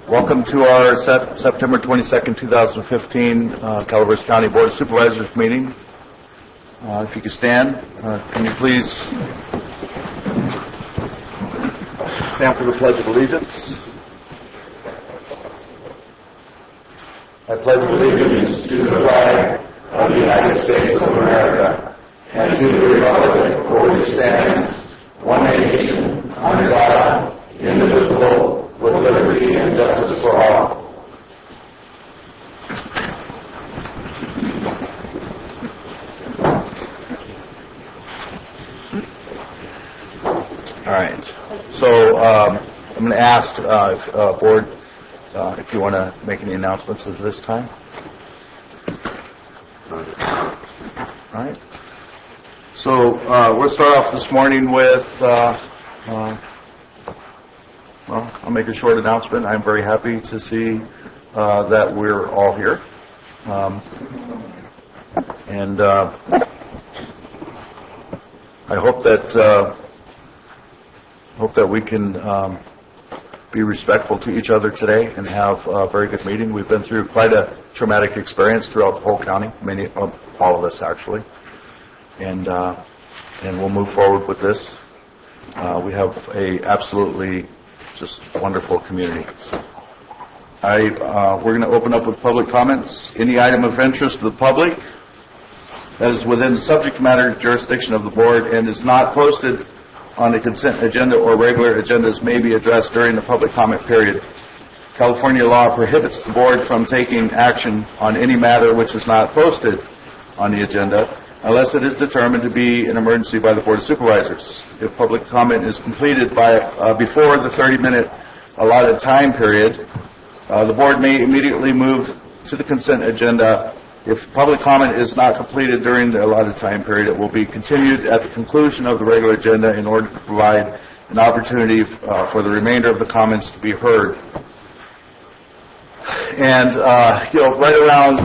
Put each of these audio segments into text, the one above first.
Welcome to our September 22nd, 2015 Calaveras County Board of Supervisors meeting. If you could stand, can you please stand for the Pledge of Allegiance? I pledge allegiance to the flag of the United States of America and to the republic for which it stands, one nation, under God, indivisible, with liberty and justice for all. All right. So I'm going to ask board if you want to make any announcements at this time. All right. So we'll start off this morning with. Well, I'll make a short announcement. I'm very happy to see that we're all here. And I hope that we can be respectful to each other today and have a very good meeting. We've been through quite a traumatic experience throughout the whole county, all of us actually. And we'll move forward with this. We have a absolutely just wonderful community. We're going to open up with public comments. Any item of interest to the public that is within the subject matter jurisdiction of the board and is not posted on the consent agenda or regular agendas may be addressed during the public comment period. California law prohibits the board from taking action on any matter which is not posted on the agenda unless it is determined to be an emergency by the Board of Supervisors. If public comment is completed by before the 30-minute allotted time period, the board may immediately move to the consent agenda. If public comment is not completed during the allotted time period, it will be continued at the conclusion of the regular agenda in order to provide an opportunity for the remainder of the comments to be heard. And right around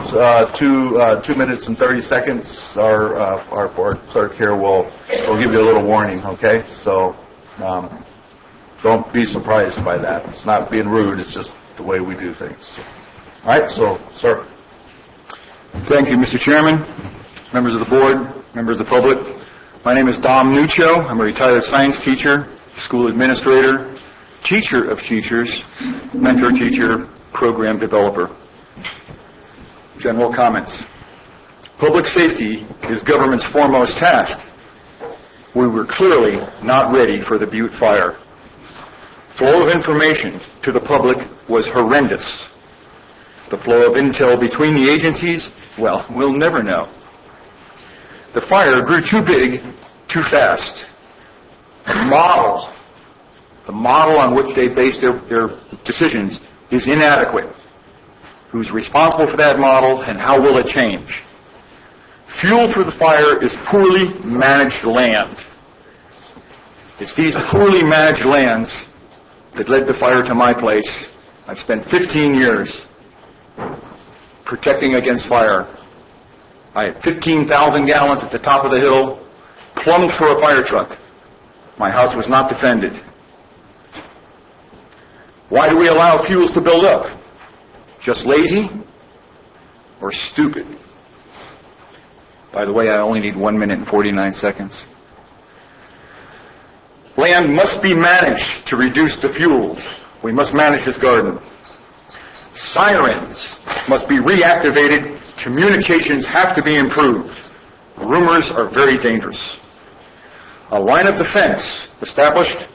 2 minutes and 30 seconds, our board clerk here will give you a little warning. Okay, so don't be surprised by that. It's not being rude. It's just the way we do things. All right, so sir. Thank you, Mr. Chairman, members of the board, members of the public. My name is Dom Nuccio. I'm a retired science teacher, school administrator, teacher of teachers, mentor teacher, program developer. General comments. Public safety is government's foremost task. We were clearly not ready for the Butte fire. Flow of information to the public was horrendous. The flow of intel between the agencies, well, we'll never know. The fire grew too big, too fast. The model on which they base their decisions is inadequate. Who's responsible for that model and how will it change? Fuel for the fire is poorly managed land. It's these poorly managed lands that led the fire to my place. I've spent 15 years protecting against fire. I had 15,000 gallons at the top of the hill, plumbed for a fire truck. My house was not defended. Why do we allow fuels to build up? Just lazy or stupid? By the way, I only need 1 minute and 49 seconds. Land must be managed to reduce the fuels. We must manage this garden. Sirens must be reactivated. Communications have to be improved. Rumors are very dangerous. A line of defense established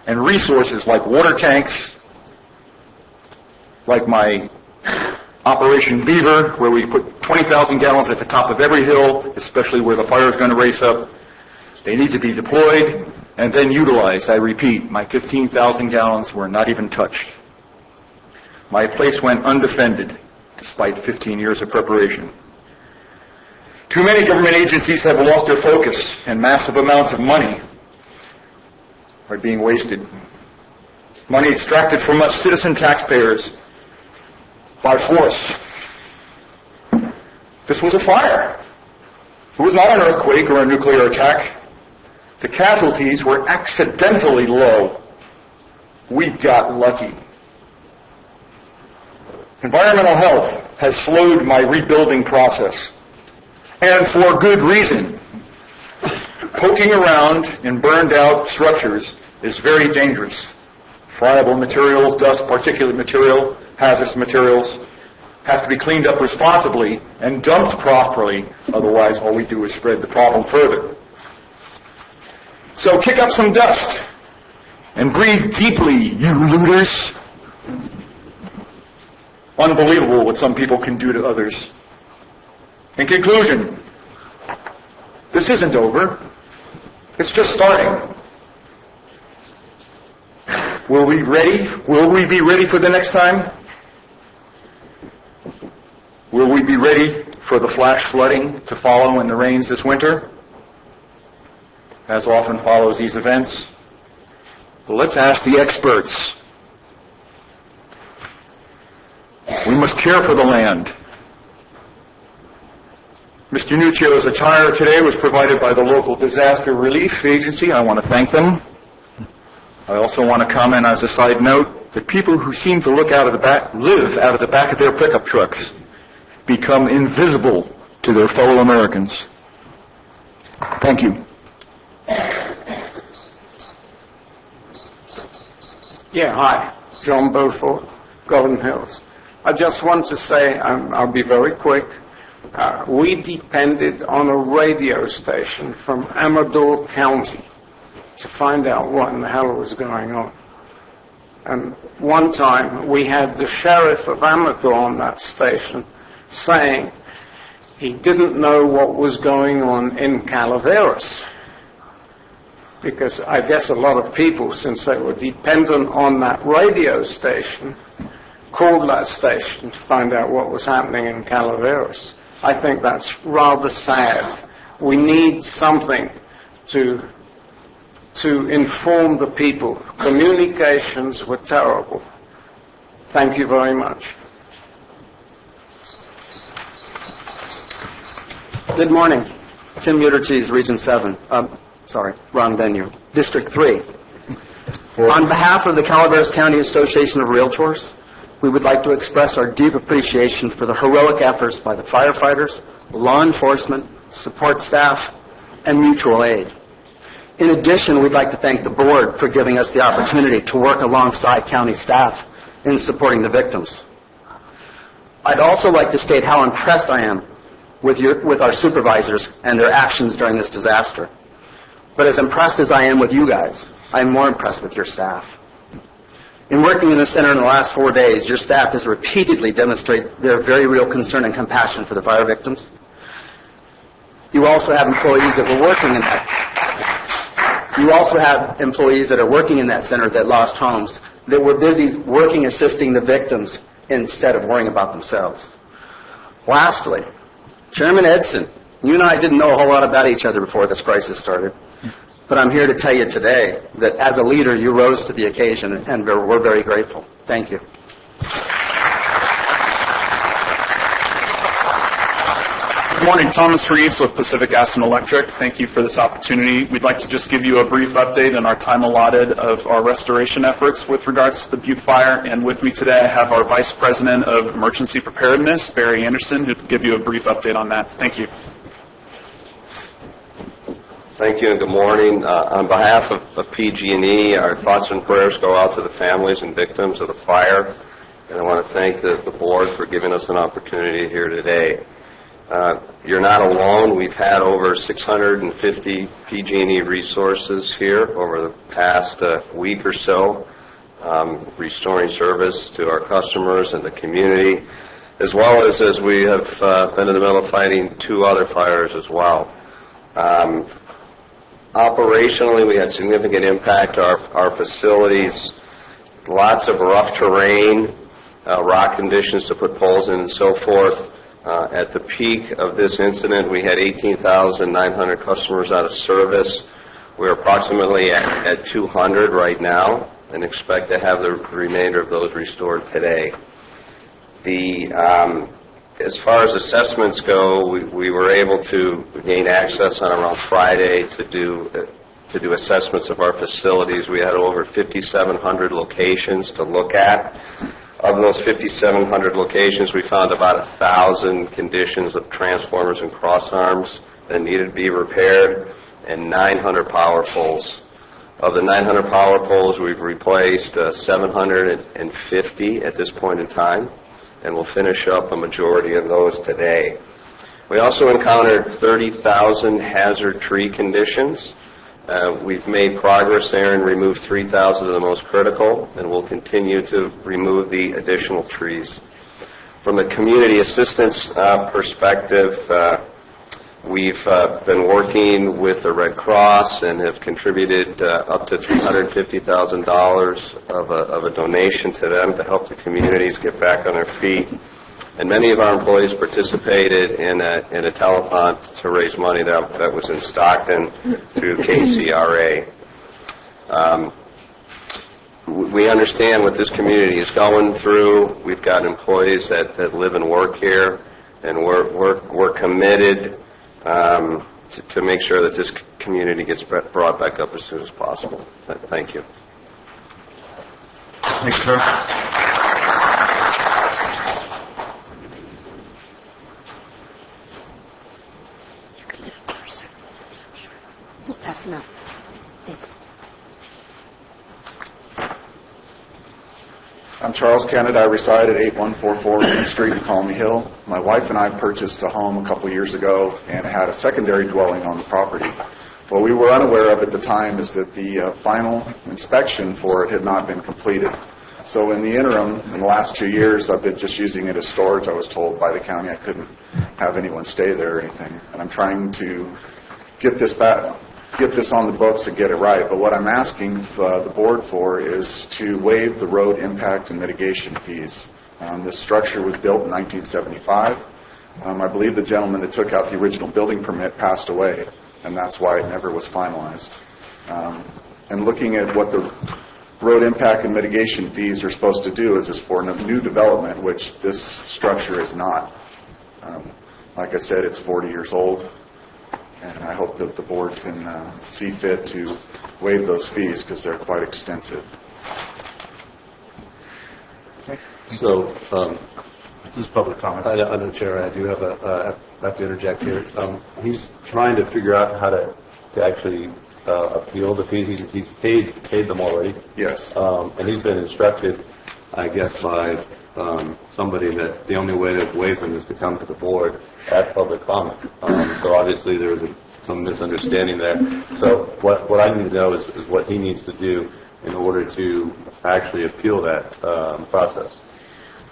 and resources like water tanks, like my Operation Beaver, where we put 20,000 gallons at the top of every hill, especially where the fire is going to race up. They need to be deployed and then utilized. I repeat, my 15,000 gallons were not even touched. My place went undefended, despite 15 years of preparation. Too many government agencies have lost their focus, and massive amounts of money are being wasted. Money extracted from us citizen taxpayers by force. This was a fire. It was not an earthquake or a nuclear attack. The casualties were accidentally low. We got lucky. Environmental health has slowed my rebuilding process, and for good reason. Poking around in burned-out structures is very dangerous. Friable materials, dust, particulate material, hazardous materials have to be cleaned up responsibly and dumped properly, otherwise all we do is spread the problem further. So kick up some dust and breathe deeply, you looters. Unbelievable what some people can do to others. In conclusion, this isn't over. It's just starting. Will we be ready for the next time? Will we be ready for the flash flooding to follow in the rains this winter, as often follows these events? Well, let's ask the experts. We must care for the land. Mr. Nuccio's attire today was provided by the local disaster relief agency. I want to thank them. I also want to comment as a side note that people who seem to live out of the back of their pickup trucks become invisible to their fellow Americans. Thank you. Yeah, hi. John Beaufort, Golden Hills. I just want to say, I'll be very quick. We depended on a radio station from Amador County to find out what in the hell was going on. And one time we had the sheriff of Amador on that station saying he didn't know what was going on in Calaveras. Because I guess a lot of people, since they were dependent on that radio station, called that station to find out what was happening in Calaveras. I think that's rather sad. We need something to inform the people. Communications were terrible. Thank you very much. Good morning. Tim Mutercheese, Region 7. Wrong venue. District 3. On behalf of the Calaveras County Association of Realtors, we would like to express our deep appreciation for the heroic efforts by the firefighters, law enforcement, support staff, and mutual aid. In addition, we'd like to thank the board for giving us the opportunity to work alongside county staff in supporting the victims. I'd also like to state how impressed I am with our supervisors and their actions during this disaster. But as impressed as I am with you guys, I'm more impressed with your staff. In working in the center in the last 4 days, your staff has repeatedly demonstrated their very real concern and compassion for the fire victims. You also have employees that were working in that. You also have employees that are working in that center that lost homes, that were busy working assisting the victims instead of worrying about themselves. Lastly, Chairman Edson, you and I didn't know a whole lot about each other before this crisis started. But I'm here to tell you today that as a leader, you rose to the occasion, and we're very grateful. Thank you. Good morning, Thomas Reeves with Pacific Gas and Electric. Thank you for this opportunity. We'd like to just give you a brief update on our time allotted of our restoration efforts with regards to the Butte Fire. And with me today, I have our Vice President of Emergency Preparedness, Barry Anderson, who will give you a brief update on that. Thank you. Thank you and good morning. On behalf of PG&E, our thoughts and prayers go out to the families and victims of the fire. And I want to thank the board for giving us an opportunity here today. You're not alone. We've had over 650 PG&E resources here over the past week or so, restoring service to our customers and the community, as well as we have been in the middle of fighting 2 other fires as well. Operationally, we had significant impact to our facilities, lots of rough terrain, rock conditions to put poles in and so forth. At the peak of this incident, we had 18,900 customers out of service. We're approximately at 200 right now and expect to have the remainder of those restored today. As far as assessments go, we were able to gain access on around Friday to do assessments of our facilities. We had over 5,700 locations to look at. Of those 5,700 locations, we found about 1,000 conditions of transformers and cross arms that needed to be repaired, and 900 power poles. Of the 900 power poles, we've replaced 750 at this point in time, and we'll finish up a majority of those today. We also encountered 30,000 hazard tree conditions. We've made progress there and removed 3,000 of the most critical, and we'll continue to remove the additional trees. From a community assistance perspective, we've been working with the Red Cross and have contributed up to $350,000 of a donation to them to help the communities get back on their feet. And many of our employees participated in a telethon to raise money that was in Stockton through KCRA. We understand what this community is going through. We've got employees that live and work here, and we're committed to make sure that this community gets brought back up as soon as possible. Thank you. Thank you, sir. Pass them out. Thanks. I'm Charles Kennedy. I reside at 8144 Main Street in Colony Hill. My wife and I purchased a home a couple years ago and had a secondary dwelling on the property. What we were unaware of at the time is that the final inspection for it had not been completed. So in the interim, in the last 2 years, I've been just using it as storage. I was told by the county I couldn't have anyone stay there or anything. And I'm trying to get this on the books and get it right. But what I'm asking the board for is to waive the road impact and mitigation fees. This structure was built in 1975. I believe the gentleman that took out the original building permit passed away, and that's why it never was finalized. And looking at what the road impact and mitigation fees are supposed to do is for a new development, which this structure is not. Like I said, it's 40 years old. And I hope that the board can see fit to waive those fees because they're quite extensive. So, This is public comment. I know, Chair, I do have I have to interject here. He's trying to figure out how to actually appeal the fees. He's paid them already. Yes. And he's been instructed, I guess, by somebody that the only way to waive them is to come to the board at public comment. So obviously there's some misunderstanding there. So what I need to know is what he needs to do in order to actually appeal that process.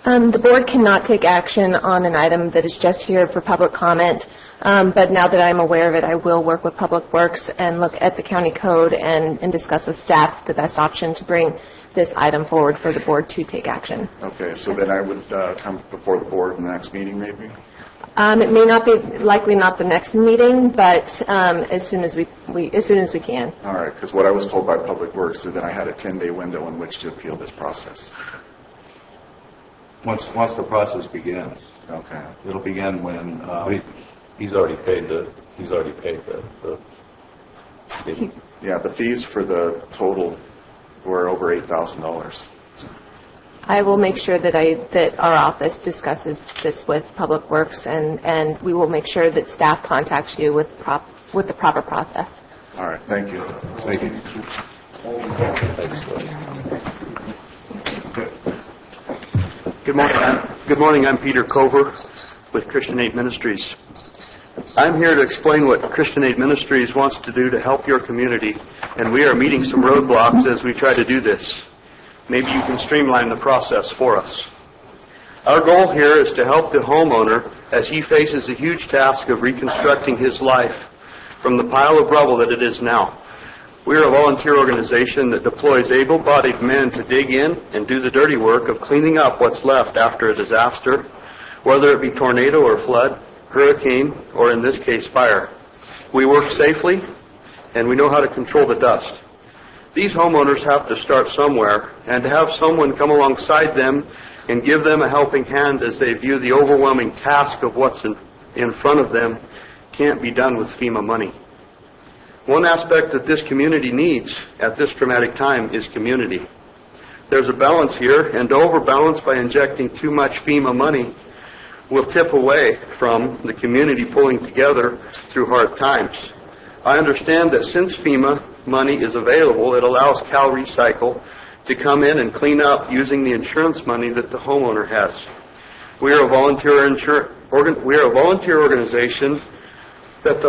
The board cannot take action on an item that is just here for public comment, but now that I'm aware of it, I will work with Public Works and look at the county code and discuss with staff the best option to bring this item forward for the board to take action. Okay, so then I would come before the board in the next meeting, maybe? It may not be, likely not the next meeting, but as soon as we can. All right, because what I was told by Public Works is that I had a 10-day window in which to appeal this process. Once the process begins. Okay. It'll begin when He's already paid the Yeah, the fees for the total were over $8,000. I will make sure that our office discusses this with Public Works, and we will make sure that staff contacts you with the proper process. All right, thank you. Thank you. Good morning. I'm Peter Cover with Christian Aid Ministries. I'm here to explain what Christian Aid Ministries wants to do to help your community, and we are meeting some roadblocks as we try to do this. Maybe you can streamline the process for us. Our goal here is to help the homeowner as he faces a huge task of reconstructing his life from the pile of rubble that it is now. We are a volunteer organization that deploys able-bodied men to dig in and do the dirty work of cleaning up what's left after a disaster, whether it be tornado or flood, hurricane, or in this case, fire. We work safely, and we know how to control the dust. These homeowners have to start somewhere, and to have someone come alongside them and give them a helping hand as they view the overwhelming task of what's in front of them can't be done with FEMA money. One aspect that this community needs at this traumatic time is community. There's a balance here, and to overbalance by injecting too much FEMA money will tip away from the community pulling together through hard times. I understand that since FEMA money is available, it allows Cal Recycle to come in and clean up using the insurance money that the homeowner has. We are a volunteer organization that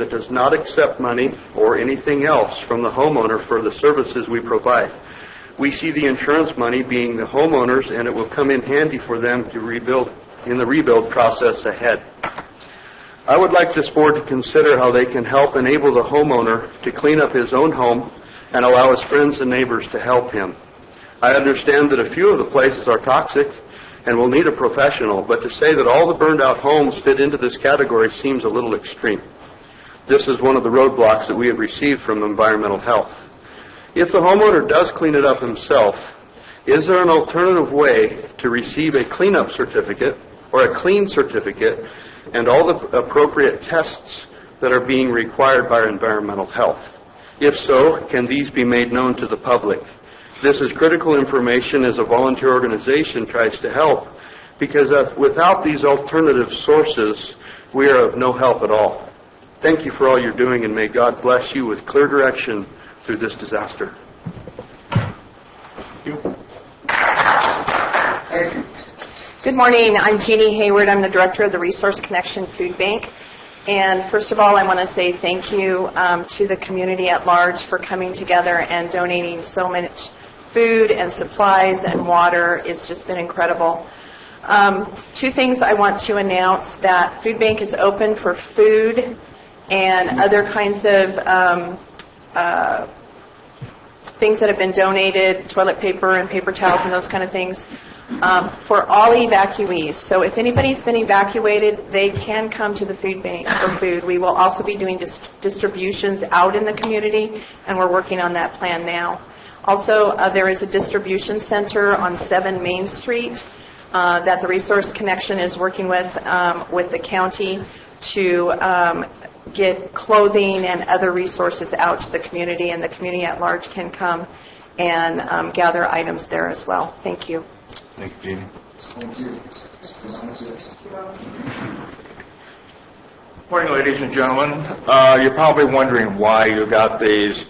does not accept money or anything else from the homeowner for the services we provide. We see the insurance money being the homeowners, and it will come in handy for them to rebuild in the rebuild process ahead. I would like this board to consider how they can help enable the homeowner to clean up his own home and allow his friends and neighbors to help him. I understand that a few of the places are toxic and will need a professional, but to say that all the burned out homes fit into this category seems a little extreme. This is one of the roadblocks that we have received from environmental health. If the homeowner does clean it up himself, is there an alternative way to receive a cleanup certificate or a clean certificate and all the appropriate tests that are being required by environmental health? If so, can these be made known to the public? This is critical information as a volunteer organization tries to help, because without these alternative sources, we are of no help at all. Thank you for all you're doing, and may God bless you with clear direction through this disaster. Good morning. I'm Jeannie Hayward. I'm the director of the Resource Connection Food Bank. And first of all, I want to say thank you to the community at large for coming together and donating so much food and supplies and water. It's just been incredible. Two things I want to announce: that Food Bank is open for food and other kinds of things that have been donated, toilet paper and paper towels and those kind of things, for all evacuees. So if anybody's been evacuated, they can come to the food bank for food. We will also be doing distributions out in the community, and we're working on that plan now. Also, there is a distribution center on 7 Main Street that the Resource Connection is working with the county to get clothing and other resources out to the community, and the community at large can come and gather items there as well. Thank you. Thank you, Jeannie. Thank you. Morning, ladies and gentlemen. You're probably wondering why you got these,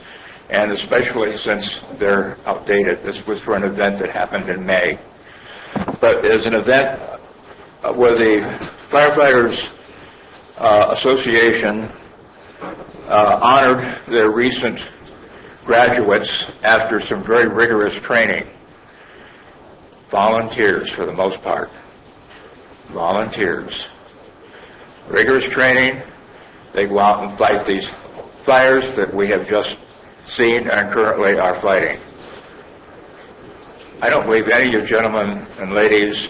and especially since they're outdated. This was for an event that happened in May. But as an event where the Firefighters Association honored their recent graduates after some very rigorous training. Volunteers, for the most part. Volunteers. Rigorous training. They go out and fight these fires that we have just seen and currently are fighting. I don't believe any of you gentlemen and ladies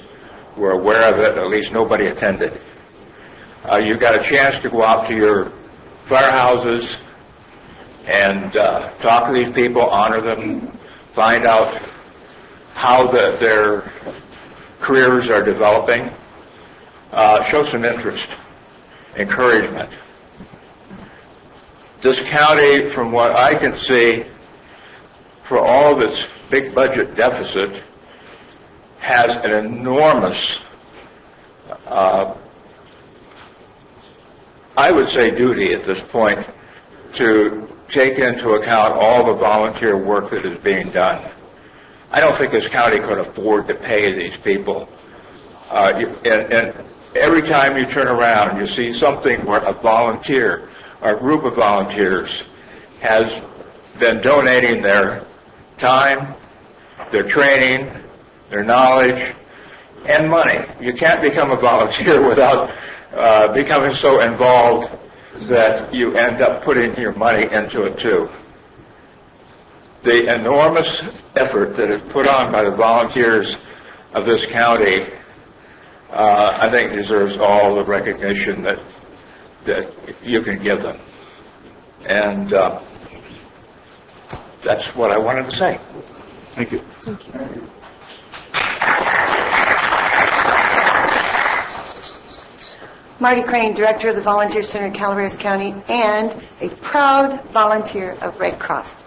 were aware of it, at least nobody attended. You got a chance to go out to your firehouses and talk to these people, honor them, find out how their careers are developing, show some interest, encouragement. This county, from what I can see, for all of its big budget deficit, has an enormous, I would say, duty at this point to take into account all the volunteer work that is being done. I don't think this county could afford to pay these people. And every time you turn around, you see something where a volunteer or a group of volunteers has been donating their time, their training, their knowledge, and money. You can't become a volunteer without becoming so involved that you end up putting your money into it too. The enormous effort that is put on by the volunteers of this county, I think, deserves all the recognition that you can give them. And that's what I wanted to say. Thank you. Thank you. Marty Crane, Director of the Volunteer Center, Calaveras County, and a proud volunteer of Red Cross.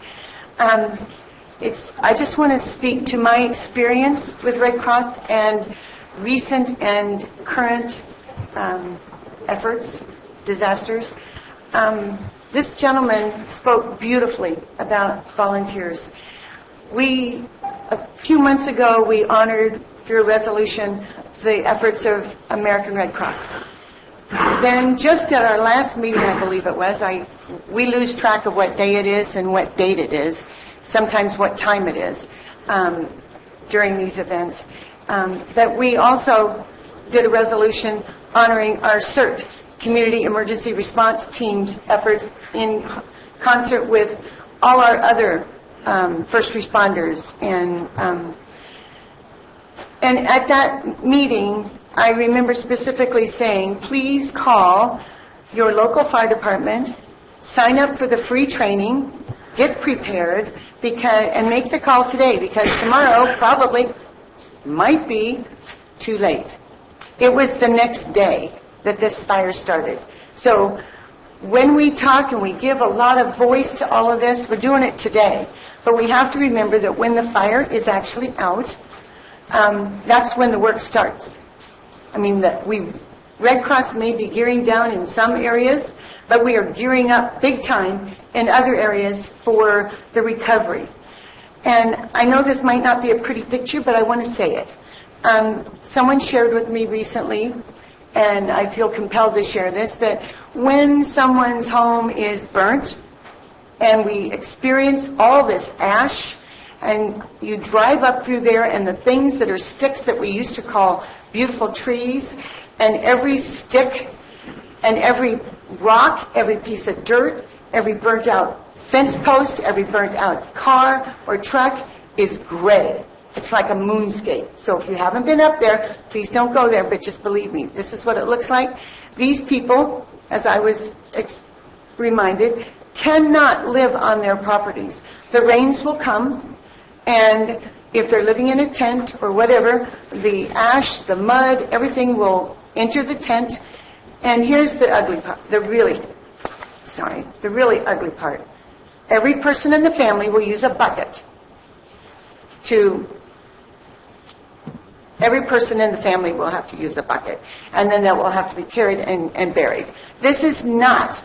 I just want to speak to my experience with Red Cross and recent and current efforts, disasters. This gentleman spoke beautifully about volunteers. A few months ago, we honored through a resolution the efforts of American Red Cross. Then just at our last meeting, I believe it was, we lose track of what day it is and what date it is, sometimes what time it is during these events. But we also did a resolution honoring our CERT, Community Emergency Response Team's efforts in concert with all our other first responders. And at that meeting, I remember specifically saying, please call your local fire department, sign up for the free training, get prepared, and make the call today, because tomorrow probably might be too late. It was the next day that this fire started. So when we talk and we give a lot of voice to all of this, we're doing it today. But we have to remember that when the fire is actually out, that's when the work starts. I mean, Red Cross may be gearing down in some areas, but we are gearing up big time in other areas for the recovery. And I know this might not be a pretty picture, but I want to say it. Someone shared with me recently, and I feel compelled to share this, that when someone's home is burnt and we experience all this ash, and you drive up through there and the things that are sticks that we used to call beautiful trees, and every stick and every rock, every piece of dirt, every burnt out fence post, every burnt out car or truck is gray. It's like a moonscape. So if you haven't been up there, please don't go there, but just believe me, this is what it looks like. These people, as I was reminded, cannot live on their properties. The rains will come, and if they're living in a tent or whatever, the ash, the mud, everything will enter the tent. And here's the ugly part, the really ugly part. Every person in the family will use a bucket every person in the family will have to use a bucket, and then that will have to be carried and buried. This is not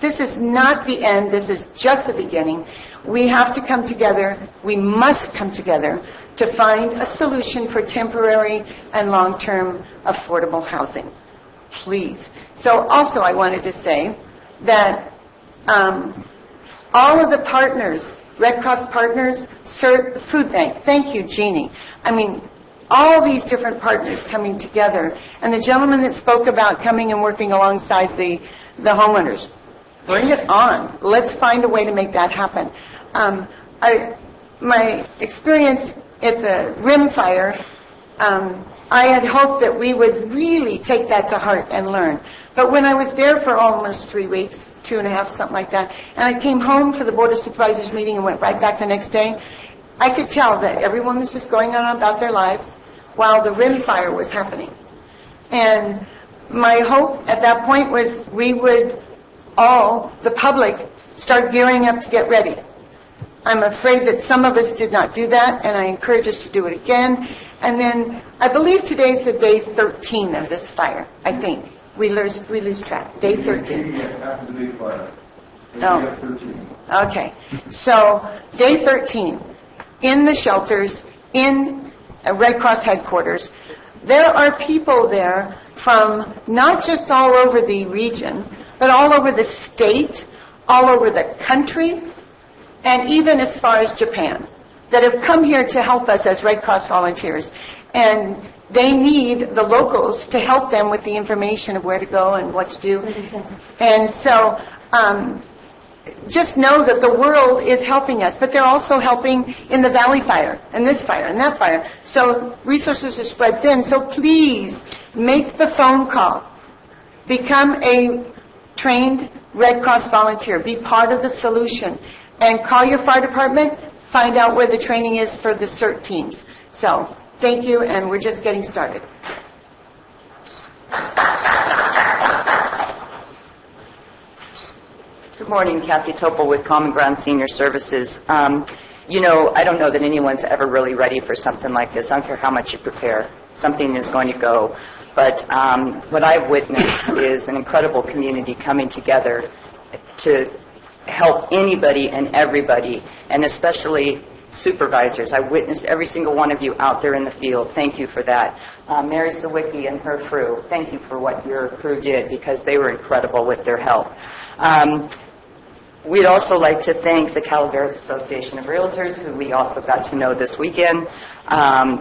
the end. This is just the beginning. We have to come together. We must come together to find a solution for temporary and long-term affordable housing. Please. So also I wanted to say that all of the partners, Red Cross partners, CERT, the food bank, thank you, Jeannie. I mean, all these different partners coming together. And the gentleman that spoke about coming and working alongside the homeowners, bring it on. Let's find a way to make that happen. My experience at the rim fire, I had hoped that we would really take that to heart and learn. But when I was there for almost 3 weeks, 2.5, something like that, and I came home for the Board of Supervisors meeting and went right back the next day, I could tell that everyone was just going on about their lives while the rim fire was happening. And my hope at that point was we would all, the public, start gearing up to get ready. I'm afraid that some of us did not do that, and I encourage us to do it again. And then I believe today's the day 13 of this fire, I think. We lose track. Day 13. Oh. Okay. So day 13, in the shelters, in Red Cross headquarters, there are people there from not just all over the region, but all over the state, all over the country, and even as far as Japan, that have come here to help us as Red Cross volunteers. And they need the locals to help them with the information of where to go and what to do. And so just know that the world is helping us, but they're also helping in the Valley Fire, and this fire, and that fire. So resources are spread thin. So please make the phone call. Become a trained Red Cross volunteer. Be part of the solution. And call your fire department. Find out where the training is for the CERT teams. So thank you, and we're just getting started. Good morning, Kathy Topol with Common Ground Senior Services. I don't know that anyone's ever really ready for something like this. I don't care how much you prepare. Something is going to go. But what I've witnessed is an incredible community coming together to help anybody and everybody, and especially supervisors. I witnessed every single one of you out there in the field. Thank you for that. Mary Sawicki and her crew, thank you for what your crew did, because they were incredible with their help. We'd also like to thank the Calaveras Association of Realtors, who we also got to know this weekend,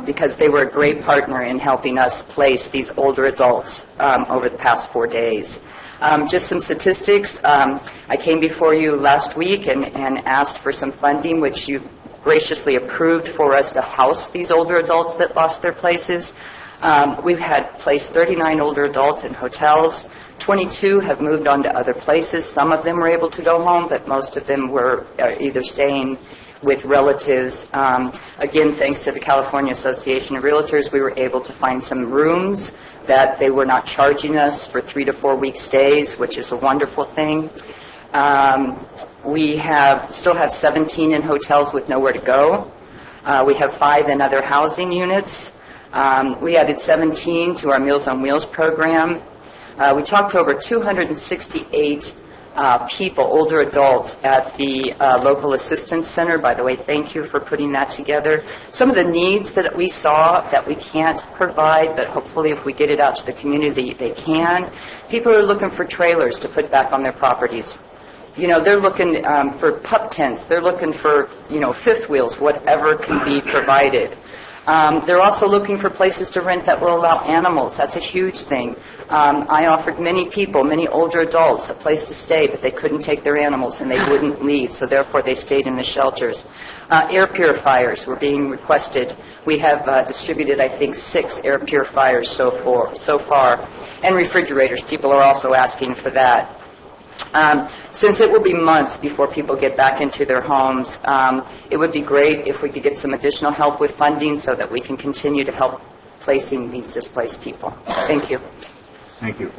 because they were a great partner in helping us place these older adults over the past 4 days. Just some statistics. I came before you last week and asked for some funding, which you graciously approved for us to house these older adults that lost their places. We've had placed 39 older adults in hotels. 22 have moved on to other places. Some of them were able to go home, but most of them were either staying with relatives. Again, thanks to the California Association of Realtors, we were able to find some rooms that they were not charging us for 3 to 4 week stays, which is a wonderful thing. We still have 17 in hotels with nowhere to go. We have 5 in other housing units. We added 17 to our Meals on Wheels program. We talked to over 268 people, older adults, at the local assistance center. By the way, thank you for putting that together. Some of the needs that we saw that we can't provide, but hopefully if we get it out to the community, they can. People are looking for trailers to put back on their properties. They're looking for pup tents. They're looking for, fifth wheels, whatever can be provided. They're also looking for places to rent that will allow animals. That's a huge thing. I offered many older adults a place to stay, but they couldn't take their animals and they wouldn't leave, so therefore they stayed in the shelters. Air purifiers were being requested. We have distributed, I think, 6 air purifiers so far. And refrigerators. People are also asking for that. Since it will be months before people get back into their homes, it would be great if we could get some additional help with funding so that we can continue to help placing these displaced people. Thank you. Thank you.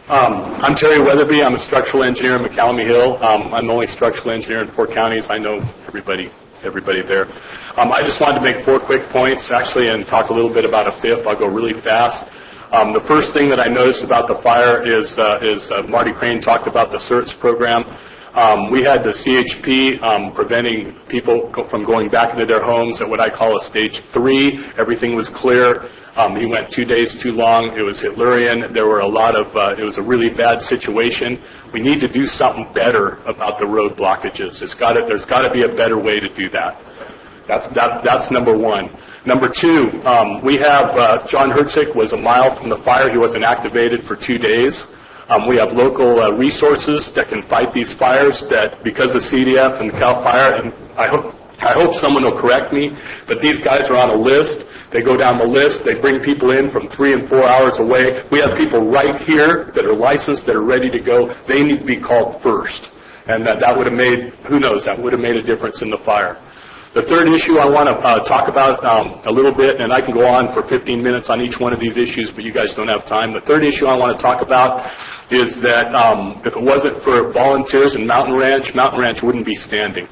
I'm Terry Weatherby. I'm a structural engineer in McCallum Hill. I'm the only structural engineer in 4 counties. I know everybody there. I just wanted to make 4 quick points, actually, and talk a little bit about a fifth. I'll go really fast. The first thing that I noticed about the fire is Marty Crane talked about the CERTS program. We had the CHP preventing people from going back into their homes at what I call a stage 3. Everything was clear. He went 2 days too long. It was Hitlerian. There were a lot of, it was a really bad situation. We need to do something better about the road blockages. There's got to be a better way to do that. That's number 1. Number 2, we have John Hertzik was a mile from the fire. He wasn't activated for 2 days. We have local resources that can fight these fires that because of CDF and CAL FIRE, and I hope someone will correct me, but these guys are on a list. They go down the list. They bring people in from 3 and 4 hours away. We have people right here that are licensed, that are ready to go. They need to be called first. And that would have made, who knows, that would have made a difference in the fire. The third issue I want to talk about a little bit, and I can go on for 15 minutes on each one of these issues, but you guys don't have time. The third issue I want to talk about is that if it wasn't for volunteers in Mountain Ranch wouldn't be standing.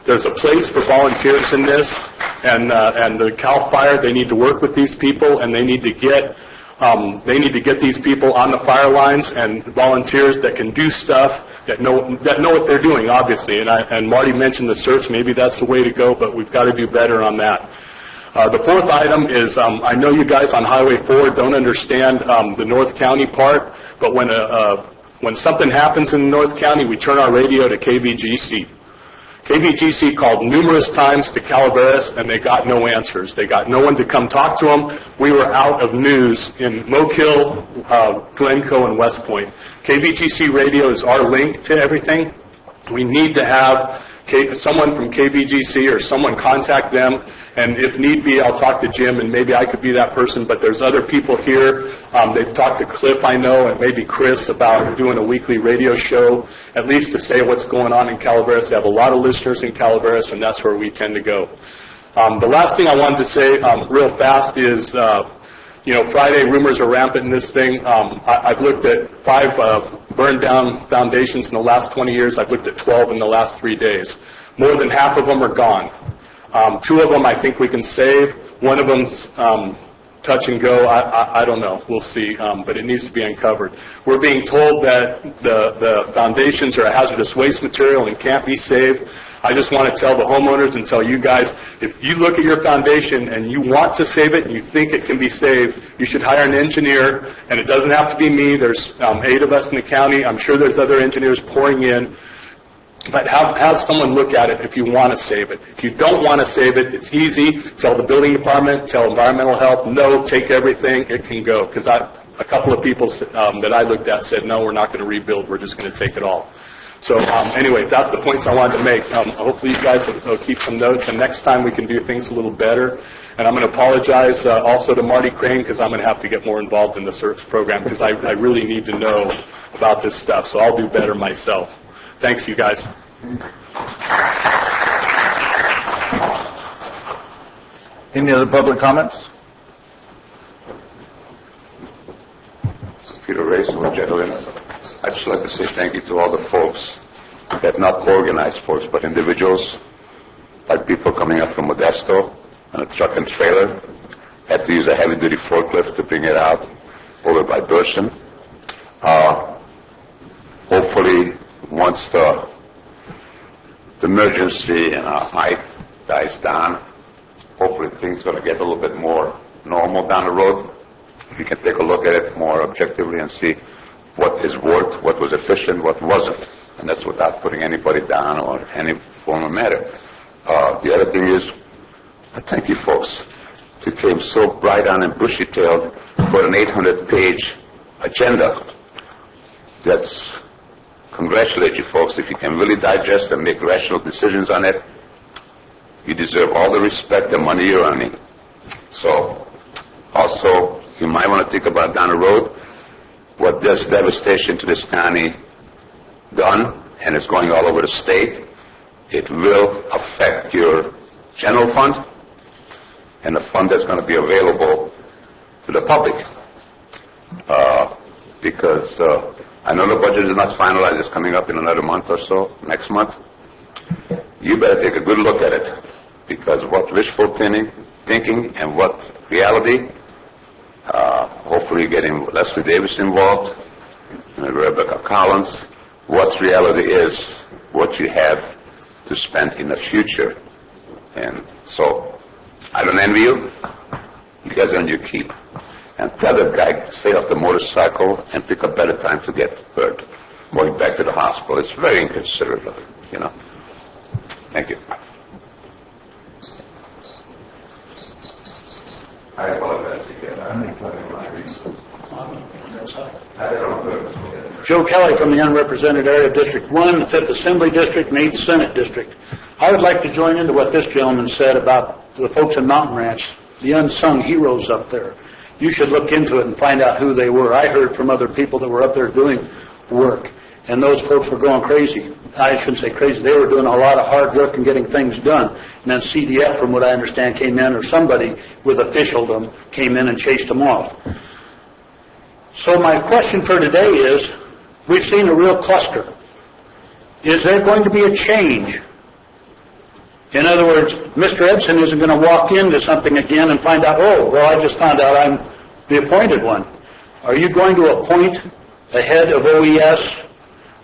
There's a place for volunteers in this, and the CAL FIRE, they need to work with these people, and they need to get these people on the fire lines and volunteers that can do stuff, that know what they're doing, obviously. And Marty mentioned the search. Maybe that's the way to go, but we've got to do better on that. The fourth item is I know you guys on Highway 4 don't understand the North County part, but when something happens in North County, we turn our radio to KVGC. KVGC called numerous times to Calaveras, and they got no answers. They got no one to come talk to them. We were out of news in Mokill, Glencoe, and West Point. KVGC radio is our link to everything. We need to have someone from KVGC or someone contact them, and if need be, I'll talk to Jim, and maybe I could be that person, but there's other people here. They've talked to Cliff, I know, and maybe Chris about doing a weekly radio show, at least to say what's going on in Calaveras. They have a lot of listeners in Calaveras, and that's where we tend to go. The last thing I wanted to say real fast is Friday, rumors are rampant in this thing. I've looked at 5 burned down foundations in the last 20 years. I've looked at 12 in the last 3 days. More than half of them are gone. 2 of them I think we can save. One of them's touch and go. I don't know. We'll see. But it needs to be uncovered. We're being told that the foundations are a hazardous waste material and can't be saved. I just want to tell the homeowners and tell you guys, if you look at your foundation and you want to save it and you think it can be saved, you should hire an engineer, and it doesn't have to be me. There's 8 of us in the county. I'm sure there's other engineers pouring in. But have someone look at it if you want to save it. If you don't want to save it, it's easy. Tell the building department, tell environmental health, no, take everything, it can go. Because a couple of people that I looked at said, no, we're not going to rebuild, we're just going to take it all. So anyway, that's the points I wanted to make. Hopefully you guys will keep some notes, and next time we can do things a little better. And I'm going to apologize also to Marty Crane, because I'm going to have to get more involved in the search program, because I really need to know about this stuff. So I'll do better myself. Thanks, you guys. Any other public comments? Peter Reyes, gentlemen. I'd just like to say thank you to all the folks, that not organized folks, but individuals, like people coming up from Modesto on a truck and trailer, had to use a heavy-duty forklift to bring it out over by Burson. Hopefully, once the emergency and hype dies down, hopefully things are going to get a little bit more normal down the road. We can take a look at it more objectively and see what is worked, what was efficient, what wasn't. And that's without putting anybody down or any form of matter. The other thing is, I thank you folks. You came so bright on and bushy-tailed for an 800-page agenda. That's congratulate you folks. If you can really digest and make rational decisions on it, you deserve all the respect and money you're earning. So, also, you might want to think about down the road what this devastation to this county done, and it's going all over the state. It will affect your general fund and the fund that's going to be available to the public. Because I know the budget is not finalized. It's coming up in another month or so, next month. You better take a good look at it, because what wishful thinking and what reality, hopefully getting Leslie Davis involved, and Rebecca Collins, what reality is what you have to spend in the future. And so, I don't envy you. You guys earn your keep. And tell that guy, stay off the motorcycle and pick a better time to get hurt. Going back to the hospital, it's very inconsiderate of it, Thank you. I apologize again. Joe Kelly from the unrepresented area of District 1, the 5th Assembly District, and 8th Senate District. I would like to join into what this gentleman said about the folks in Mountain Ranch, the unsung heroes up there. You should look into it and find out who they were. I heard from other people that were up there doing work, and those folks were going crazy. I shouldn't say crazy. They were doing a lot of hard work and getting things done. And then CDF, from what I understand, came in, or somebody with officialdom came in and chased them off. So my question for today is, we've seen a real cluster. Is there going to be a change? In other words, Mr. Edson isn't going to walk into something again and find out, oh, well, I just found out I'm the appointed one. Are you going to appoint a head of OES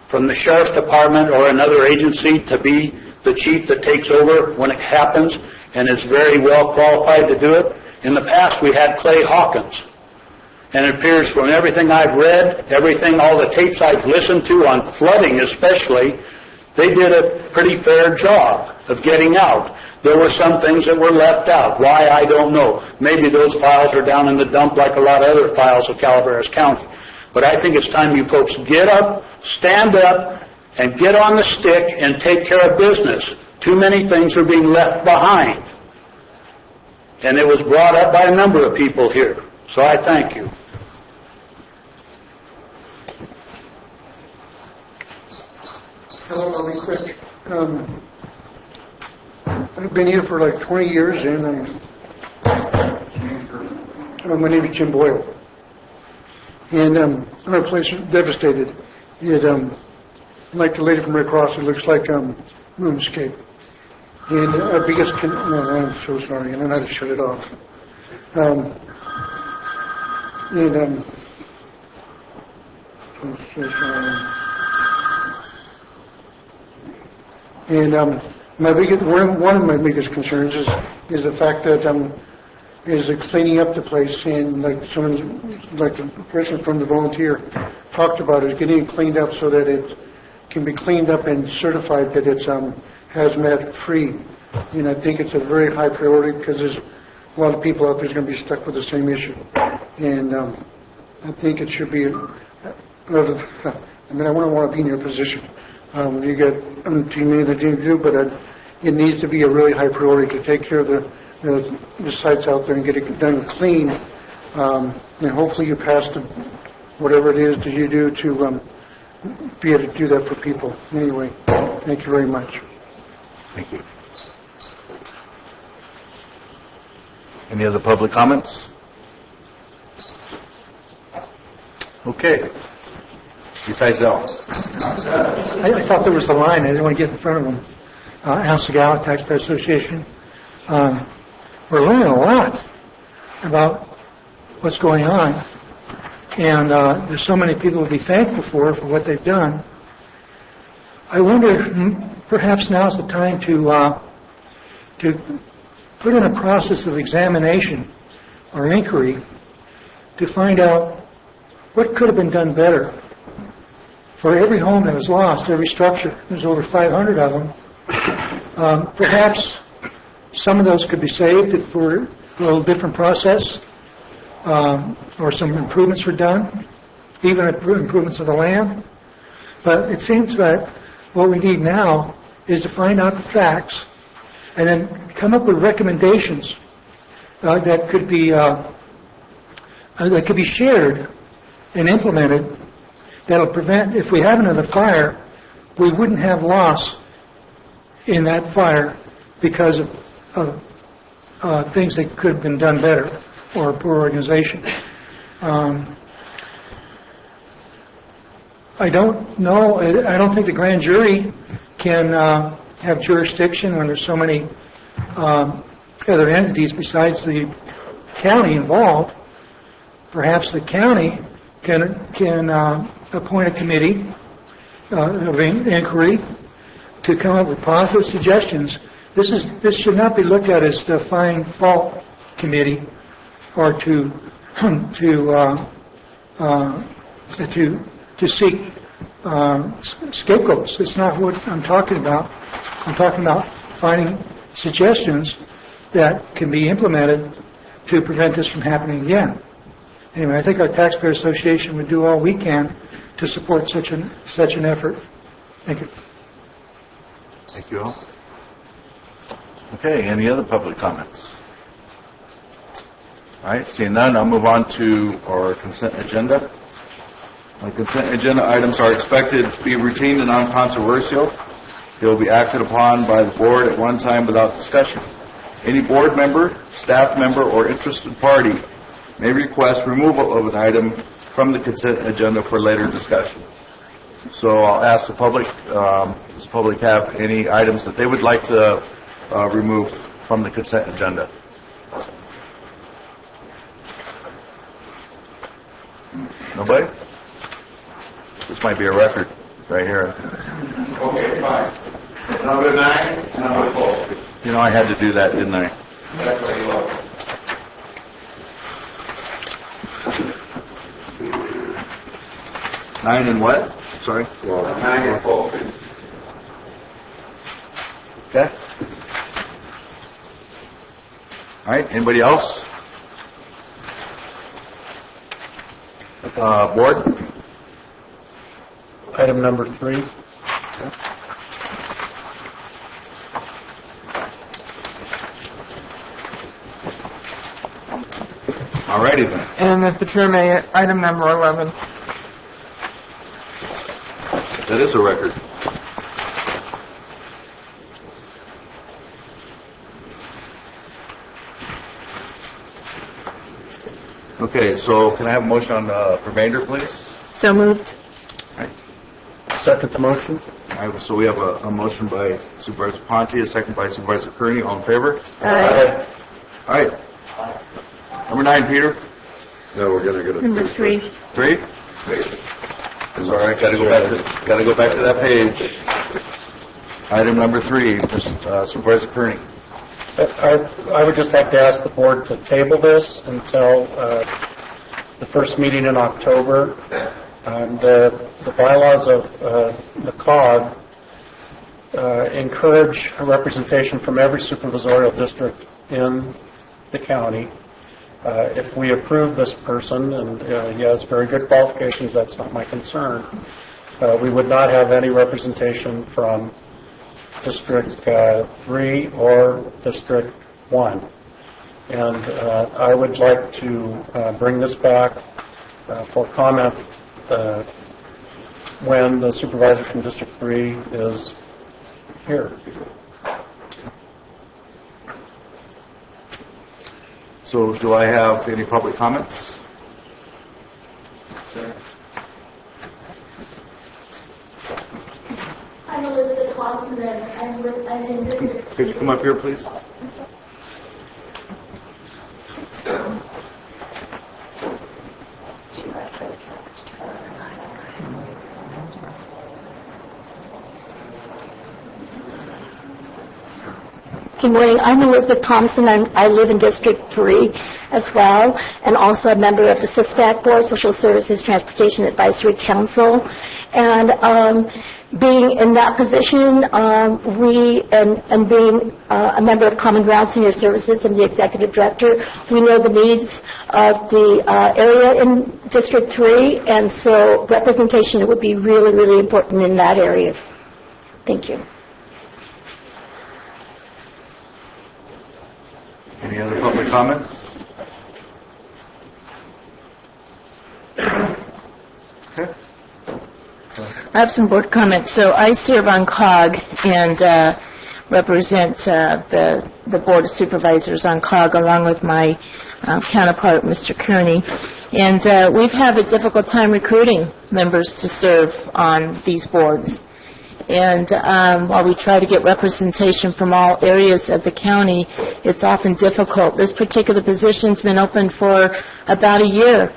from the Sheriff's Department or another agency to be the chief that takes over when it happens and is very well qualified to do it? In the past, we had Clay Hawkins. And it appears from everything I've read, all the tapes I've listened to on flooding especially, they did a pretty fair job of getting out. There were some things that were left out. Why, I don't know. Maybe those files are down in the dump like a lot of other files of Calaveras County. But I think it's time you folks get up, stand up, and get on the stick and take care of business. Too many things are being left behind. And it was brought up by a number of people here. So I thank you. Hello, I'll be quick. I've been here for like 20 years, and My name is Jim Boyle. And our place is devastated. It, like the lady from Red Cross, it looks like moonscape. And our biggest, I'm so sorry, I don't know how to shut it off. I'm so sorry. And my biggest, one of my biggest concerns is the fact that is the cleaning up the place, and like the person from the volunteer talked about, is getting it cleaned up so that it can be cleaned up and certified that it's hazmat free. And I think it's a very high priority because there's a lot of people out there going to be stuck with the same issue. And I think it should be. I mean, I wouldn't want to be in your position. You got too many to do, but it needs to be a really high priority to take care of the sites out there and get it done clean. And hopefully you pass whatever it is that you do to be able to do that for people. Anyway, thank you very much. Thank you. Any other public comments? Okay. Besides that, I thought there was a line. I didn't want to get in front of them. Al Segal, Taxpayer Association. We're learning a lot about what's going on, and there's so many people to be thankful for what they've done. I wonder, perhaps now's the time to put in a process of examination or inquiry to find out what could have been done better. For every home that was lost, every structure, there's over 500 of them, perhaps some of those could be saved for a little different process, or some improvements were done, even improvements of the land. But it seems that what we need now is to find out the facts and then come up with recommendations that could be shared and implemented that'll prevent, if we have another fire, we wouldn't have loss in that fire because of things that could have been done better or poor organization. I don't know, I don't think the grand jury can have jurisdiction when there's so many other entities besides the county involved. Perhaps the county can appoint a committee of inquiry to come up with positive suggestions. This should not be looked at as the find fault committee or to seek scapegoats. It's not what I'm talking about. I'm talking about finding suggestions that can be implemented to prevent this from happening again. Anyway, I think our Taxpayer Association would do all we can to support such an effort. Thank you. Thank you all. Okay, any other public comments? All right, seeing none, I'll move on to our consent agenda. The consent agenda items are expected to be routine and non-controversial. They will be acted upon by the board at one time without discussion. Any board member, staff member, or interested party may request removal of an item from the consent agenda for later discussion. So I'll ask the public, does the public have any items that they would like to remove from the consent agenda? Nobody? This might be a record right here. Okay, fine. Number 9, number 4. You know, I had to do that, didn't I? That's what you want. Nine and what? Sorry? 9 and 4. Okay. All right, anybody else? Board? Item number 3. All righty then. And Mr. Chairman, item number 11. That is a record. Okay, so can I have a motion on the remainder, please? So moved. Second the motion. All right, so we have a motion by Supervisor Ponte, a second by Supervisor Kearney. All in favor? Aye. All right. Number 9, Peter. No, we're going to go to Number 3. 3? Sorry, gotta go back to that page. Item number 3, Supervisor Kearney. I would just like to ask the board to table this until the first meeting in October. The bylaws of the COG encourage a representation from every supervisorial district in the county. If we approve this person, and he has very good qualifications, that's not my concern, we would not have any representation from District 3 or District 1. And I would like to bring this back for comment when the supervisor from District 3 is here. So do I have any public comments? I'm Elizabeth Thompson, and I'm in District. Could you come up here, please? Good morning. I'm Elizabeth Thompson, and I live in District 3 as well, and also a member of the SISTAC Board, Social Services Transportation Advisory Council. And being in that position, and being a member of Common Ground Senior Services and the Executive Director, we know the needs of the area in District 3, and so representation would be really, really important in that area. Thank you. Any other public comments? Okay. I have some board comments. So I serve on COG and represent the Board of Supervisors on COG along with my counterpart, Mr. Kearney. And we've had a difficult time recruiting members to serve on these boards. And while we try to get representation from all areas of the county, it's often difficult. This particular position's been open for about a year.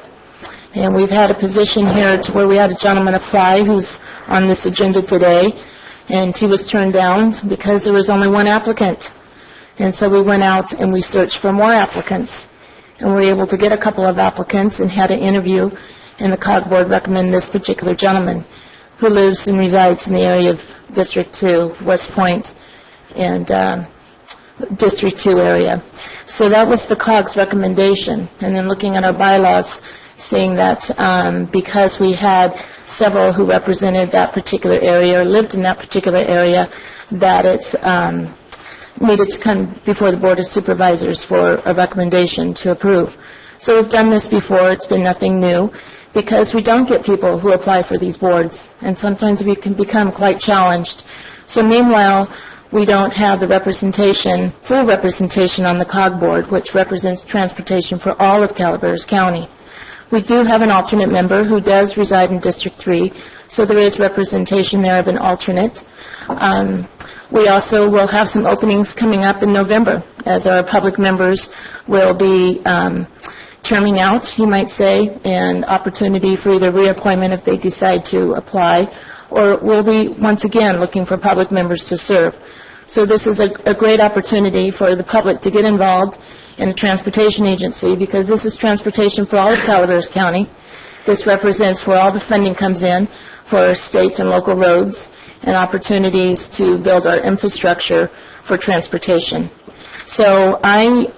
And we've had a position here to where we had a gentleman apply who's on this agenda today, and he was turned down because there was only one applicant. And so we went out and we searched for more applicants. And we were able to get a couple of applicants and had an interview, and the COG board recommended this particular gentleman who lives and resides in the area of District 2, West Point, and District 2 area. So that was the COG's recommendation. And then looking at our bylaws, seeing that because we had several who represented that particular area or lived in that particular area, that it's needed to come before the Board of Supervisors for a recommendation to approve. So we've done this before. It's been nothing new, because we don't get people who apply for these boards, and sometimes we can become quite challenged. So meanwhile, we don't have the representation, full representation on the COG board, which represents transportation for all of Calaveras County. We do have an alternate member who does reside in District 3, so there is representation there of an alternate. We also will have some openings coming up in November, as our public members will be terming out, you might say, and opportunity for either reappointment if they decide to apply, or we'll be once again looking for public members to serve. So this is a great opportunity for the public to get involved in the transportation agency, because this is transportation for all of Calaveras County. This represents where all the funding comes in for state and local roads and opportunities to build our infrastructure for transportation. So I'm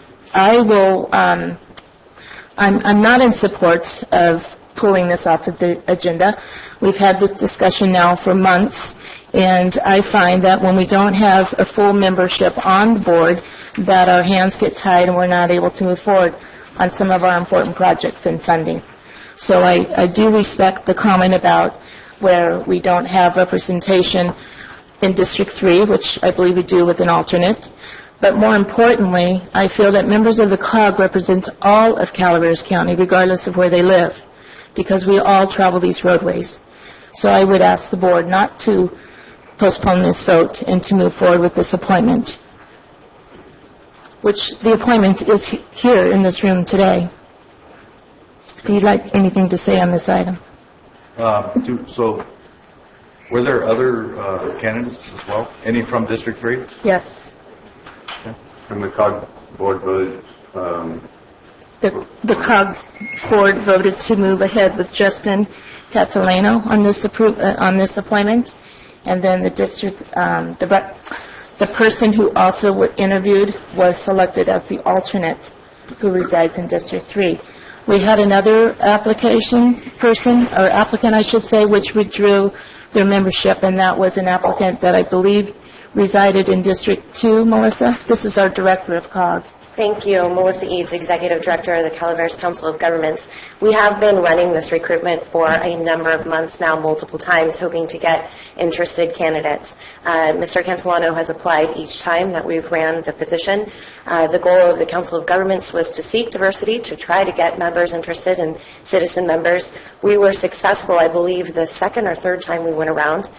not in support of pulling this off of the agenda. We've had this discussion now for months, and I find that when we don't have a full membership on the board, that our hands get tied and we're not able to move forward on some of our important projects and funding. So I do respect the comment about where we don't have representation in District 3, which I believe we do with an alternate. But more importantly, I feel that members of the COG represent all of Calaveras County, regardless of where they live, because we all travel these roadways. So I would ask the board not to postpone this vote and to move forward with this appointment, which the appointment is here in this room today. Do you like anything to say on this item? So, were there other candidates as well? Any from District 3? Yes. And the COG board voted, The COG board voted to move ahead with Justin Catalano on this appointment, and then the district, the person who also interviewed was selected as the alternate who resides in District 3. We had another applicant, I should say, which withdrew their membership, and that was an applicant that I believe resided in District 2. Melissa, this is our director of COG. Thank you. Melissa Eads, Executive Director of the Calaveras Council of Governments. We have been running this recruitment for a number of months now, multiple times, hoping to get interested candidates. Mr. Cantilano has applied each time that we've ran the position. The goal of the Council of Governments was to seek diversity, to try to get members interested and citizen members. We were successful, I believe, the second or third time we went around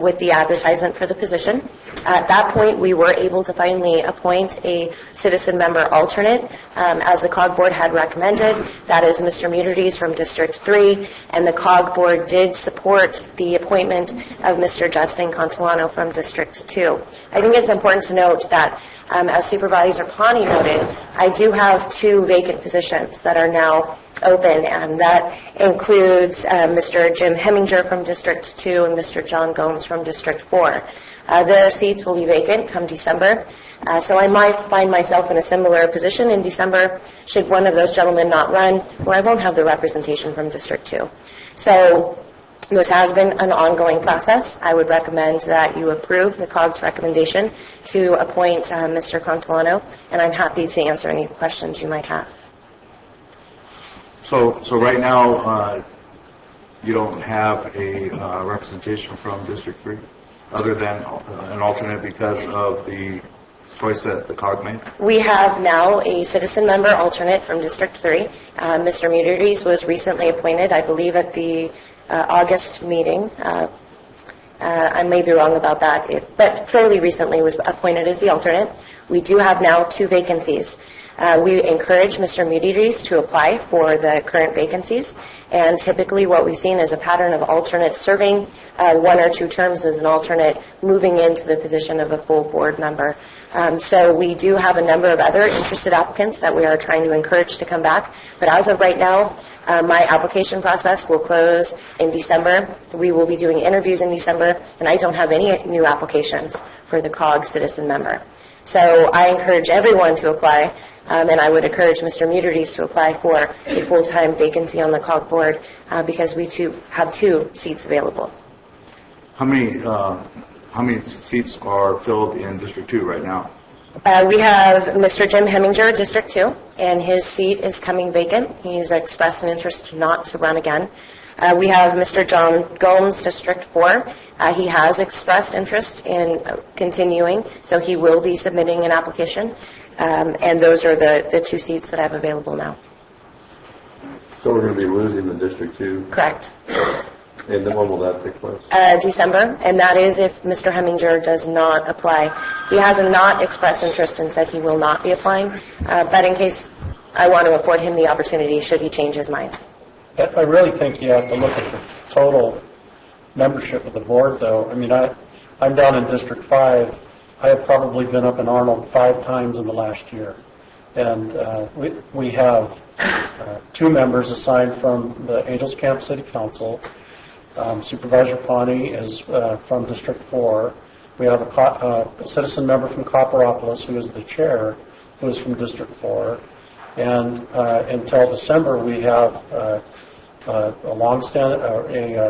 with the advertisement for the position. At that point, we were able to finally appoint a citizen member alternate, as the COG board had recommended. That is Mr. Muterides from District 3, and the COG board did support the appointment of Mr. Justin Contilano from District 2. I think it's important to note that, as Supervisor Pawnee noted, I do have 2 vacant positions that are now open, and that includes Mr. Jim Heminger from District 2 and Mr. John Gomes from District 4. Their seats will be vacant come December, so I might find myself in a similar position in December should one of those gentlemen not run, where I won't have the representation from District 2. So this has been an ongoing process. I would recommend that you approve the COG's recommendation to appoint Mr. Contilano, and I'm happy to answer any questions you might have. So right now, you don't have a representation from District 3, other than an alternate because of the choice that the COG made? We have now a citizen member alternate from District 3. Mr. Muterides was recently appointed, I believe, at the August meeting. I may be wrong about that, but fairly recently was appointed as the alternate. We do have now 2 vacancies. We encourage Mr. Muterides to apply for the current vacancies, and typically what we've seen is a pattern of alternates serving 1 or 2 terms as an alternate, moving into the position of a full board member. So we do have a number of other interested applicants that we are trying to encourage to come back, but as of right now, my application process will close in December. We will be doing interviews in December, and I don't have any new applications for the COG citizen member. So I encourage everyone to apply, and I would encourage Mr. Muterides to apply for a full-time vacancy on the COG board because we have 2 seats available. How many seats are filled in District 2 right now? We have Mr. Jim Heminger, District 2, and his seat is coming vacant. He's expressed an interest not to run again. We have Mr. John Gomes, District 4. He has expressed interest in continuing, so he will be submitting an application. And those are the 2 seats that I have available now. So we're going to be losing the District 2? Correct. And then when will that take place? December, and that is if Mr. Heminger does not apply. He has not expressed interest and said he will not be applying, but in case I want to afford him the opportunity should he change his mind. I really think you have to look at the total membership of the board, though. I mean, I'm down in District 5. I have probably been up in Arnold 5 times in the last year. And we have 2 members assigned from the Angels Camp City Council. Supervisor Pawnee is from District 4. We have a citizen member from Copperopolis who is the chair, who is from District 4. And until December, we have a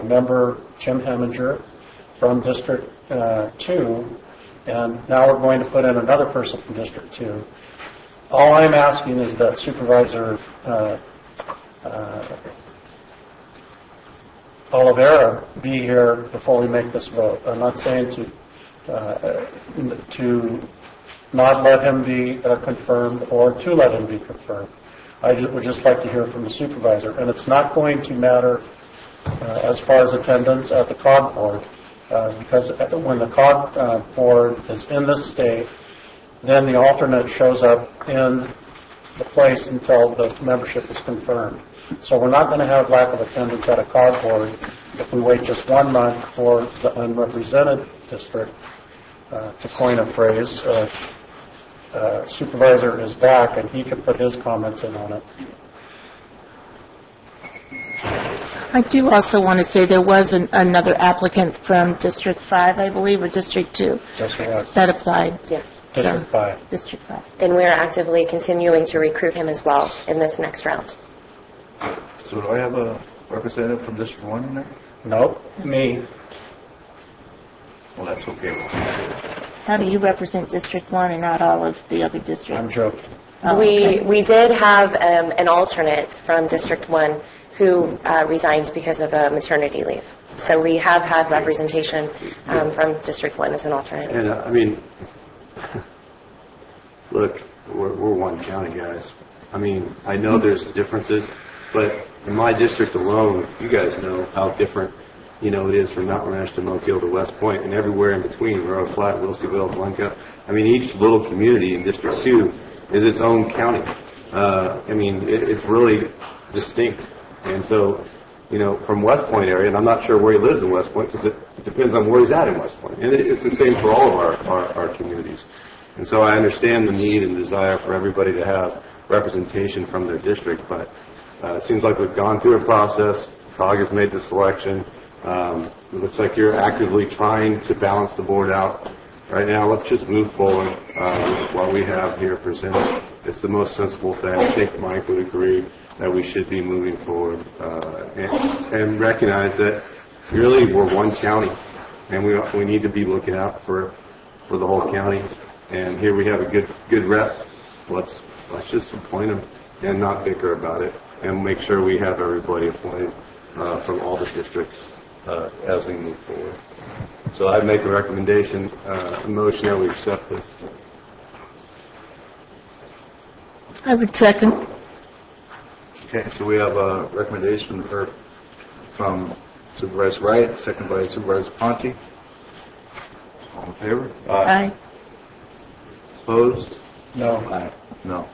member, Jim Heminger, from District 2. And now we're going to put in another person from District 2. All I'm asking is that Supervisor Calaveras be here before we make this vote. I'm not saying to not let him be confirmed or to let him be confirmed. Would just like to hear from the supervisor. And it's not going to matter as far as attendance at the COG board, because when the COG board is in this state, then the alternate shows up in the place until the membership is confirmed. So we're not going to have lack of attendance at a COG board if we wait just 1 month for the unrepresented district. To coin a phrase, supervisor is back and he can put his comments in on it. I do also want to say there was another applicant from District 5, I believe, or District 2. That's right. That applied. Yes. District 5. District 5. And we're actively continuing to recruit him as well in this next round. So do I have a representative from District 1 in there? Nope, me. Well, that's okay with me. How do you represent District 1 and not all of the other districts? I'm joking. Oh, okay. We did have an alternate from District 1 who resigned because of a maternity leave. So we have had representation from District 1 as an alternate. And, I mean, look, we're one county, guys. I mean, I know there's differences, but in my district alone, you guys know how different, it is from Mountain Ranch to Mobile to West Point and everywhere in between, Royal Flat, Wilseyville, Blanca. I mean, each little community in District 2 is its own county. I mean, it's really distinct. And so, from West Point area, and I'm not sure where he lives in West Point because it depends on where he's at in West Point. And it's the same for all of our communities. And so I understand the need and desire for everybody to have representation from their district, but it seems like we've gone through a process. COG has made the selection. It looks like you're actively trying to balance the board out. Right now, let's just move forward with what we have here presented. It's the most sensible thing. I think Mike would agree that we should be moving forward and recognize that really we're one county, and we need to be looking out for the whole county. And here we have a good rep. Let's just appoint him and not bicker about it, and make sure we have everybody appointed from all the districts as we move forward. So I make a recommendation, a motion that we accept this. I would second. Okay, so we have a recommendation from Supervisor Wright, second by Supervisor Ponte. All in favor? Aye. Opposed? No. Aye. No.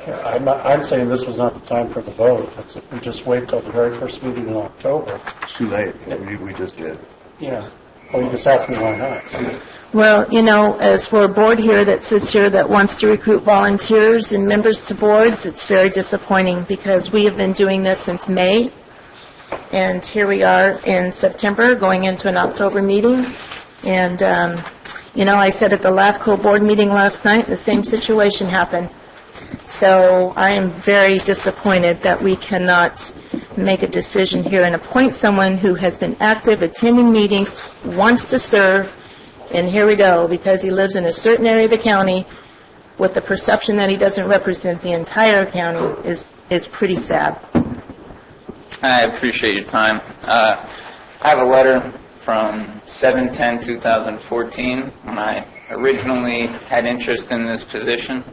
I'm saying this was not the time for the vote. We just wait till the very first meeting in October. It's too late. We just did. Yeah. Well, you just asked me why not. Well, as for a board here that sits here that wants to recruit volunteers and members to boards, it's very disappointing because we have been doing this since May, and here we are in September going into an October meeting. And, I said at the LAFCO board meeting last night, the same situation happened. So I am very disappointed that we cannot make a decision here and appoint someone who has been active, attending meetings, wants to serve, and here we go, because he lives in a certain area of the county with the perception that he doesn't represent the entire county is pretty sad. I appreciate your time. I have a letter from 7/10/2014 when I originally had interest in this position.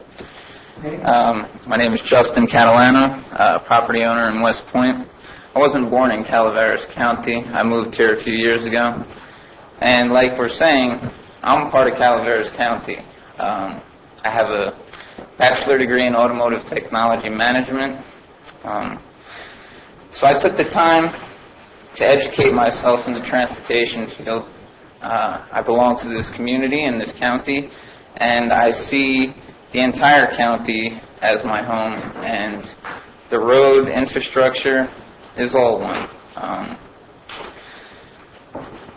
My name is Justin Catalano, property owner in West Point. I wasn't born in Calaveras County. I moved here a few years ago. And like we're saying, I'm part of Calaveras County. I have a bachelor degree in automotive technology management. So I took the time to educate myself in the transportation field. I belong to this community in this county, and I see the entire county as my home, and the road infrastructure is all one.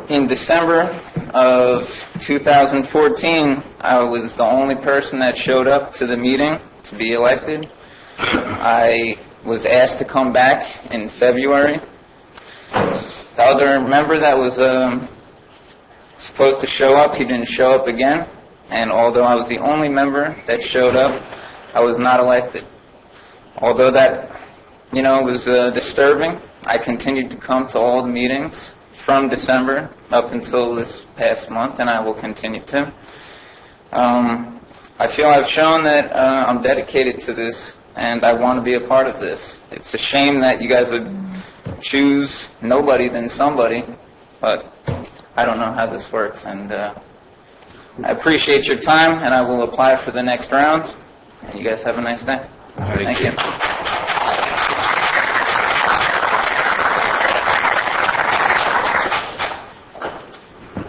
In December of 2014, I was the only person that showed up to the meeting to be elected. I was asked to come back in February. The other member that was supposed to show up, he didn't show up again. And although I was the only member that showed up, I was not elected. Although that, was disturbing, I continued to come to all the meetings, from December up until this past month, and I will continue to. I feel I've shown that I'm dedicated to this, and I want to be a part of this. It's a shame that you guys would choose nobody than somebody, but I don't know how this works, and I appreciate your time, and I will apply for the next round. And you guys have a nice day. Thank you.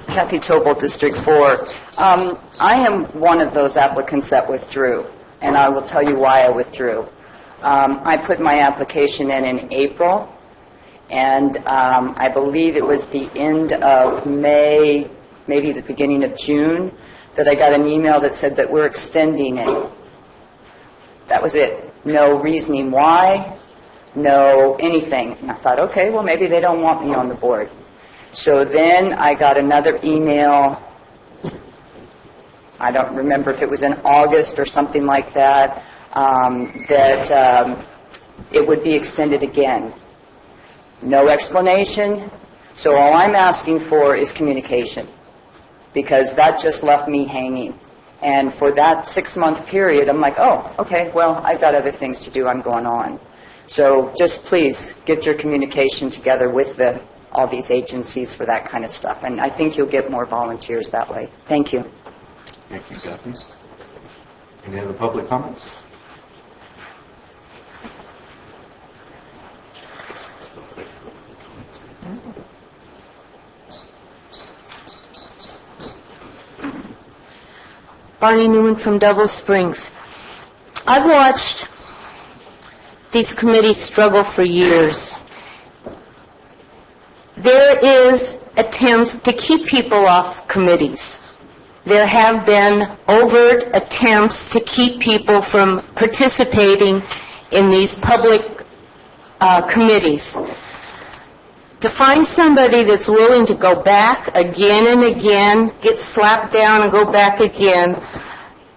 Kathy Tobel, District 4. I am one of those applicants that withdrew, and I will tell you why I withdrew. I put my application in April, and I believe it was the end of May, maybe the beginning of June, that I got an email that said that we're extending it. That was it. No reasoning why, no anything. And I thought, okay, well, maybe they don't want me on the board. So then I got another email, I don't remember if it was in August or something like that, that it would be extended again. No explanation. So all I'm asking for is communication, because that just left me hanging. And for that 6-month period, I'm like, oh, okay, well, I've got other things to do. I'm going on. So just please get your communication together with all these agencies for that kind of stuff. And I think you'll get more volunteers that way. Thank you. Thank you, Kathy. Any other public comments? Barney Newman from Double Springs. I've watched these committees struggle for years. There is attempts to keep people off committees. There have been overt attempts to keep people from participating in these public committees. To find somebody that's willing to go back again and again, get slapped down and go back again,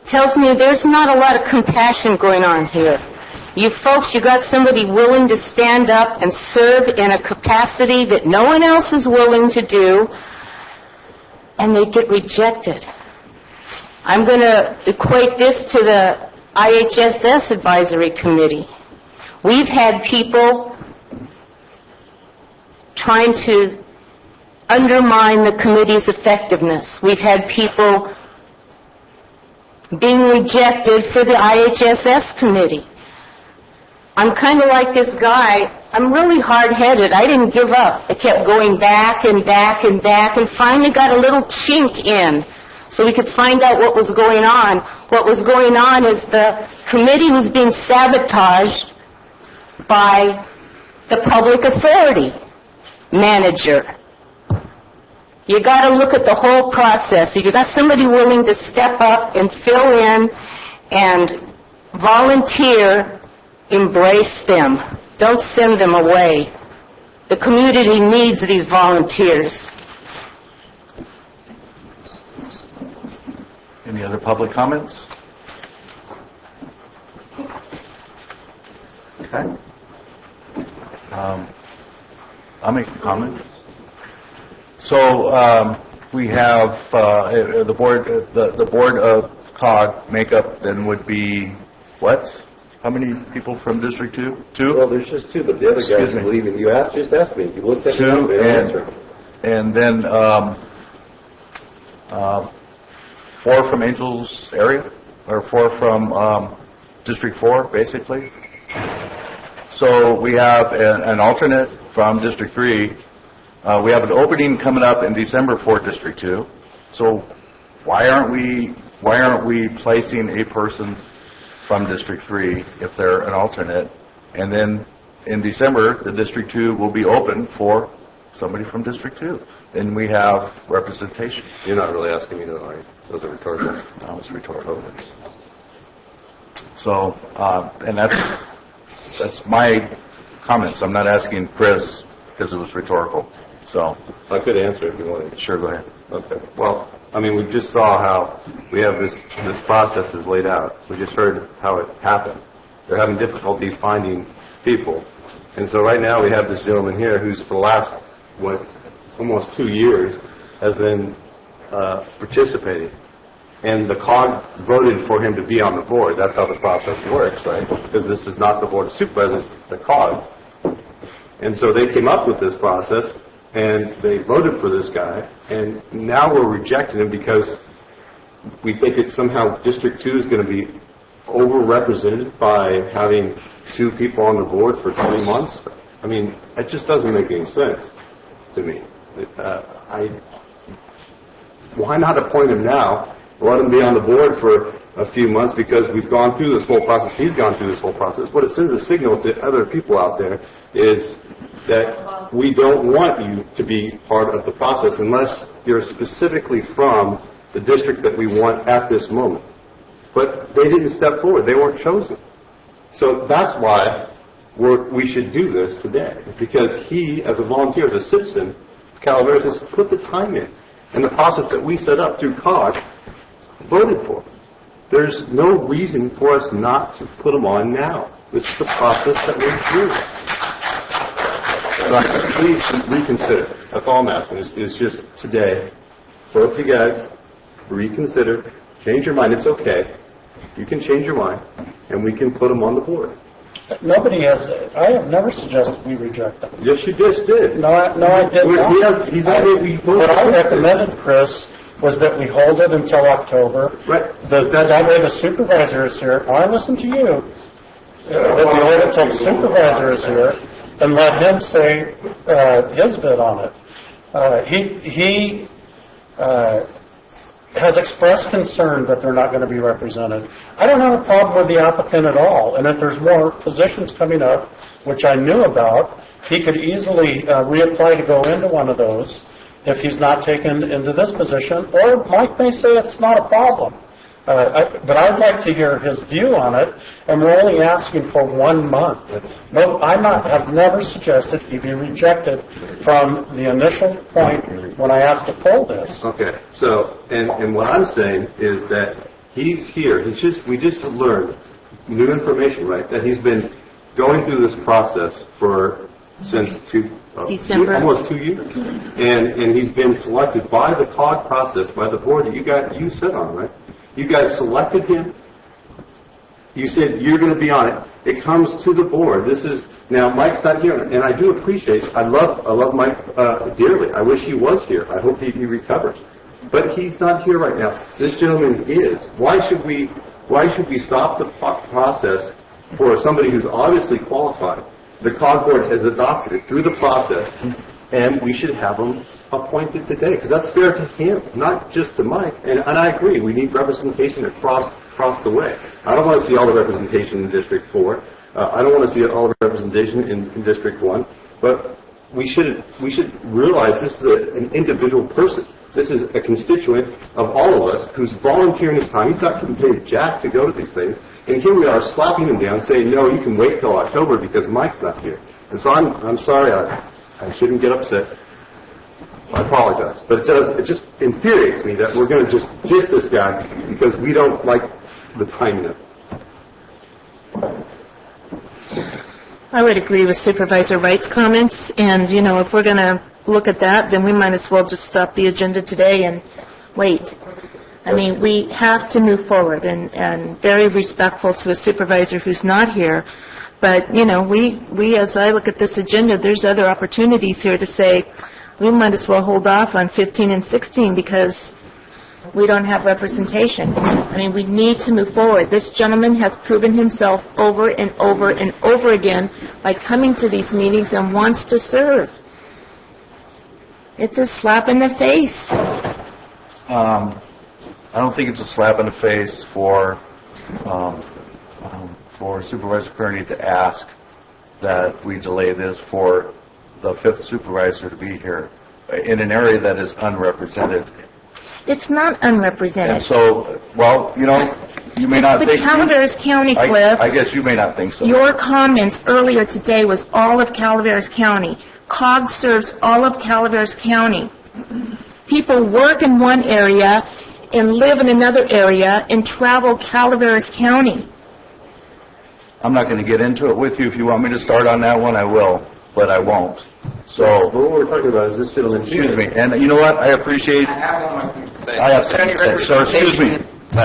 tells me there's not a lot of compassion going on here. You folks, you got somebody willing to stand up and serve in a capacity that no one else is willing to do, and they get rejected. I'm going to equate this to the IHSS Advisory Committee. We've had people trying to undermine the committee's effectiveness. We've had people being rejected for the IHSS committee. I'm kind of like this guy. I'm really hard-headed. I didn't give up. I kept going back and back and back, and finally got a little chink in so we could find out what was going on. What was going on is the committee was being sabotaged by the public authority manager. You got to look at the whole process. If you got somebody willing to step up and fill in and volunteer, embrace them. Don't send them away. The community needs these volunteers. Any other public comments? Okay. I'll make a comment. So we have the board of COG makeup then would be what? How many people from District 2? 2? Well, there's just 2, but the other guys are leaving. You just asked me. You looked at 2, me, answer. and then 4 from Angels area, or 4 from District 4, basically. So we have an alternate from District 3. We have an opening coming up in December for District 2. So why aren't we placing a person from District 3 if they're an alternate? And then in December, the District 2 will be open for somebody from District 2. Then we have representation. You're not really asking me, though, are you? Those are rhetorical. No, it's rhetorical. So, and that's my comments. I'm not asking Chris because it was rhetorical. So I could answer if you wanted. Sure, go ahead. Okay. Well, I mean, we just saw how we have this process is laid out. We just heard how it happened. They're having difficulty finding people. And so right now we have this gentleman here who's for the last, almost 2 years, has been participating. And the COG voted for him to be on the board. That's how the process works, right? Because this is not the Board of Supervisors, the COG. And so they came up with this process, and they voted for this guy, and now we're rejecting him because we think it's somehow District 2 is going to be overrepresented by having 2 people on the board for 20 months. I mean, it just doesn't make any sense to me. Why not appoint him now, let him be on the board for a few months, because we've gone through this whole process, he's gone through this whole process. What it sends a signal to other people out there is that we don't want you to be part of the process unless you're specifically from the district that we want at this moment. But they didn't step forward. They weren't chosen. So that's why we should do this today, because he, as a volunteer, as a citizen, Calaveras has put the time in. And the process that we set up through COG voted for. There's no reason for us not to put him on now. This is the process that we're through. So please reconsider. That's all I'm asking, is just today, both you guys, reconsider, change your mind. It's okay. You can change your mind, and we can put him on the board. Nobody has, I have never suggested we reject them. Yes, you just did. No, I did not. What I recommended, Chris, was that we hold it until October. Right. That way the supervisor is here. I listen to you. That we hold it until the supervisor is here and let him say his bit on it. He has expressed concern that they're not going to be represented. I don't have a problem with the applicant at all. And if there's more positions coming up, which I knew about, he could easily reapply to go into one of those if he's not taken into this position. Or Mike may say it's not a problem. But I'd like to hear his view on it, and we're only asking for 1 month. No, I've never suggested he be rejected from the initial point when I asked to pull this. Okay, so, and what I'm saying is that he's here, we just learned new information, right, that he's been going through this process since December. Almost 2 years. And he's been selected by the COG process, by the board that you sit on, right? You guys selected him. You said you're going to be on it. It comes to the board. Now Mike's not here, and I do appreciate. I love Mike dearly. I wish he was here. I hope he recovers. But he's not here right now. This gentleman is. Why should we stop the process for somebody who's obviously qualified? The COG board has adopted it through the process, and we should have him appointed today, because that's fair to him, not just to Mike. And I agree, we need representation across the way. I don't want to see all the representation in District 4. I don't want to see all the representation in District 1. But we should realize this is an individual person. This is a constituent of all of us who's volunteering his time. He's not getting paid jack to go to these things. And here we are slapping him down, saying, no, you can wait till October because Mike's not here. And so I'm sorry, I shouldn't get upset. I apologize. But it just infuriates me that we're going to just diss this guy because we don't like the timing of it. I would agree with Supervisor Wright's comments, and, if we're going to look at that, then we might as well just stop the agenda today and wait. I mean, we have to move forward, and very respectful to a supervisor who's not here. But, we, as I look at this agenda, there's other opportunities here to say, we might as well hold off on 15 and 16 because we don't have representation. I mean, we need to move forward. This gentleman has proven himself over and over and over again by coming to these meetings and wants to serve. It's a slap in the face. I don't think it's a slap in the face for Supervisor Kearney to ask that we delay this for the 5th supervisor to be here in an area that is unrepresented. It's not unrepresented. And so, well, you may not think... The Calaveras County, Cliff. I guess you may not think so. Your comments earlier today was all of Calaveras County. COG serves all of Calaveras County. People work in one area and live in another area and travel Calaveras County. I'm not going to get into it with you. If you want me to start on that one, I will. but I won't. So, What we're talking about is this gentleman. excuse me, and you know what, I appreciate, I have something to say. Sir, excuse me,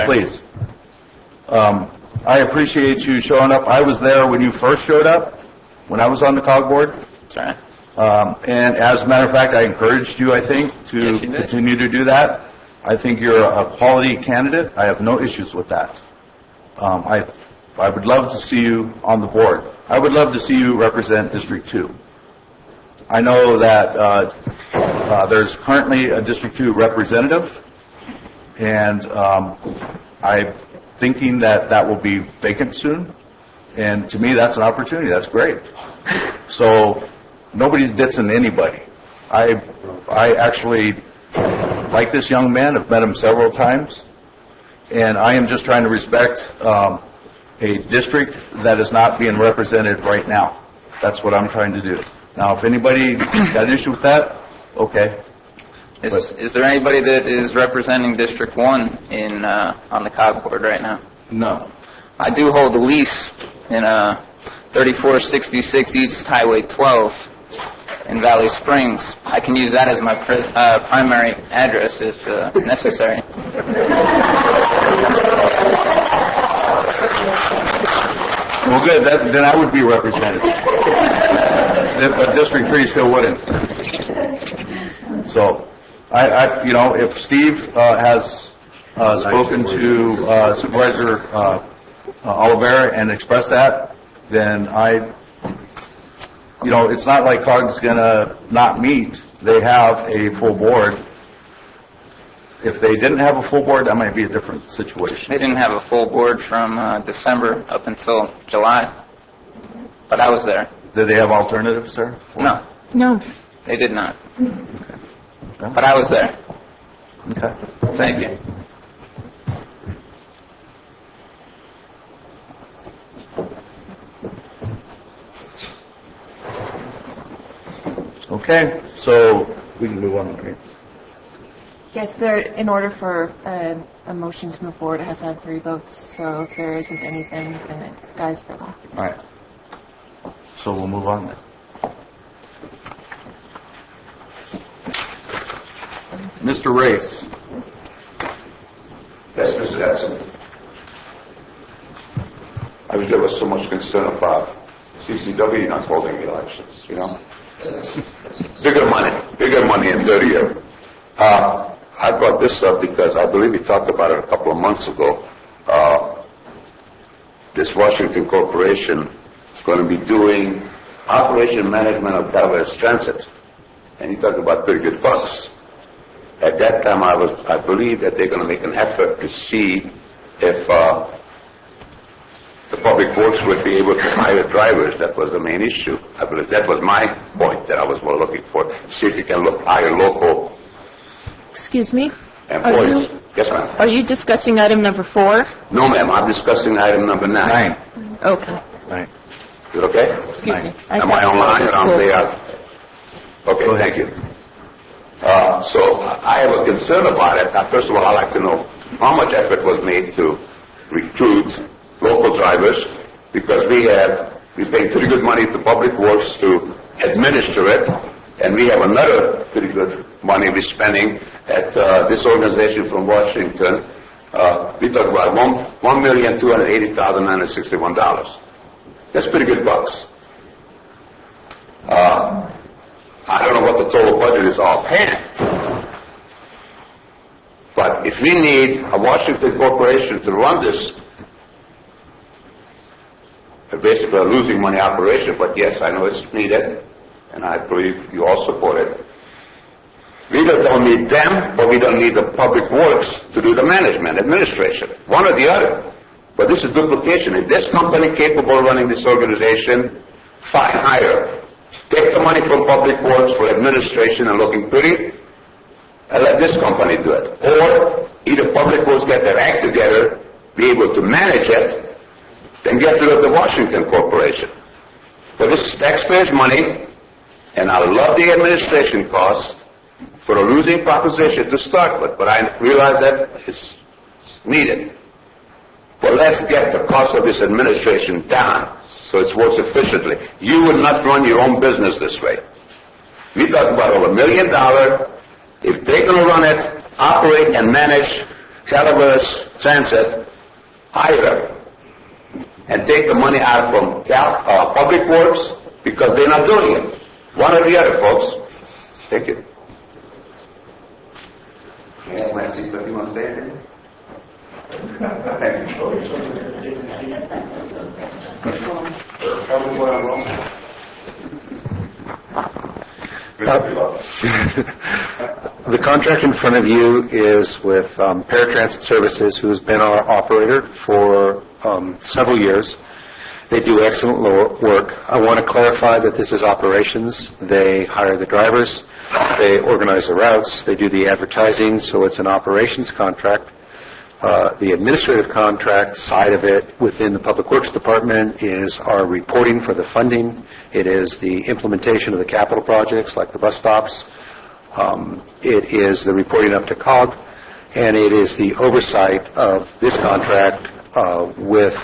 please. I appreciate you showing up. I was there when you first showed up, when I was on the COG board. Sorry. And as a matter of fact, I encouraged you, I think, to Yes, you did. continue to do that. I think you're a quality candidate. I have no issues with that. I would love to see you on the board. I would love to see you represent District 2. I know that there's currently a District 2 representative, and I'm thinking that that will be vacant soon. And to me, that's an opportunity. That's great. So nobody's ditching anybody. I actually like this young man. I've met him several times. And I am just trying to respect a district that is not being represented right now. That's what I'm trying to do. Now, if anybody got an issue with that, okay. Is there anybody that is representing District 1 on the COG board right now? No. I do hold a lease in 3466 East Highway 12 in Valley Springs. I can use that as my primary address if necessary. Well, good. Then I would be represented. But District 3 still wouldn't. So, if Steve has spoken to Supervisor Oliveira and expressed that, then it's not like COG's going to not meet. They have a full board. If they didn't have a full board, that might be a different situation. They didn't have a full board from December up until July, but I was there. Did they have alternatives, sir? No. No. They did not. Okay. But I was there. Okay. Thank you. Okay, so we can move on. Okay. Yes, in order for a motion to move forward, it has to have 3 votes. So if there isn't anything, then it dies for lack. All right. So we'll move on then. Mr. Race. Yes, Mr. Edson. I wish there was so much concern about CCW not holding elections, Bigger money and dirtier. I brought this up because I believe we talked about it a couple of months ago. This Washington corporation is going to be doing operation management of Calaveras Transit. And you talk about pretty good bucks. At that time, I believe that they're going to make an effort to see if the public works would be able to hire drivers. That was the main issue. I believe that was my point that I was more looking for. See if you can hire local Excuse me? employees. Yes, ma'am. Are you discussing item number 4? No, ma'am. I'm discussing item number 9. Okay. Right. Is it okay? Excuse me. Am I online or am I out? Okay, thank you. So I have a concern about it. First of all, I'd like to know how much effort was made to recruit local drivers, because we pay pretty good money to Public Works to administer it, and we have another pretty good money we're spending at this organization from Washington. We talk about $1,280,961. That's pretty good bucks. I don't know what the total budget is offhand, but if we need a Washington corporation to run this, basically a losing money operation, but yes, I know it's needed, and I believe you all support it. We don't need them, but we don't need the Public Works to do the management, administration, one or the other. But this is duplication. If this company capable of running this organization, fine, hire. Take the money from Public Works for administration and looking pretty, and let this company do it. Or either Public Works get their act together, be able to manage it, then get rid of the Washington Corporation. But this is taxpayers' money, and I love the administration cost for a losing proposition to start with, but I realize that it's needed. But let's get the cost of this administration down so it works efficiently. You would not run your own business this way. We talk about over $1 million. If they're going to run it, operate and manage Calaveras Transit, hire them and take the money out from Public Works because they're not doing it. One or the other, folks. Thank you. Yeah, Nancy, but you want to say anything? Thank The contract in front of you is with Paratransit Services, who's been our operator for several years. They do excellent work. I want to clarify that this is operations. They hire the drivers, they organize the routes, they do the advertising, so it's an operations contract. The administrative contract side of it within the Public Works Department is our reporting for the funding. It is the implementation of the capital projects like the bus stops. It is the reporting up to COG, and it is the oversight of this contract with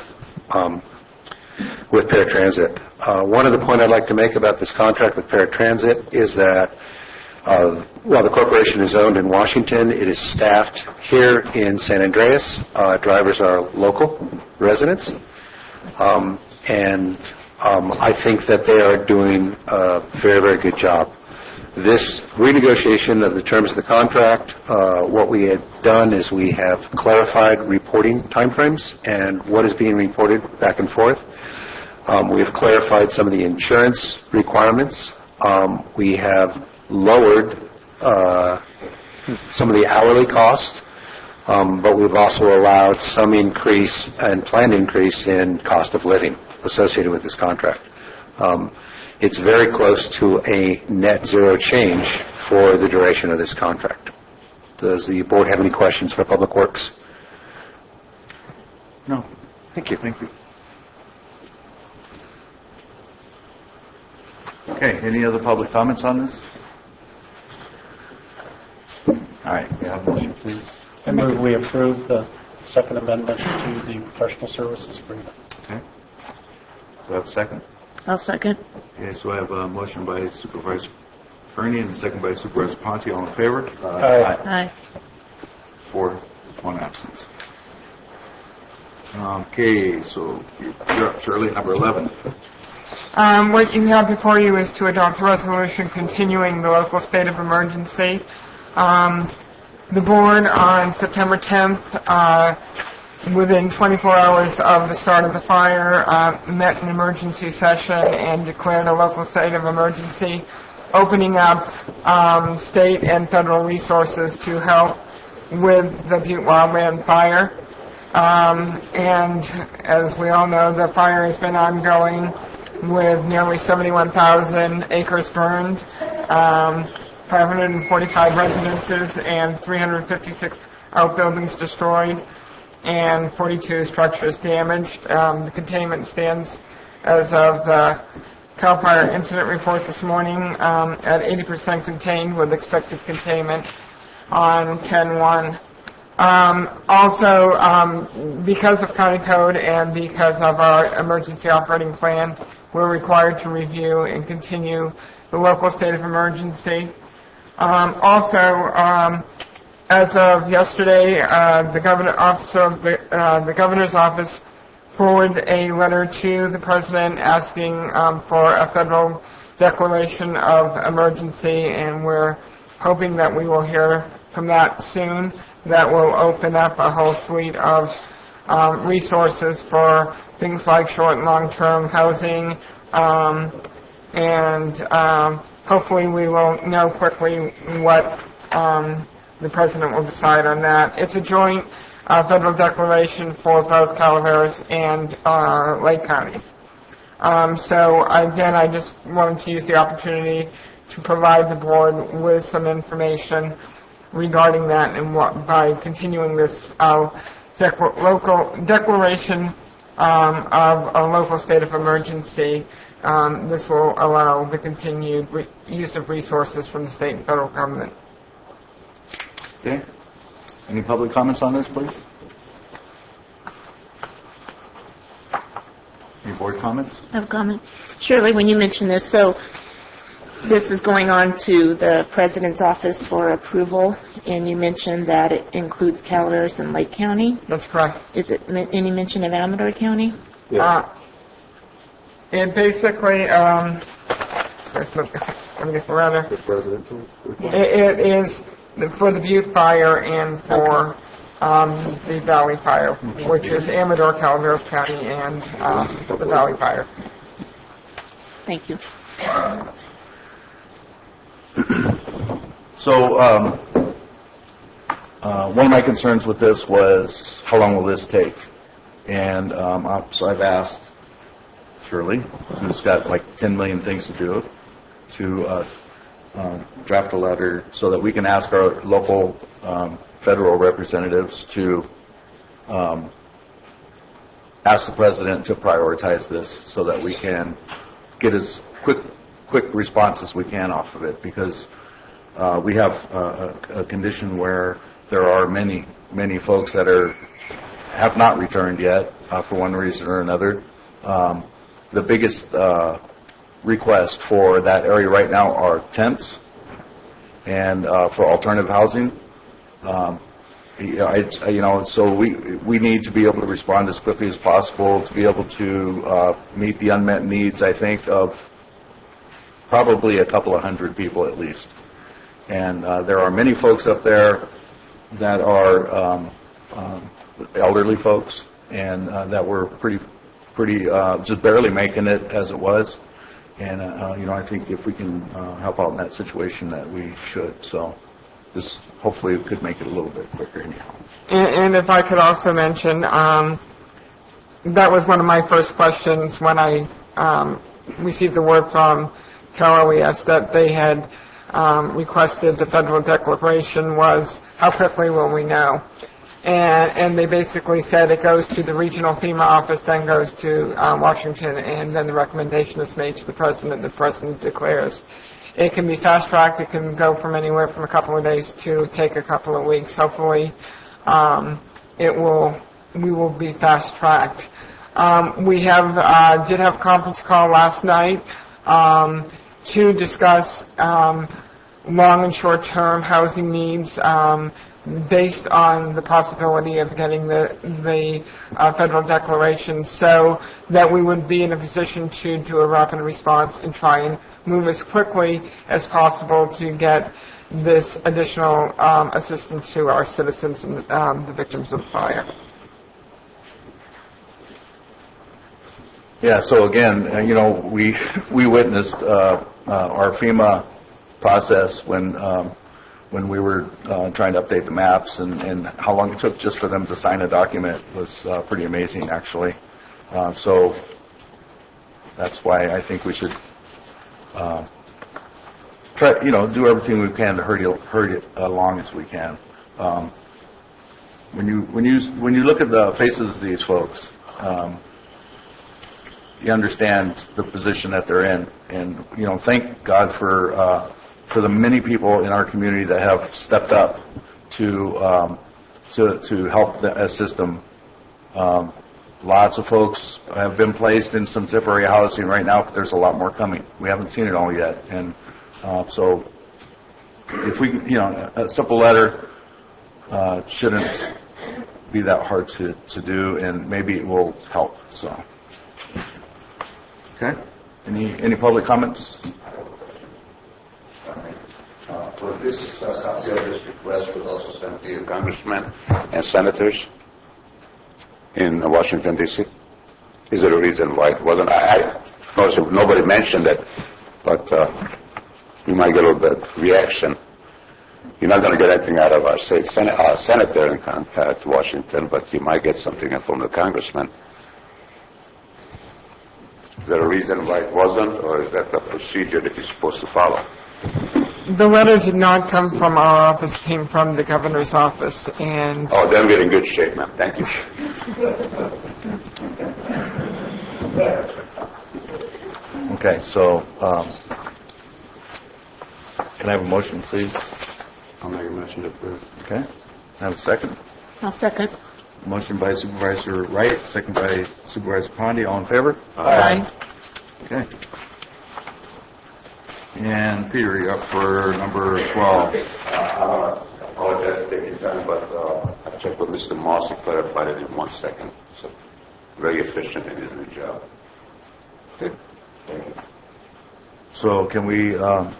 Paratransit. One other point I'd like to make about this contract with Paratransit is that while the corporation is owned in Washington, it is staffed here in San Andreas. Drivers are local residents, and I think that they are doing a very, very good job. This renegotiation of the terms of the contract, what we had done is we have clarified reporting timeframes and what is being reported back and forth. We have clarified some of the insurance requirements. We have lowered some of the hourly costs, but we've also allowed some increase and planned increase in cost of living associated with this contract. It's very close to a net zero change for the duration of this contract. Does the board have any questions for Public Works? No. Thank you. Thank you. Okay, any other public comments on this? All right, we have a motion, please. I move we approve the second amendment to the professional services agreement. Okay. Do I have a second? I'll second. Okay, so I have a motion by Supervisor Ernie and a second by Supervisor Ponte. All in favor? Aye. 4, 1 absent. Okay, so you're up, Shirley, number 11. What you have before you is to adopt a resolution continuing the local state of emergency. The board on September 10th, within 24 hours of the start of the fire, met an emergency session and declared a local state of emergency, opening up state and federal resources to help with the Butte Wildland fire. And as we all know, the fire has been ongoing with nearly 71,000 acres burned, 545 residences and 356 outbuildings destroyed, and 42 structures damaged. The containment stands, as of the CAL FIRE incident report this morning, at 80% contained with expected containment on 10/1. Also, because of county code and because of our emergency operating plan, we're required to review and continue the local state of emergency. As of yesterday, the governor's office forwarded a letter to the president asking for a federal declaration of emergency, and we're hoping that we will hear from that soon. That will open up a whole suite of resources for things like short and long-term housing, and hopefully we will know quickly what the president will decide on that. It's a joint federal declaration for both Calaveras and Lake counties. So again, I just wanted to use the opportunity to provide the board with some information regarding that, and by continuing this local declaration of a local state of emergency, this will allow the continued use of resources from the state and federal government. Okay. Any public comments on this, please? Any board comments? I have a comment. Shirley, when you mentioned this, so this is going on to the President's office for approval, and you mentioned that it includes Calaveras and Lake County. That's correct. Is it any mention of Amador County? And basically, let me get around there. It is for the Butte Fire and for the Valley Fire, which is Amador, Calaveras County, and the Valley Fire. Thank you. So, one of my concerns with this was, how long will this take? And so I've asked Shirley, who's got like 10 million things to do, to draft a letter so that we can ask our local federal representatives to ask the President to prioritize this so that we can get as quick response as we can off of it, because we have a condition where there are many folks that have not returned yet for one reason or another. The biggest request for that area right now are tents and for alternative housing. So we need to be able to respond as quickly as possible to be able to meet the unmet needs, I think, of probably a couple of hundred people at least. And there are many folks up there that are elderly folks, and that were pretty just barely making it as it was. And I think if we can help out in that situation, that we should. So this hopefully could make it a little bit quicker anyhow. And if I could also mention, that was one of my first questions when I received the word from CalOES that they had requested the federal declaration was, how quickly will we know? And they basically said it goes to the regional FEMA office, then goes to Washington, and then the recommendation is made to the President. The President declares. It can be fast-tracked. It can go from anywhere from a couple of days to take a couple of weeks. Hopefully, we will be fast-tracked. We did have a conference call last night to discuss long and short-term housing needs based on the possibility of getting the federal declaration, so that we would be in a position to do a rapid response and try and move as quickly as possible to get this additional assistance to our citizens and the victims of the fire. Yeah, so again, we witnessed our FEMA process when we were trying to update the maps, and how long it took just for them to sign a document was pretty amazing, actually. So that's why I think we should try, do everything we can to hurry it along as we can. When you look at the faces of these folks, you understand the position that they're in, and thank God for the many people in our community that have stepped up to help assist them. Lots of folks have been placed in some temporary housing right now, but there's a lot more coming. We haven't seen it all yet, and so if we, a simple letter shouldn't be that hard to do, and maybe it will help. So, okay. Any public comments? Well, this copy of this request was also sent to you, congressmen and senators in Washington, D.C. Is there a reason why it wasn't? I noticed nobody mentioned it, but we might get a little bit of reaction. You're not going to get anything out of our state senator in contact Washington, but you might get something from the congressman. Is there a reason why it wasn't, or is that the procedure that you're supposed to follow? The letter did not come from our office, it came from the governor's office, and... Oh, then we're in good shape, man. Thank you. Okay, so can I have a motion, please? I'll make a motion to approve. Okay. Can I have a second? I'll second. Motion by Supervisor Wright, second by Supervisor Pondy. All in favor? Aye. Okay. And Peter, you're up for number 12. I apologize for taking time, but I checked with Mr. Moss. He clarified it in 1 second. So very efficient in his new job. Good. Thank you. So can we have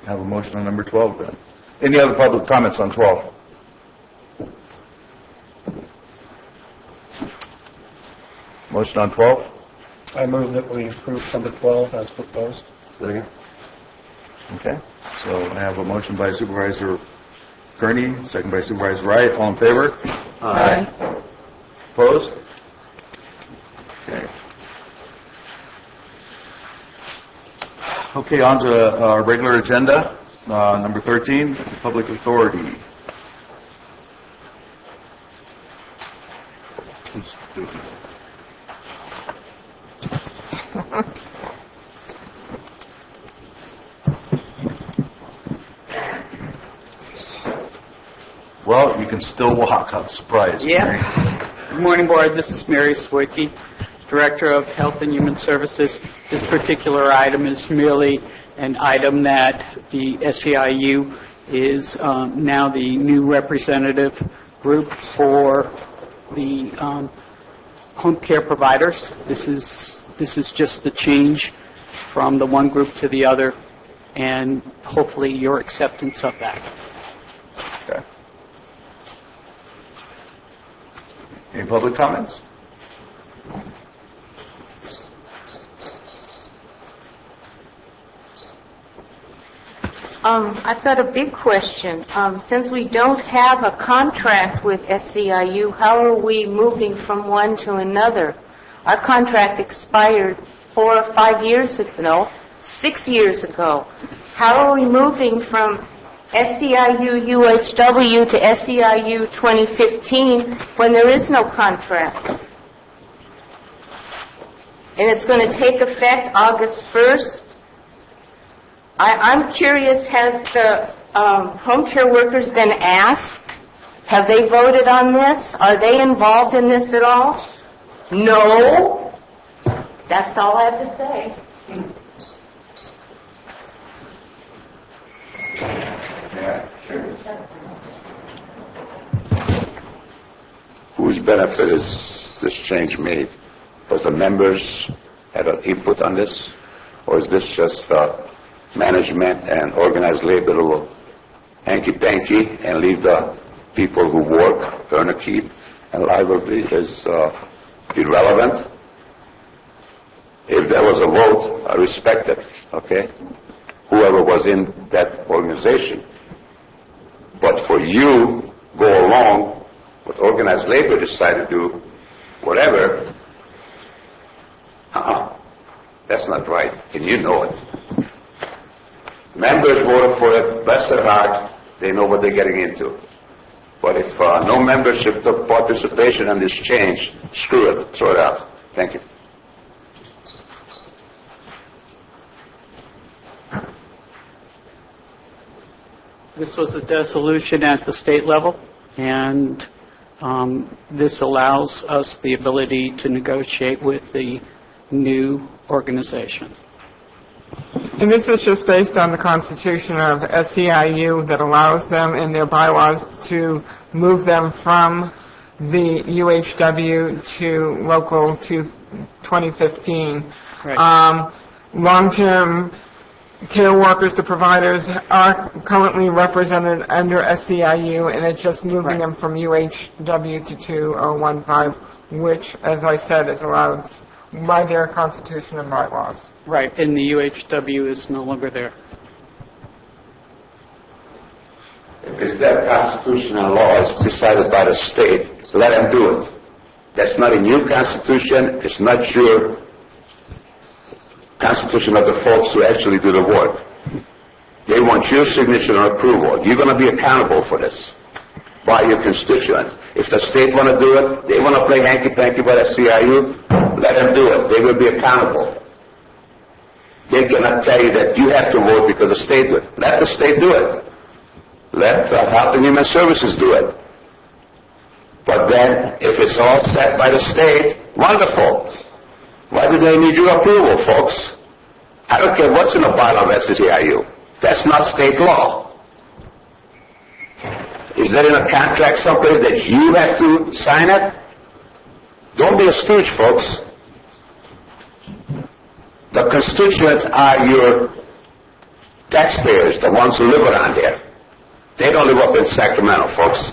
a motion on number 12 then? Any other public comments on 12? Motion on 12? I move that we approve number 12 as proposed. Second. Okay. So I have a motion by Supervisor Kearney, second by Supervisor Wright. All in favor? Aye. Opposed? Okay. Okay, on to our regular agenda. Number 13, Public Authority. Let's do it. Well, you can still walk. I'm surprised. Mary. Good morning, Board. This is Mary Swicki, Director of Health and Human Services. This particular item is merely an item that the SEIU is now the new representative group for the home care providers. This is just the change from the one group to the other, and hopefully your acceptance of that. Okay. Any public comments? I've got a big question. Since we don't have a contract with SEIU, how are we moving from one to another? Our contract expired 4 or 5 years ago, no, 6 years ago. How are we moving from SEIU UHW to SEIU 2015 when there is no contract? And it's going to take effect August 1st. I'm curious, has the home care workers been asked? Have they voted on this? Are they involved in this at all? No. That's all I have to say. Yeah, sure. Whose benefit is this change made? Does the members have an input on this? Or is this just management and organized labor will hanky-panky and leave the people who work, earn a keep, and livelihood is irrelevant? If there was a vote, I respect it, okay? Whoever was in that organization. But for you, go along with organized labor, decide to do whatever, that's not right, and you know it. Members voted for it, bless their heart, they know what they're getting into. But if no membership took participation in this change, screw it, throw it out. Thank you. This was a dissolution at the state level, and this allows us the ability to negotiate with the new organization. And this is just based on the constitution of SEIU that allows them in their bylaws to move them from the UHW to local to 2015. Right. Long-term care workers, the providers, are currently represented under SEIU, and it's just moving them from UHW to 2015, which, as I said, is allowed by their constitution and bylaws. Right, and the UHW is no longer there. If it's their constitutional law, it's decided by the state, let them do it. That's not in your constitution, it's not your constitution of the folks who actually do the work. They want your signature and approval. You're going to be accountable for this by your constituents. If the state want to do it, they want to play hanky-panky by the CIU, let them do it. They will be accountable. They cannot tell you that you have to vote because the state do it. Let the state do it. Let Health and Human Services do it. But then, if it's all set by the state, wonderful. Why do they need your approval, folks? I don't care what's in the bylaw of SEIU. That's not state law. Is that in a contract someplace that you have to sign it? Don't be a stooge, folks. The constituents are your taxpayers, the ones who live around here. They don't live up in Sacramento, folks.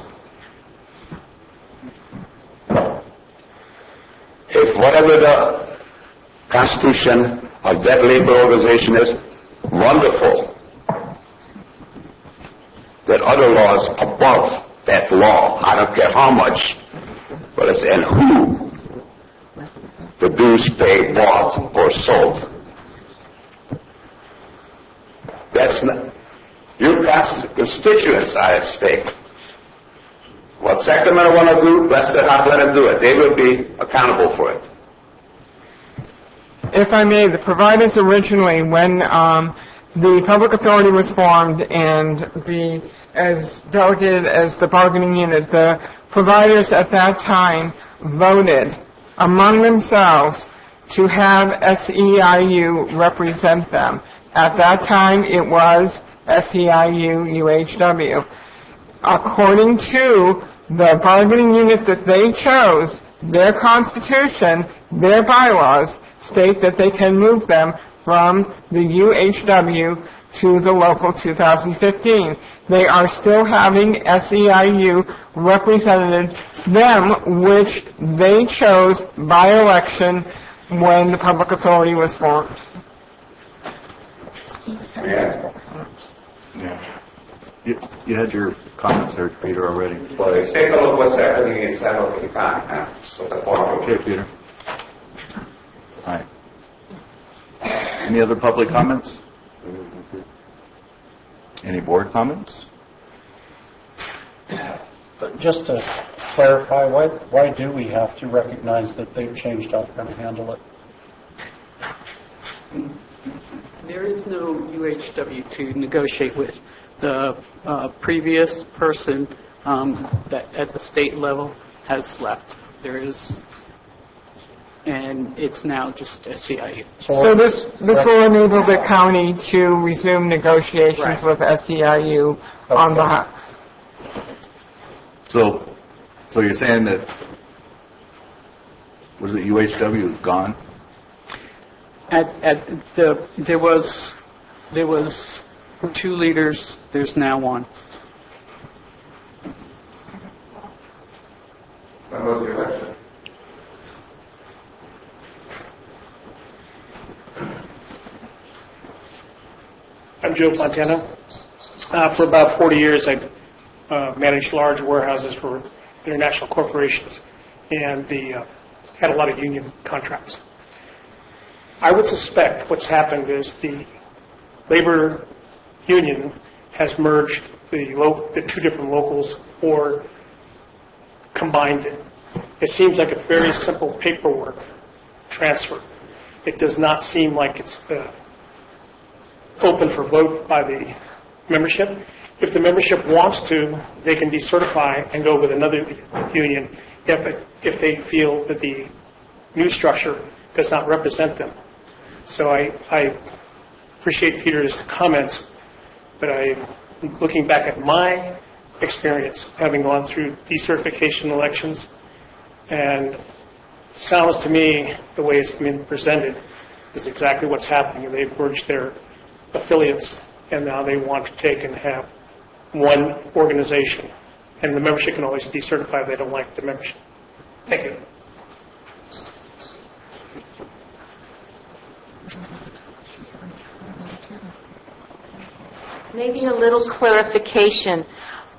If whatever the constitution of that labor organization is, wonderful. There are other laws above that law. I don't care how much, but it's and who the dues paid, bought, or sold. That's not, your constituents are at stake. What Sacramento want to do, let them do it. They will be accountable for it. If I may, the providers originally, when the public authority was formed and as delegated as the bargaining unit, the providers at that time voted among themselves to have SEIU represent them. At that time, it was SEIU UHW. According to the bargaining unit that they chose, their constitution, their bylaws state that they can move them from the UHW to the local 2015. They are still having SEIU represented them, which they chose by election when the public authority was formed. Yeah. You had your comments there, Peter, already. Well, take a look what's happening in San Francisco. Okay, Peter. All right. Any other public comments? Any board comments? Just to clarify, why do we have to recognize that they've changed how they're going to handle it? There is no UHW to negotiate with. The previous person that at the state level has left. There is, and it's now just SEIU. So this will enable the county to resume negotiations Right. with SEIU on behalf. So you're saying that, was it UHW is gone? There was 2 leaders. There's now 1. When was the election? I'm Joe Fontana. For about 40 years, I managed large warehouses for international corporations and had a lot of union contracts. I would suspect what's happened is the labor union has merged the 2 different locals or combined it. It seems like a very simple paperwork transfer. It does not seem like it's open for vote by the membership. If the membership wants to, they can decertify and go with another union if they feel that the new structure does not represent them. So I appreciate Peter's comments, but looking back at my experience, having gone through decertification elections, and it sounds to me the way it's been presented is exactly what's happening. They've merged their affiliates, and now they want to take and have one organization. And the membership can always decertify if they don't like the membership. Thank you. Maybe a little clarification.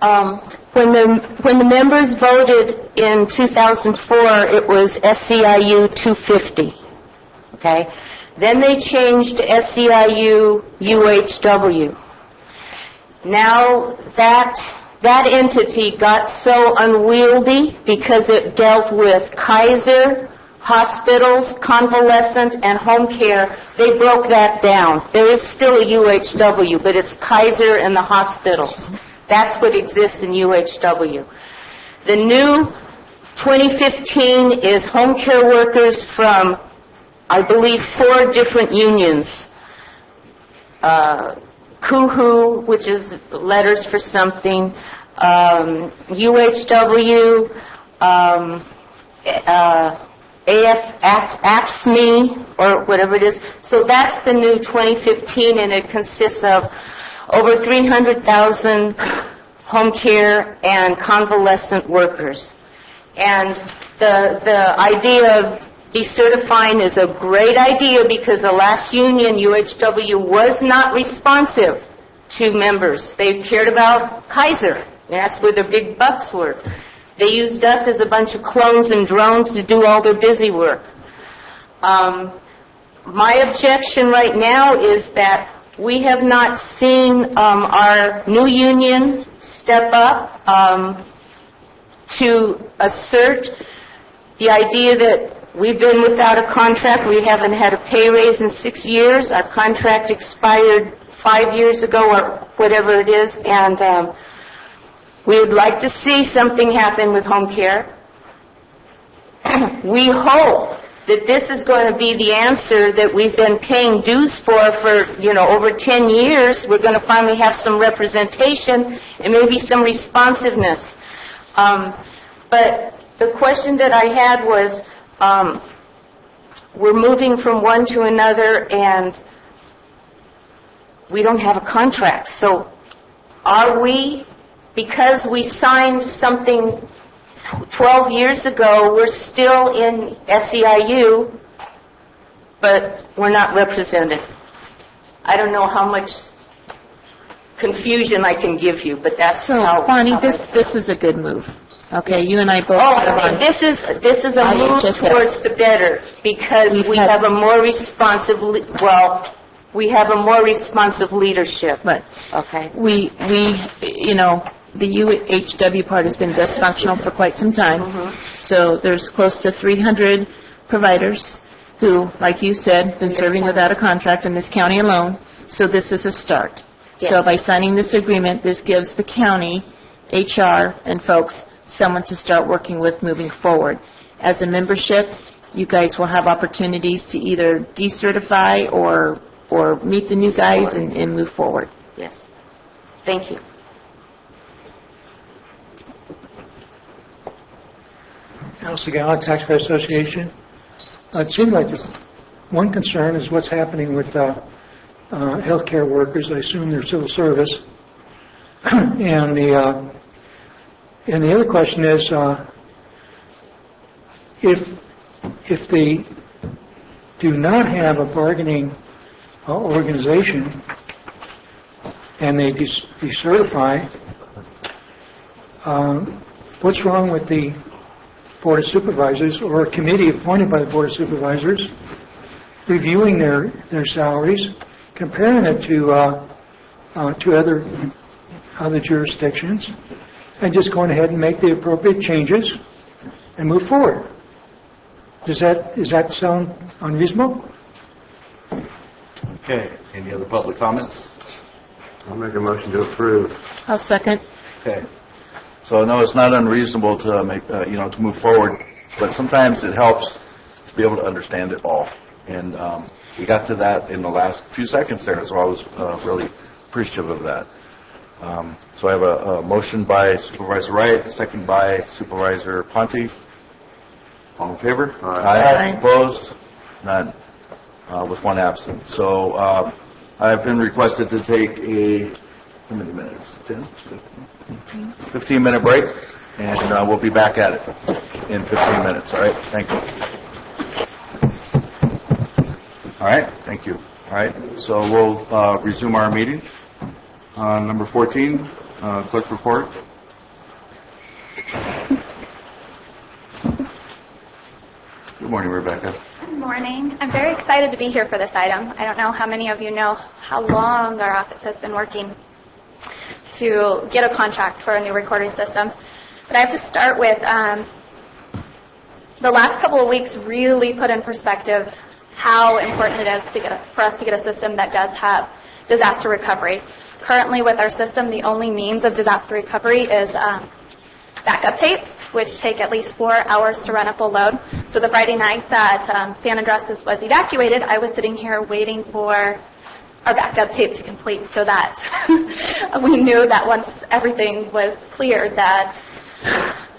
When the members voted in 2004, it was SEIU 250. Okay? Then they changed to SEIU UHW. Now that entity got so unwieldy because it dealt with Kaiser, hospitals, convalescent, and home care. They broke that down. There is still a UHW, but it's Kaiser and the hospitals. That's what exists in UHW. The new 2015 is home care workers from, I believe, 4 different unions. KUHU, which is letters for something, UHW, AFSME, or whatever it is. So that's the new 2015, and it consists of over 300,000 home care and convalescent workers. And the idea of decertifying is a great idea because the last union, UHW, was not responsive to members. They cared about Kaiser. That's where their big bucks were. They used us as a bunch of clones and drones to do all their busy work. My objection right now is that we have not seen our new union step up to assert the idea that we've been without a contract. We haven't had a pay raise in 6 years. Our contract expired 5 years ago or whatever it is, and we would like to see something happen with home care. We hope that this is going to be the answer that we've been paying dues for over 10 years. We're going to finally have some representation and maybe some responsiveness. But the question that I had was, we're moving from one to another and we don't have a contract. So are we, because we signed something 12 years ago, we're still in SEIU, but we're not represented? I don't know how much confusion I can give you, but that's how... So, Bonnie, this is a good move. Okay, you and I both... this is a move towards the better, because we have a more responsive, we have a more responsive leadership. Right. Okay. We the UHW part has been dysfunctional for quite some time. So there's close to 300 providers who, like you said, been serving without a contract in this county alone. So this is a start. Yes. So by signing this agreement, this gives the county, HR, and folks someone to start working with moving forward. As a membership, you guys will have opportunities to either decertify or meet the new guys and move forward. Yes. Thank you. Alice Gallup, Taxpayer Association. It seems like one concern is what's happening with healthcare workers. I assume they're civil service. And the other question is, if they do not have a bargaining organization and they decertify, what's wrong with the Board of Supervisors or a committee appointed by the Board of Supervisors reviewing their salaries, comparing it to other jurisdictions, and just going ahead and make the appropriate changes and move forward? Does that sound unreasonable? Okay, any other public comments? I'll make a motion to approve. I'll second. Okay. So no, it's not unreasonable to make, to move forward, but sometimes it helps to be able to understand it all. And we got to that in the last few seconds there, so I was really appreciative of that. So I have a motion by Supervisor Wright, a second by Supervisor Ponte. All in favor? Aye. Opposed? None. With one absent. So I've been requested to take how many minutes? 10? 15-minute break, and we'll be back at it in 15 minutes. All right? Thank you. All right? Thank you. All right? So we'll resume our meeting. Number 14, clerk report. Good morning, Rebecca. Good morning. I'm very excited to be here for this item. I don't know how many of you know how long our office has been working to get a contract for a new recording system. But I have to start with the last couple of weeks really put in perspective how important it is for us to get a system that does have disaster recovery. Currently with our system, the only means of disaster recovery is back backup tapes, which take at least 4 hours to run a full load. So the Friday night that San Andreas was evacuated, I was sitting here waiting for our backup tape to complete so that we knew that once everything was cleared that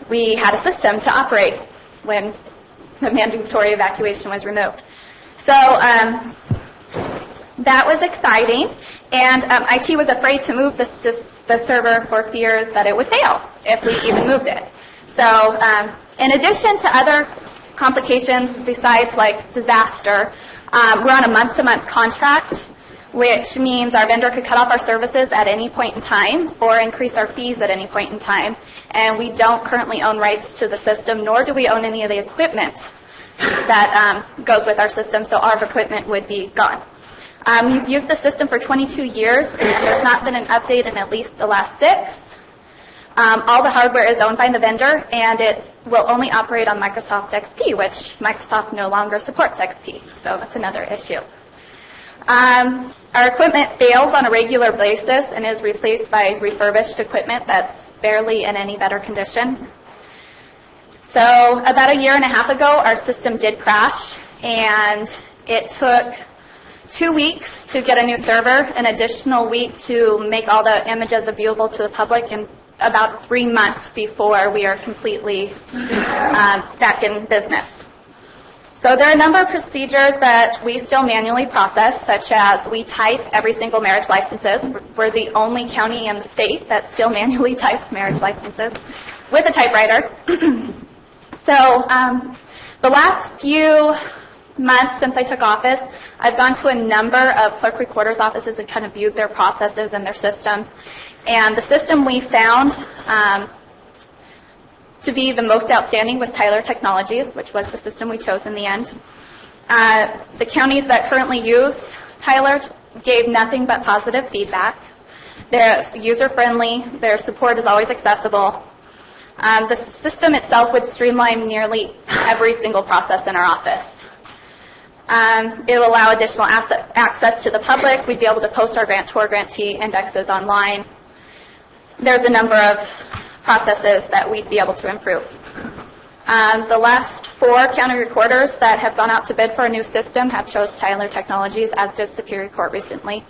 we had a system to operate when the mandatory evacuation was removed. So that was exciting, and IT was afraid to move the server for fear that it would fail if we even moved it. So in addition to other complications besides like disaster, we're on a month-to-month contract, which means our vendor could cut off our services at any point in time or increase our fees at any point in time. And we don't currently own rights to the system, nor do we own any of the equipment that goes with our system, so our equipment would be gone. We've used the system for 22 years, and there's not been an update in at least the last 6. All the hardware is owned by the vendor, and it will only operate on Microsoft XP, which Microsoft no longer supports XP, so that's another issue. Our equipment fails on a regular basis and is replaced by refurbished equipment that's barely in any better condition. So about a year and a half ago, our system did crash, and it took 2 weeks to get a new server, an additional week to make all the images viewable to the public, and about 3 months before we are completely back in business. So there are a number of procedures that we still manually process, such as we type every single marriage licenses. We're the only county in the state that still manually types marriage licenses with a typewriter. So the last few months since I took office, I've gone to a number of clerk recorder's offices and kind of viewed their processes and their systems. And the system we found to be the most outstanding was Tyler Technologies, which was the system we chose in the end. The counties that currently use Tyler gave nothing but positive feedback. They're user-friendly. Their support is always accessible. The system itself would streamline nearly every single process in our office. It will allow additional access to the public. We'd be able to post our grantor grantee indexes online. There's a number of processes that we'd be able to improve. The last 4 county recorders that have gone out to bid for a new system have chose Tyler Technologies, as did Superior Court recently.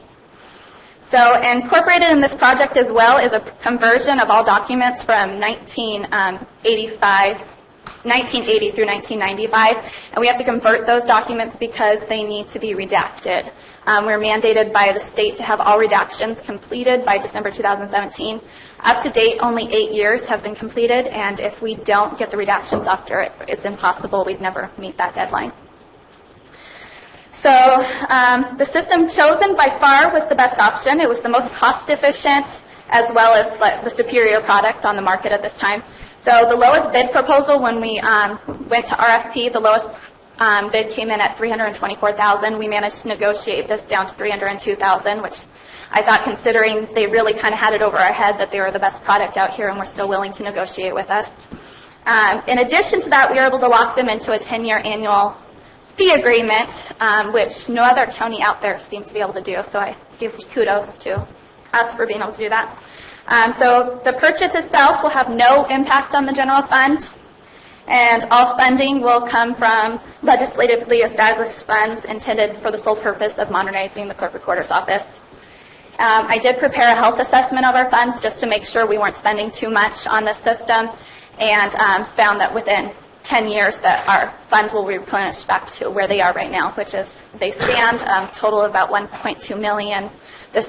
So incorporated in this project as well is a conversion of all documents from 1980 through 1995, and we have to convert those documents because they need to be redacted. We're mandated by the state to have all redactions completed by December 2017. Up to date, only 8 years have been completed, and if we don't get the redactions after it, it's impossible. We'd never meet that deadline. So the system chosen by far was the best option. It was the most cost-efficient as well as the superior product on the market at this time. So the lowest bid proposal when we went to RFP, the lowest bid came in at $324,000. We managed to negotiate this down to $302,000, which I thought, considering they really kind of had it over our head that they were the best product out here and were still willing to negotiate with us. In addition to that, we were able to lock them into a 10-year annual fee agreement, which no other county out there seemed to be able to do. So I give kudos to us for being able to do that. So the purchase itself will have no impact on the general fund, and all funding will come from legislatively established funds intended for the sole purpose of modernizing the clerk recorder's office. I did prepare a health assessment of our funds just to make sure we weren't spending too much on this system, and found that within 10 years that our funds will be replenished back to where they are right now, which is they stand total of about $1.2 million. This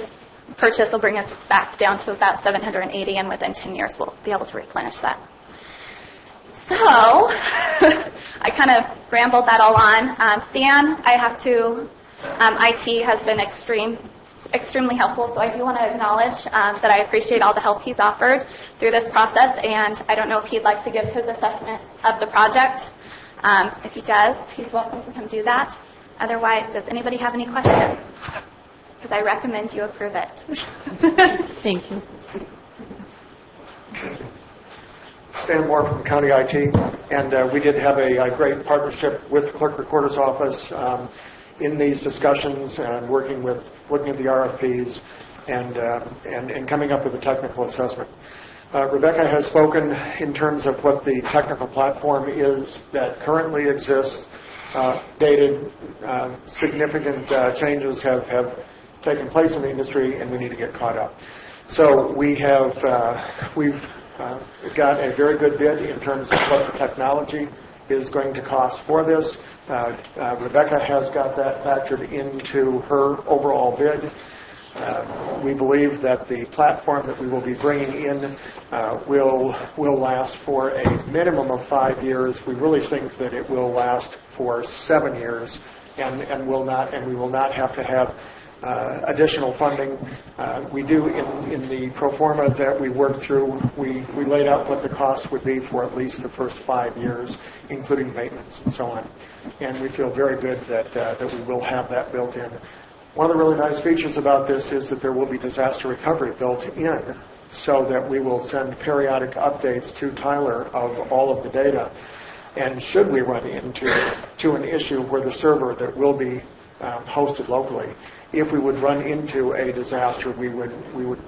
purchase will bring us back down to about $780, and within 10 years we'll be able to replenish that. So I kind of rambled that all on. Stan, I have to, IT has been extremely helpful, so I do want to acknowledge that I appreciate all the help he's offered through this process, and I don't know if he'd like to give his assessment of the project. If he does, he's welcome to come do that. Otherwise, does anybody have any questions? Because I recommend you approve it. Thank you. Stan Moore from County IT, and we did have a great partnership with the Clerk Recorder's Office in these discussions and looking at the RFPs and coming up with a technical assessment. Rebecca has spoken in terms of what the technical platform is that currently exists, dated. Significant changes have taken place in the industry, and we need to get caught up. So we've got a very good bid in terms of what the technology is going to cost for this. Rebecca has got that factored into her overall bid. We believe that the platform that we will be bringing in will last for a minimum of 5 years. We really think that it will last for 7 years, and we will not have to have additional funding. We do in the pro forma that we worked through. We laid out what the cost would be for at least the first 5 years, including maintenance and so on. And we feel very good that we will have that built in. One of the really nice features about this is that there will be disaster recovery built in, so that we will send periodic updates to Tyler of all of the data. And should we run into an issue where the server that will be hosted locally, if we would run into a disaster, we would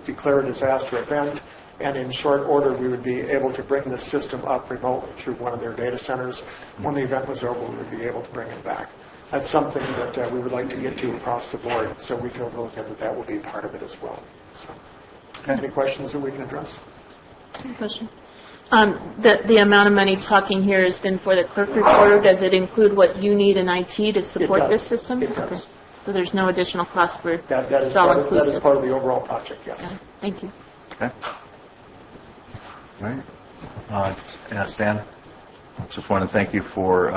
declare a disaster event, and in short order we would be able to bring the system up remotely through one of their data centers. When the event was over, we would be able to bring it back. That's something that we would like to get to across the board, so we feel really good that that will be part of it as well. So, any questions that we can address? Question. The amount of money talking here has been for the clerk recorder. Does it include what you need in IT to support this system? It does. Okay. So there's no additional cost for that is all part inclusive. That is part of the overall project, yes. Yeah. Thank you. Okay. All right. Stan, just want to thank you for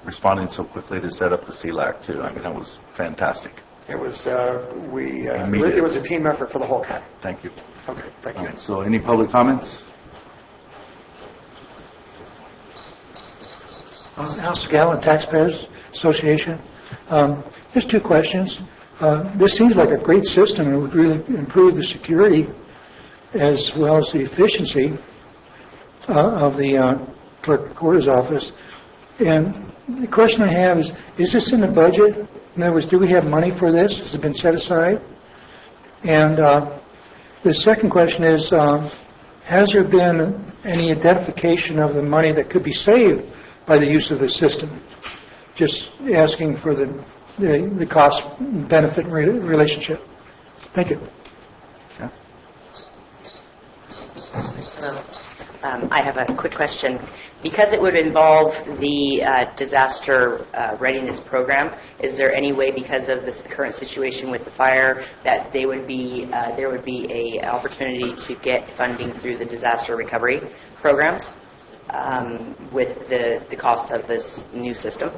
responding so quickly to set up the CLAC too. I mean, that was fantastic. It was it was a team effort for the whole county. Thank you. Okay, thank you. All right, so any public comments? House of Gallup Taxpayers Association. Just two questions. This seems like a great system, and it would really improve the security as well as the efficiency of the clerk recorder's office. And the question I have is this in the budget? In other words, do we have money for this? Has it been set aside? And the second question is, has there been any identification of the money that could be saved by the use of this system? Just asking for the cost-benefit relationship. Thank you. Yeah. Hello. I have a quick question. Because it would involve the disaster readiness program, is there any way, because of this current situation with the fire, that there would be a opportunity to get funding through the disaster recovery programs with the cost of this new system?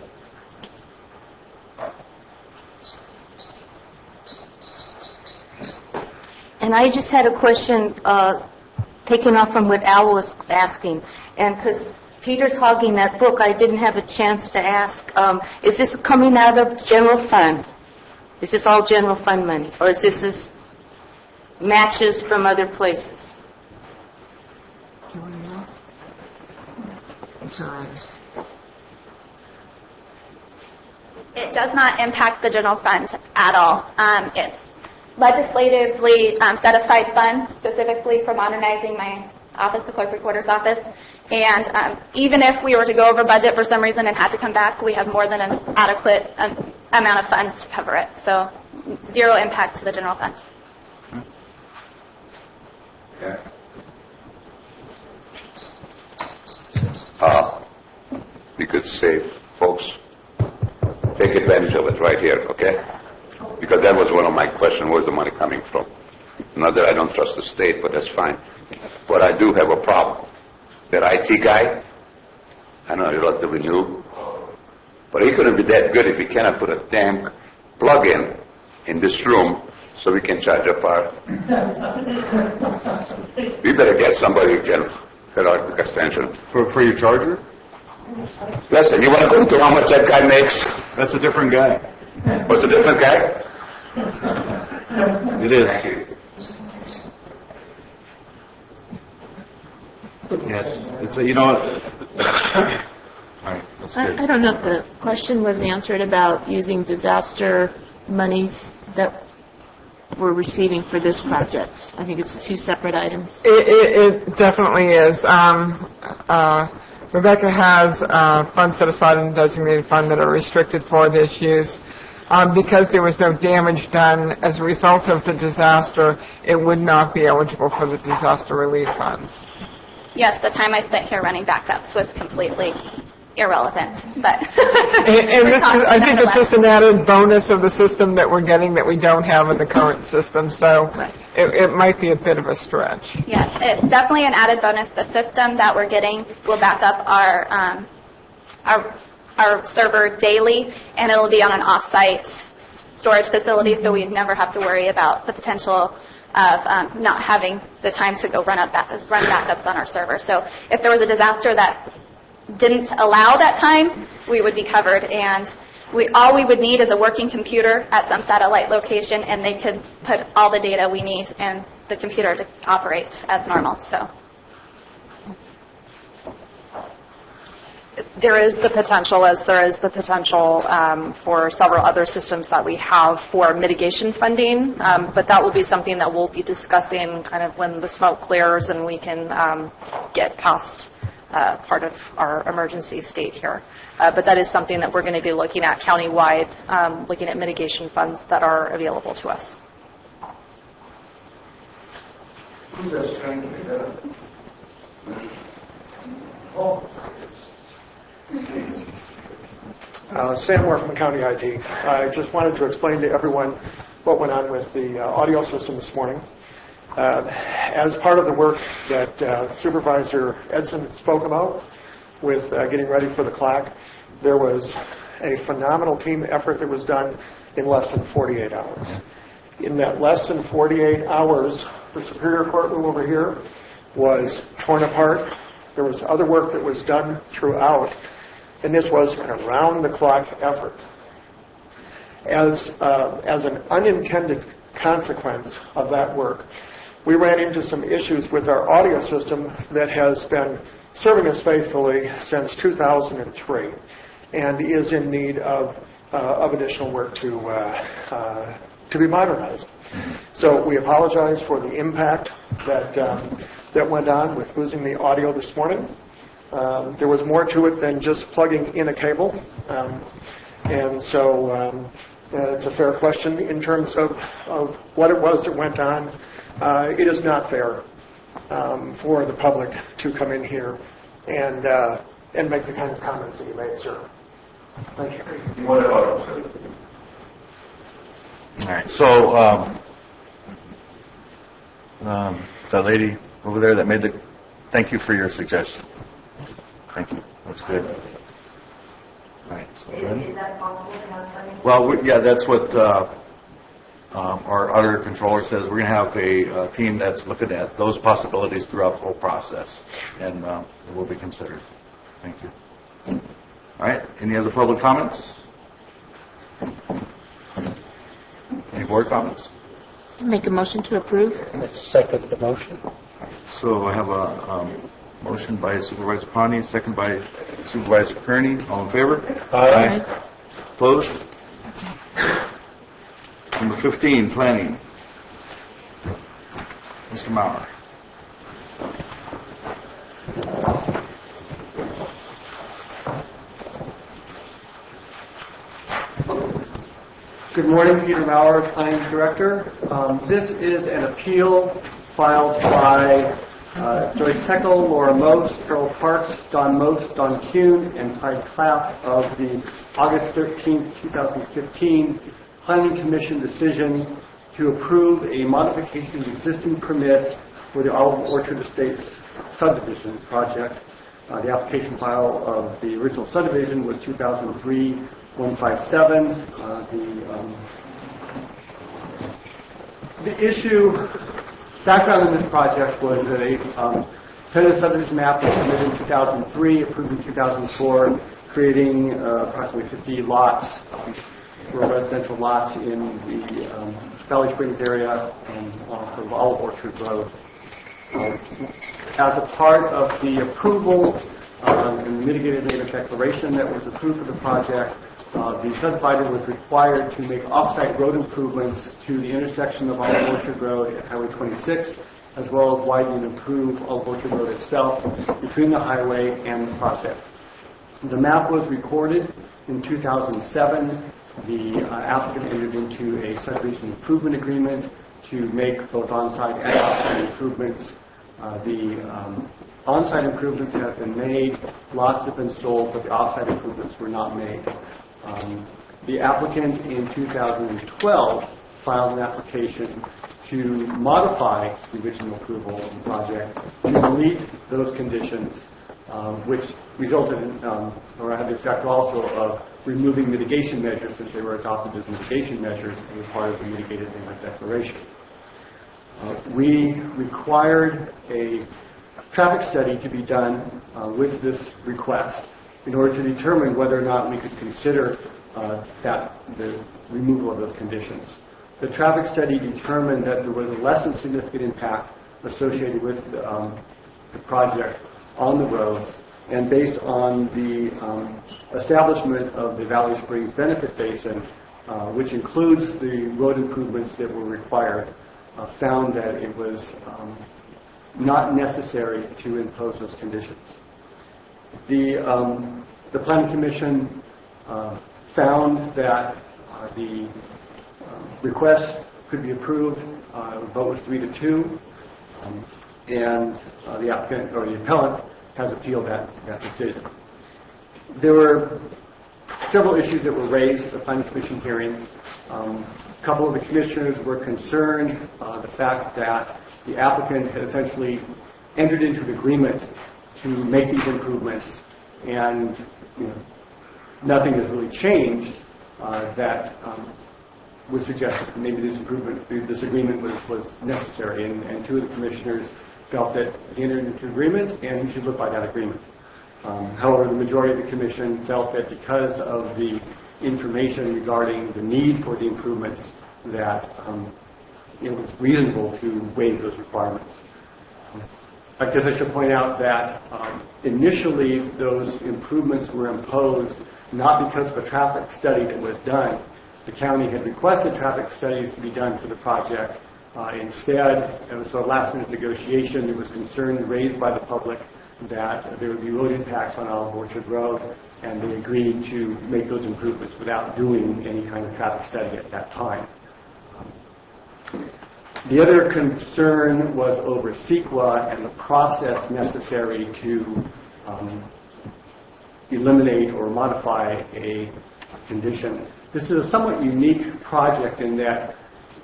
And I just had a question taken off from what Al was asking. And because Peter's hogging that book, I didn't have a chance to ask, is this coming out of general fund? Is this all general fund money? Or is this matches from other places? It does not impact the general fund at all. It's legislatively set aside funds specifically for modernizing my office, the clerk recorder's office. And even if we were to go over budget for some reason and had to come back, we have more than an adequate amount of funds to cover it. So zero impact to the general fund. Yeah. We could say, folks, take advantage of it right here, okay? Because that was one of my questions, where's the money coming from? Not that I don't trust the state, but that's fine. But I do have a problem. That IT guy, I know he's relatively new, but he couldn't be that good if he cannot put a damn plug-in in this room so we can charge up our... We better get somebody who can fill out the extension. For your charger? Listen, you want to go into how much that guy makes? That's a different guy. What's a different guy? It is. Yes, it's a, you know. All right, that's good. I don't know if the question was answered about using disaster monies that we're receiving for this project. I think it's two separate items. It definitely is. Rebecca has funds set aside in the designated fund that are restricted for this use. Because there was no damage done as a result of the disaster, it would not be eligible for the disaster relief funds. Yes, the time I spent here running backups was completely irrelevant, but And this is, I think it's just an added bonus of the system that we're getting that we don't have in the current system, so it might be a bit of a stretch. yes, it's definitely an added bonus. The system that we're getting will back up our server daily, and it'll be on an off-site storage facility, so we'd never have to worry about the potential of not having the time to go run backups on our server. So if there was a disaster that didn't allow that time, we would be covered, and all we would need is a working computer at some satellite location, and they could put all the data we need in the computer to operate as normal. So there is the potential, as there is the potential for several other systems that we have for mitigation funding, but that will be something that we'll be discussing kind of when the smoke clears and we can get past part of our emergency state here. But that is something that we're going to be looking at countywide, looking at mitigation funds that are available to us. Sam Moore from County ID. I just wanted to explain to everyone what went on with the audio system this morning. As part of the work that Supervisor Edson spoke about with getting ready for the clock, there was a phenomenal team effort that was done in less than 48 hours. In that less than 48 hours, the Superior Court room over here was torn apart. There was other work that was done throughout, and this was an around-the-clock effort. As an unintended consequence of that work, we ran into some issues with our audio system that has been serving us faithfully since 2003 and is in need of additional work to be modernized. So we apologize for the impact that went on with losing the audio this morning. There was more to it than just plugging in a cable. And so it's a fair question in terms of what it was that went on. It is not fair for the public to come in here and make the kind of comments that you made, sir. Thank you. What about? All right. So that lady over there that made the. Thank you for your suggestion. Thank you. That's good. All right. So Is that possible to have funding? well, yeah, that's what our auditor controller says. We're going to have a team that's looking at those possibilities throughout the whole process, and it will be considered. Thank you. All right. Any other public comments? Any board comments? Make a motion to approve. Second the motion. So I have a motion by Supervisor Pawnee, second by Supervisor Kearney. All in favor? Aye. Opposed? Number 15, planning. Mr. Maurer. Good morning, Peter Maurer, Planning Director. This is an appeal filed by Joyce Heckel, Laura Most, Carol Parks, Don Most, Don Kuhn, and Clyde Clapp of the August 13, 2015 Planning Commission decision to approve a modification of existing permit for the Olive Orchard Estates subdivision project. The application file of the original subdivision was 2003-157. The issue, background in this project was that a tentative subdivision map was submitted in 2003, approved in 2004, creating approximately 50 lots, rural residential lots in the Valley Springs area and off of Olive Orchard Road. As a part of the approval and the mitigated negative declaration that was approved for the project, the subdivider was required to make off-site road improvements to the intersection of Olive Orchard Road and Highway 26, as well as widen and improve Olive Orchard Road itself between the highway and the project. The map was recorded in 2007. The applicant entered into a subdivision improvement agreement to make both on-site and off-site improvements. The on-site improvements have been made, lots have been sold, but the off-site improvements were not made. The applicant in 2012 filed an application to modify the original approval of the project to delete those conditions, which resulted in, or had the effect also of removing mitigation measures since they were adopted as mitigation measures and were part of the mitigated impact declaration. We required a traffic study to be done with this request in order to determine whether or not we could consider the removal of those conditions. The traffic study determined that there was a less than significant impact associated with the project on the roads, and based on the establishment of the Valley Springs Benefit Basin, which includes the road improvements that were required, found that it was not necessary to impose those conditions. The Planning Commission found that the request could be approved. The vote was 3-2, and the applicant or the appellant has appealed that decision. There were several issues that were raised at the Planning Commission hearing. A couple of the commissioners were concerned the fact that the applicant had essentially entered into an agreement to make these improvements, and nothing has really changed that would suggest that maybe this agreement was necessary. And two of the commissioners felt that he entered into an agreement and he should live by that agreement. However, the majority of the commission felt that because of the information regarding the need for the improvements, that it was reasonable to waive those requirements. I guess I should point out that initially those improvements were imposed not because of a traffic study that was done. The county had requested traffic studies to be done for the project. Instead, it was a last-minute negotiation. There was concern raised by the public that there would be road impacts on Olive Orchard Road, and they agreed to make those improvements without doing any kind of traffic study at that time. The other concern was over CEQA and the process necessary to eliminate or modify a condition. This is a somewhat unique project in that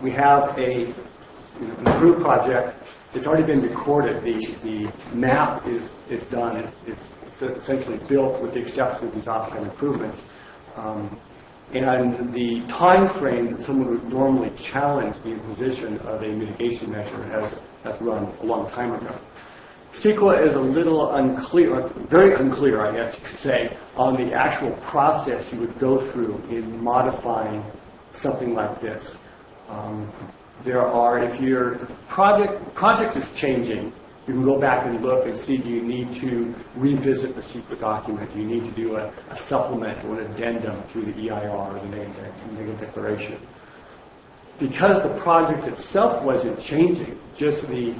we have an approved project. It's already been recorded. The map is done. It's essentially built with the exception of these off-site improvements. And the time frame that someone would normally challenge the imposition of a mitigation measure has run a long time ago. CEQA is a little unclear, very unclear, I guess you could say, on the actual process you would go through in modifying something like this. If your project is changing, you can go back and look and see, do you need to revisit the CEQA document? Do you need to do a supplement or an addendum to the EIR, or the negative declaration? Because the project itself wasn't changing, just the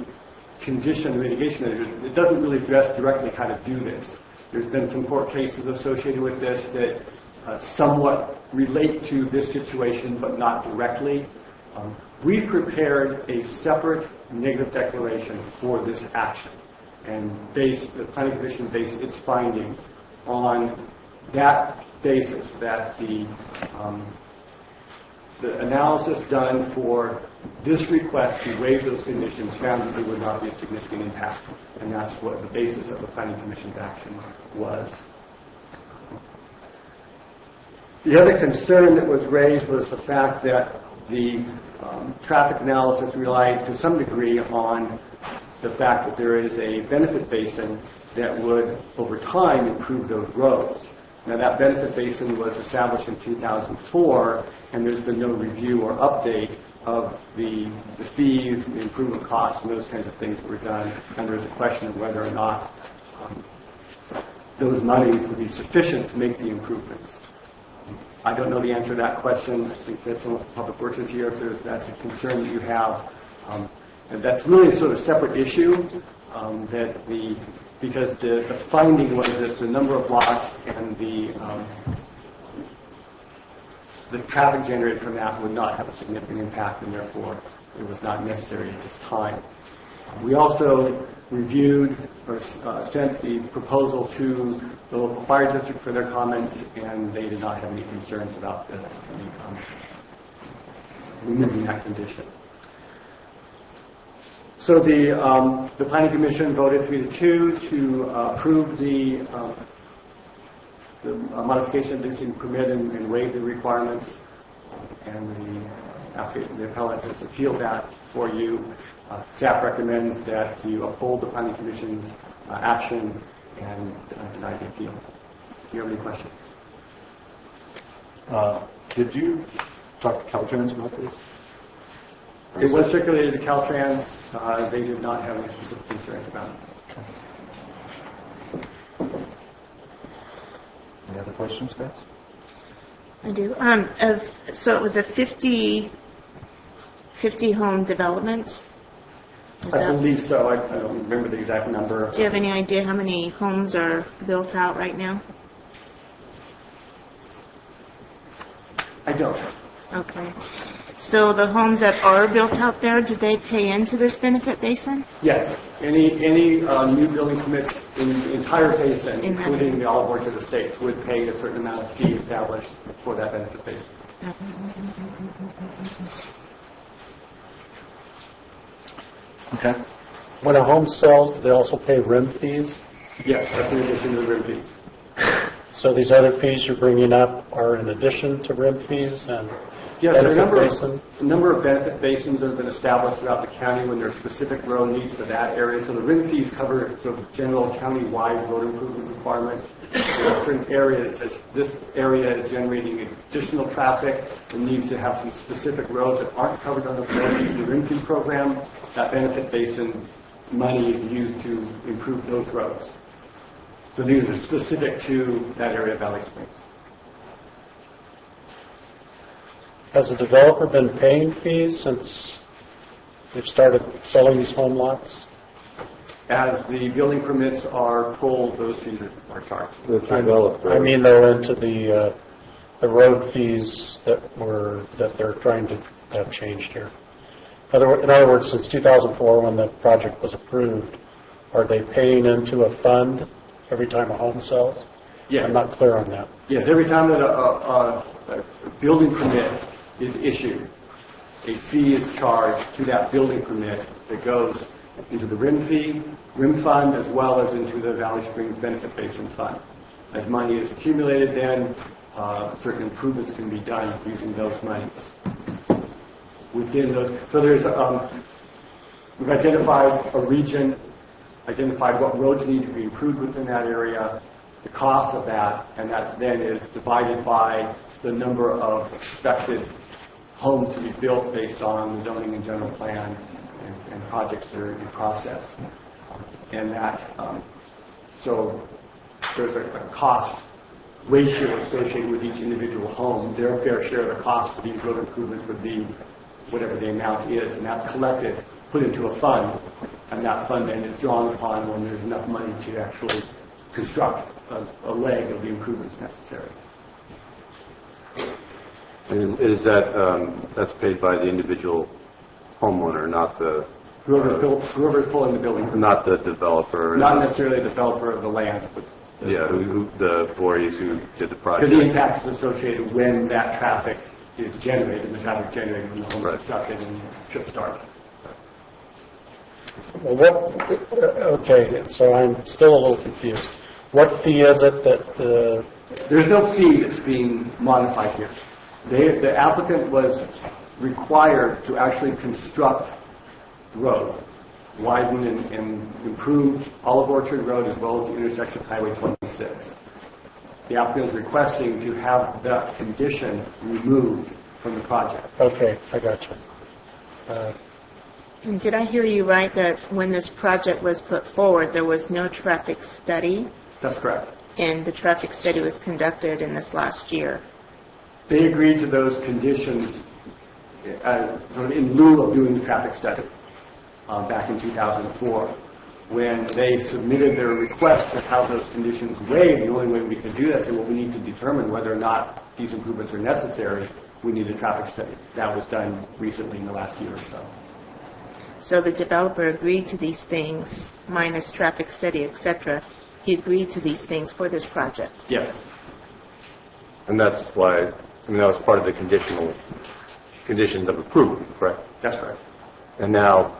condition of mitigation measures, it doesn't really address directly how to do this. There's been some court cases associated with this that somewhat relate to this situation, but not directly. We prepared a separate negative declaration for this action, and the Planning Commission based its findings on that basis, that the analysis done for this request to waive those conditions found that there would not be a significant impact, and that's what the basis of the Planning Commission's action was. The other concern that was raised was the fact that the traffic analysis relied to some degree on the fact that there is a benefit basin that would, over time, improve those roads. Now, that benefit basin was established in 2004, and there's been no review or update of the fees, the improvement costs, and those kinds of things that were done, and there's a question of whether or not those monies would be sufficient to make the improvements. I don't know the answer to that question. I think that some of the Public Works is here if that's a concern that you have. And that's really sort of a separate issue because the finding was that the number of lots and the traffic generated from that would not have a significant impact, and therefore it was not necessary at this time. We also reviewed or sent the proposal to the local fire district for their comments, and they did not have any concerns about removing that condition. So the Planning Commission voted 3-2 to approve the modification of the existing permit and waive the requirements, and the appellant has appealed that for you. Staff recommends that you uphold the Planning Commission's action and deny the appeal. Do you have any questions? Did you talk to Caltrans about this? It was circulated to Caltrans. They did not have any specific concerns about it. Any other questions, guys? I do. So it was a 50 home development? I believe so. I don't remember the exact number. Do you have any idea how many homes are built out right now? I don't. Okay. So the homes that are built out there, do they pay into this benefit basin? Yes. Any new building permits in the entire basin, including the Olive Orchard Estates, would pay a certain amount of fee established for that benefit basin. Okay. When a home sells, do they also pay RIM fees? Yes, that's in addition to the RIM fees. So these other fees you're bringing up are in addition to RIM fees and yes, there are benefit a number of benefit basins that have been established throughout the county when there are specific road needs for that area. So the RIM fees cover the general county-wide road improvement requirements. There are certain areas that says this area is generating additional traffic and needs to have some specific roads that aren't covered under the RIM fee program. That benefit basin money is used to improve those roads. So these are specific to that area of Valley Springs. Has the developer been paying fees since they've started selling these home lots? As the building permits are pulled, those fees are charged. I mean, though, into the road fees that they're trying to have changed here. In other words, since 2004, when the project was approved, are they paying into a fund every time a home sells? Yes. I'm not clear on that. Yes, every time that a building permit is issued, a fee is charged to that building permit that goes into the RIM fund, as well as into the Valley Springs Benefit Basin Fund. As money is accumulated, then certain improvements can be done using those monies. Within those, so there's we've identified a region, identified what roads need to be improved within that area, the cost of that, and that then is divided by the number of expected homes to be built based on the zoning and general plan and projects that are in process. And that, so there's a cost ratio associated with each individual home. Their fair share of the cost for these road improvements would be whatever the amount is, and that's collected, put into a fund, and that fund then is drawn upon when there's enough money to actually construct a leg of the improvements necessary. And is that's paid by the individual homeowner, not the whoever's pulling the building, not the developer, not necessarily the developer of the land, but the Voorhees who did the project. Because the impacts associated when that traffic is generated, the traffic generated when the home is constructed and trip started. Well, okay, so I'm still a little confused. What fee is it that There's no fee that's being modified here. The applicant was required to actually construct the road, widen and improve Olive Orchard Road as well as the intersection of Highway 26. The applicant is requesting to have that condition removed from the project. Okay, I got you. And did I hear you right that when this project was put forward, there was no traffic study? That's correct. And the traffic study was conducted in this last year? They agreed to those conditions sort of in lieu of doing the traffic study back in 2004. When they submitted their request to have those conditions waived, the only way we could do that is, well, we need to determine whether or not these improvements are necessary. We need a traffic study. That was done recently in the last year or so. So the developer agreed to these things, minus traffic study, etc. He agreed to these things for this project. Yes. And that's why, I mean, that was part of the conditions of approval, correct? That's correct. And now,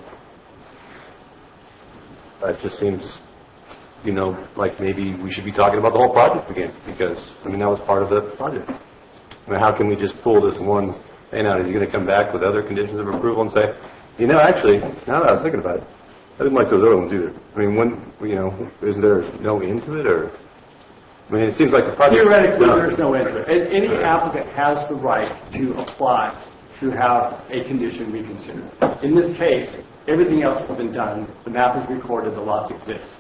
it just seems, like maybe we should be talking about the whole project again, because, I mean, that was part of the project. I mean, how can we just pull this one thing out? Is he going to come back with other conditions of approval and say, actually, now that I was thinking about it, I didn't like those other ones either. I mean, is there no end to it, or? I mean, it seems like the project... Theoretically, there's no end to it. Any applicant has the right to apply to have a condition reconsidered. In this case, everything else has been done. The map is recorded, the lots exist,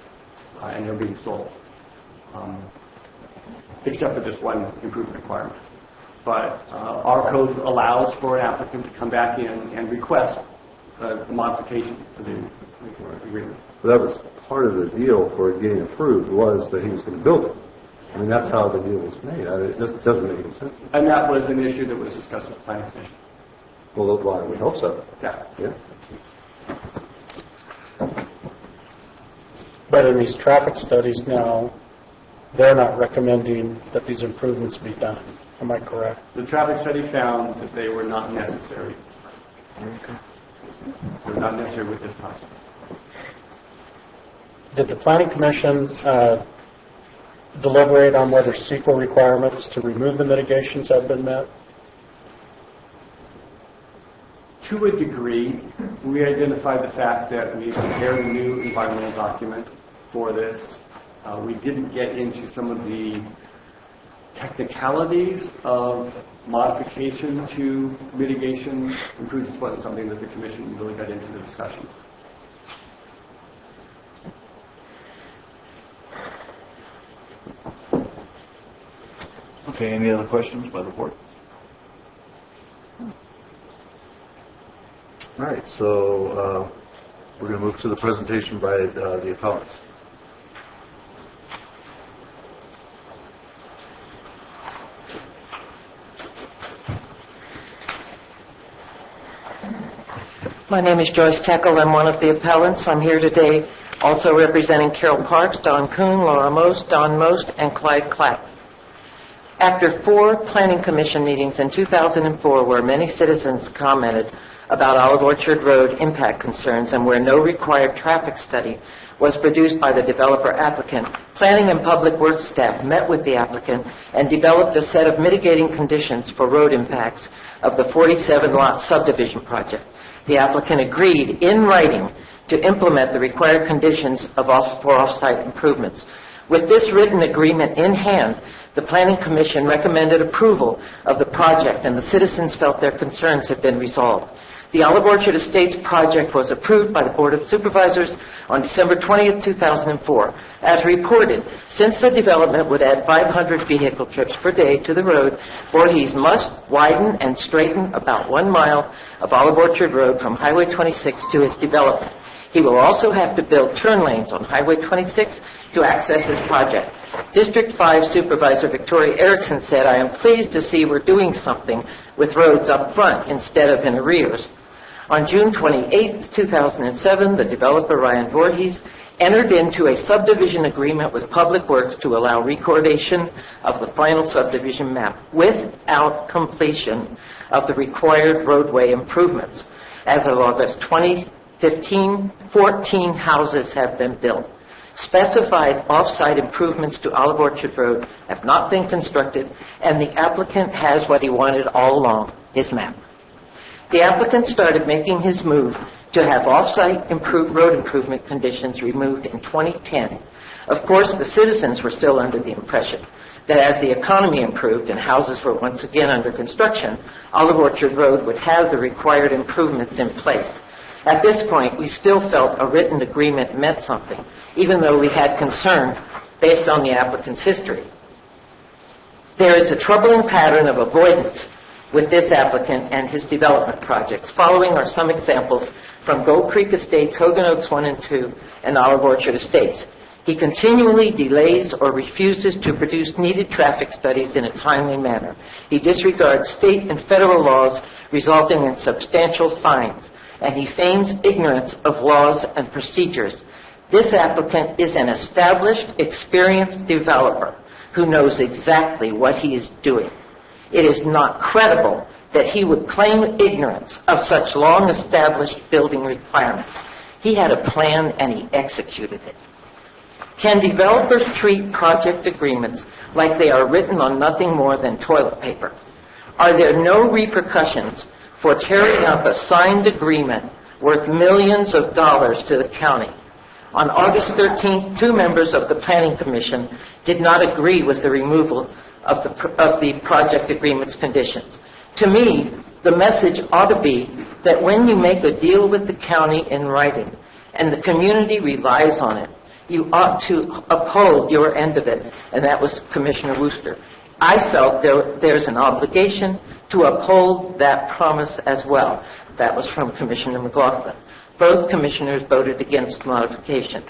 and they're being sold, except for this one improvement requirement. But our code allows for an applicant to come back in and request a modification of the agreement. That was part of the deal for it getting approved, was that he was going to build it. I mean, that's how the deal was made. It just doesn't make any sense. And that was an issue that was discussed at the Planning Commission. Well, we hope so. Yeah. But in these traffic studies now, they're not recommending that these improvements be done. Am I correct? The traffic study found that they were not necessary. They're not necessary with this project. Did the Planning Commission deliberate on whether CEQA requirements to remove the mitigations have been met? To a degree, we identified the fact that we prepared a new environmental document for this. We didn't get into some of the technicalities of modification to mitigation improvements. Wasn't something that the Commission really got into the discussion. Okay, any other questions by the board? All right, so we're going to move to the presentation by the appellants. My name is Joyce Teckel. I'm one of the appellants. I'm here today also representing Carol Parks, Don Kuhn, Laura Most, Don Most, and Clyde Clapp. After 4 Planning Commission meetings in 2004 where many citizens commented about Olive Orchard Road impact concerns and where no required traffic study was produced by the developer applicant, Planning and Public Works staff met with the applicant and developed a set of mitigating conditions for road impacts of the 47-lot subdivision project. The applicant agreed in writing to implement the required conditions for off-site improvements. With this written agreement in hand, the Planning Commission recommended approval of the project, and the citizens felt their concerns had been resolved. The Olive Orchard Estates project was approved by the Board of Supervisors on December 20th, 2004. As reported, since the development would add 500 vehicle trips per day to the road, Voorhees must widen and straighten about 1 mile of Olive Orchard Road from Highway 26 to his development. He will also have to build turn lanes on Highway 26 to access his project. District 5 Supervisor Victoria Erickson said, "I am pleased to see we're doing something with roads up front instead of in arrears." On June 28, 2007, the developer, Ryan Voorhees, entered into a subdivision agreement with Public Works to allow recordation of the final subdivision map without completion of the required roadway improvements. As of August 2015, 14 houses have been built. Specified off-site improvements to Olive Orchard Road have not been constructed, and the applicant has what he wanted all along, his map. The applicant started making his move to have off-site road improvement conditions removed in 2010. Of course, the citizens were still under the impression that as the economy improved and houses were once again under construction, Olive Orchard Road would have the required improvements in place. At this point, we still felt a written agreement meant something, even though we had concern based on the applicant's history. There is a troubling pattern of avoidance with this applicant and his development projects. Following are some examples from Gold Creek Estates, Hogan Oaks 1 and 2, and Olive Orchard Estates. He continually delays or refuses to produce needed traffic studies in a timely manner. He disregards state and federal laws, resulting in substantial fines, and he feigns ignorance of laws and procedures. This applicant is an established, experienced developer who knows exactly what he is doing. It is not credible that he would claim ignorance of such long-established building requirements. He had a plan and he executed it. Can developers treat project agreements like they are written on nothing more than toilet paper? Are there no repercussions for tearing up a signed agreement worth millions of dollars to the county? On August 13th, 2 members of the Planning Commission did not agree with the removal of the project agreement's conditions. To me, the message ought to be that when you make a deal with the county in writing and the community relies on it, you ought to uphold your end of it, and that was Commissioner Wooster. I felt there's an obligation to uphold that promise as well. That was from Commissioner McLaughlin. Both commissioners voted against modification.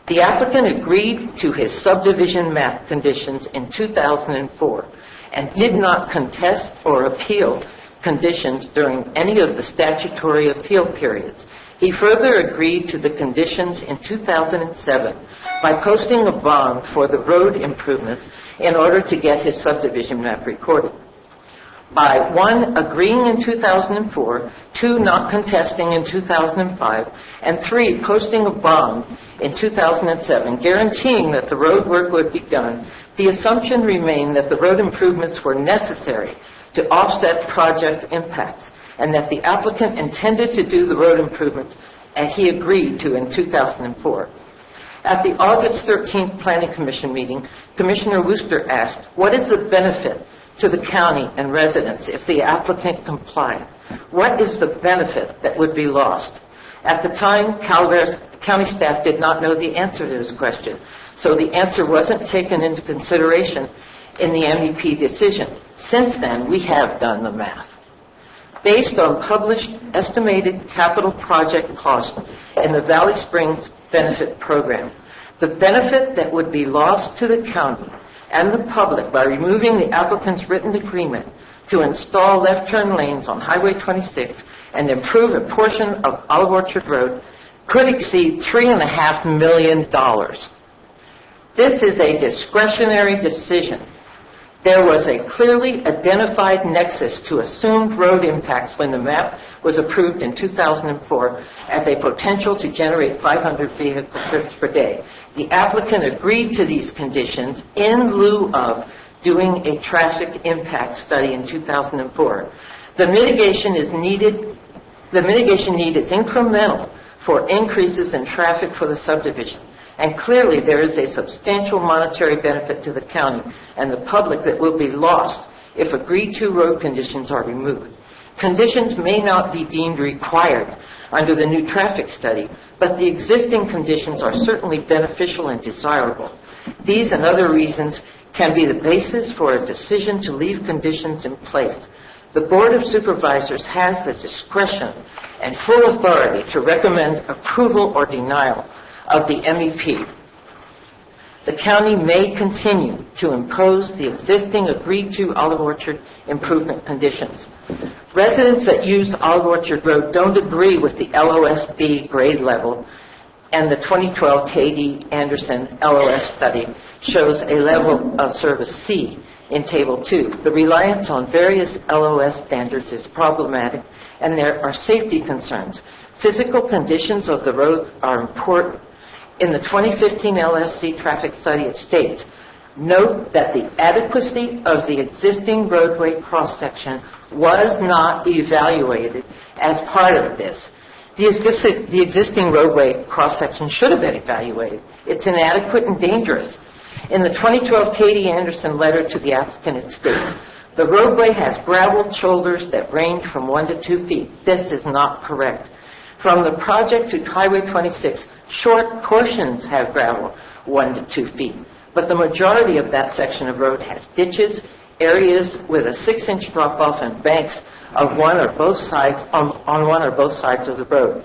The applicant agreed to his subdivision map conditions in 2004 and did not contest or appeal conditions during any of the statutory appeal periods. He further agreed to the conditions in 2007 by posting a bond for the road improvements in order to get his subdivision map recorded. By 1, agreeing in 2004, 2, not contesting in 2005, and 3, posting a bond in 2007, guaranteeing that the road work would be done, the assumption remained that the road improvements were necessary to offset project impacts, and that the applicant intended to do the road improvements, and he agreed to in 2004. At the August 13th Planning Commission meeting, Commissioner Wooster asked, what is the benefit to the county and residents if the applicant complied? What is the benefit that would be lost? At the time, Calaveras County staff did not know the answer to this question, so the answer wasn't taken into consideration in the MEP decision. Since then, we have done the math. Based on published estimated capital project cost in the Valley Springs Benefit Program, the benefit that would be lost to the county and the public by removing the applicant's written agreement to install left-turn lanes on Highway 26 and improve a portion of Olive Orchard Road could exceed $3.5 million. This is a discretionary decision. There was a clearly identified nexus to assumed road impacts when the map was approved in 2004 as a potential to generate 500 vehicle trips per day. The applicant agreed to these conditions in lieu of doing a traffic impact study in 2004. The mitigation need is incremental for increases in traffic for the subdivision. And clearly there is a substantial monetary benefit to the county and the public that will be lost if agreed-to road conditions are removed. Conditions may not be deemed required under the new traffic study, but the existing conditions are certainly beneficial and desirable. These and other reasons can be the basis for a decision to leave conditions in place. The Board of Supervisors has the discretion and full authority to recommend approval or denial of the MEP. The county may continue to impose the existing agreed-to Olive Orchard improvement conditions. Residents that use Olive Orchard Road don't agree with the LOSB grade level, and the 2012 K.D. Anderson LOS study shows a level of service C in Table 2. The reliance on various LOS standards is problematic, and there are safety concerns. Physical conditions of the road are important. In the 2015 LSC traffic study, it states, note that the adequacy of the existing roadway cross-section was not evaluated as part of this. The existing roadway cross-section should have been evaluated. It's inadequate and dangerous. In the 2012 K.D. Anderson letter to the applicant, it states, the roadway has gravel shoulders that range from 1 to 2 feet. This is not correct. From the project to Highway 26, short portions have gravel 1 to 2 feet. but the majority of that section of road has ditches, areas with a 6-inch drop-off, and banks of one or both sides on one or both sides of the road.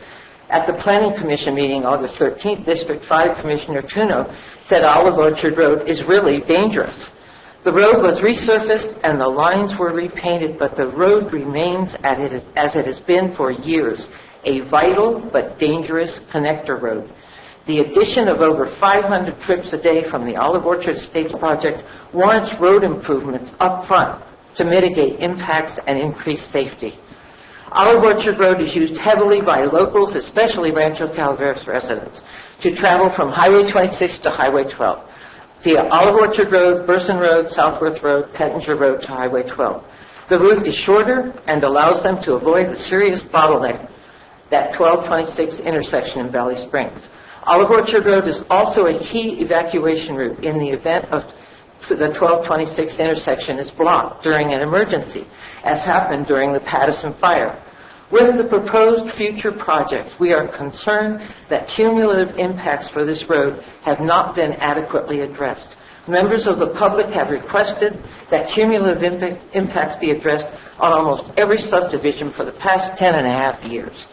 At the Planning Commission meeting August 13th, District 5 Commissioner Tuno said Olive Orchard Road is really dangerous. The road was resurfaced and the lines were repainted, but the road remains as it has been for years, a vital but dangerous connector road. The addition of over 500 trips a day from the Olive Orchard Estates project warrants road improvements up front to mitigate impacts and increase safety. Olive Orchard Road is used heavily by locals, especially Rancho Calaveras residents, to travel from Highway 26 to Highway 12, via Olive Orchard Road, Burson Road, Southworth Road, Pettinger Road to Highway 12. The route is shorter and allows them to avoid the serious bottleneck, that 1226 intersection in Valley Springs. Olive Orchard Road is also a key evacuation route in the event of the 1226 intersection is blocked during an emergency, as happened during the Patterson fire. With the proposed future projects, we are concerned that cumulative impacts for this road have not been adequately addressed. Members of the public have requested that cumulative impacts be addressed on almost every subdivision for the past 10 and a half years.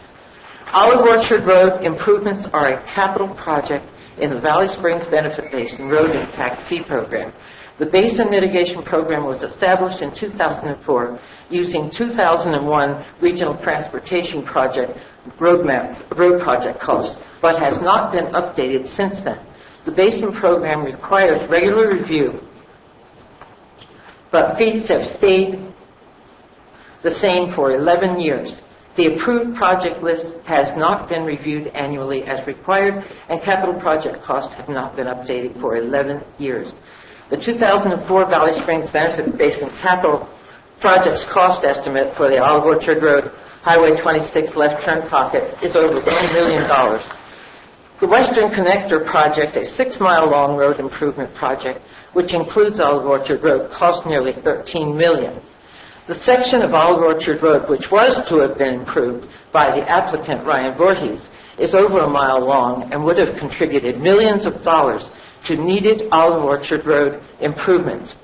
Olive Orchard Road improvements are a capital project in the Valley Springs Benefit Basin Road Impact Fee Program. The Basin Mitigation Program was established in 2004 using 2001 Regional Transportation Project road project costs, but has not been updated since then. The Basin Program requires regular review, but fees have stayed the same for 11 years. The approved project list has not been reviewed annually as required, and capital project costs have not been updated for 11 years. The 2004 Valley Springs Benefit Basin Capital Projects cost estimate for the Olive Orchard Road Highway 26 left turn pocket is over $1 million. The Western Connector Project, a 6-mile-long road improvement project, which includes Olive Orchard Road, cost nearly $13 million. The section of Olive Orchard Road, which was to have been improved by the applicant Ryan Voorhees, is over a mile long and would have contributed millions of dollars to needed Olive Orchard Road improvements.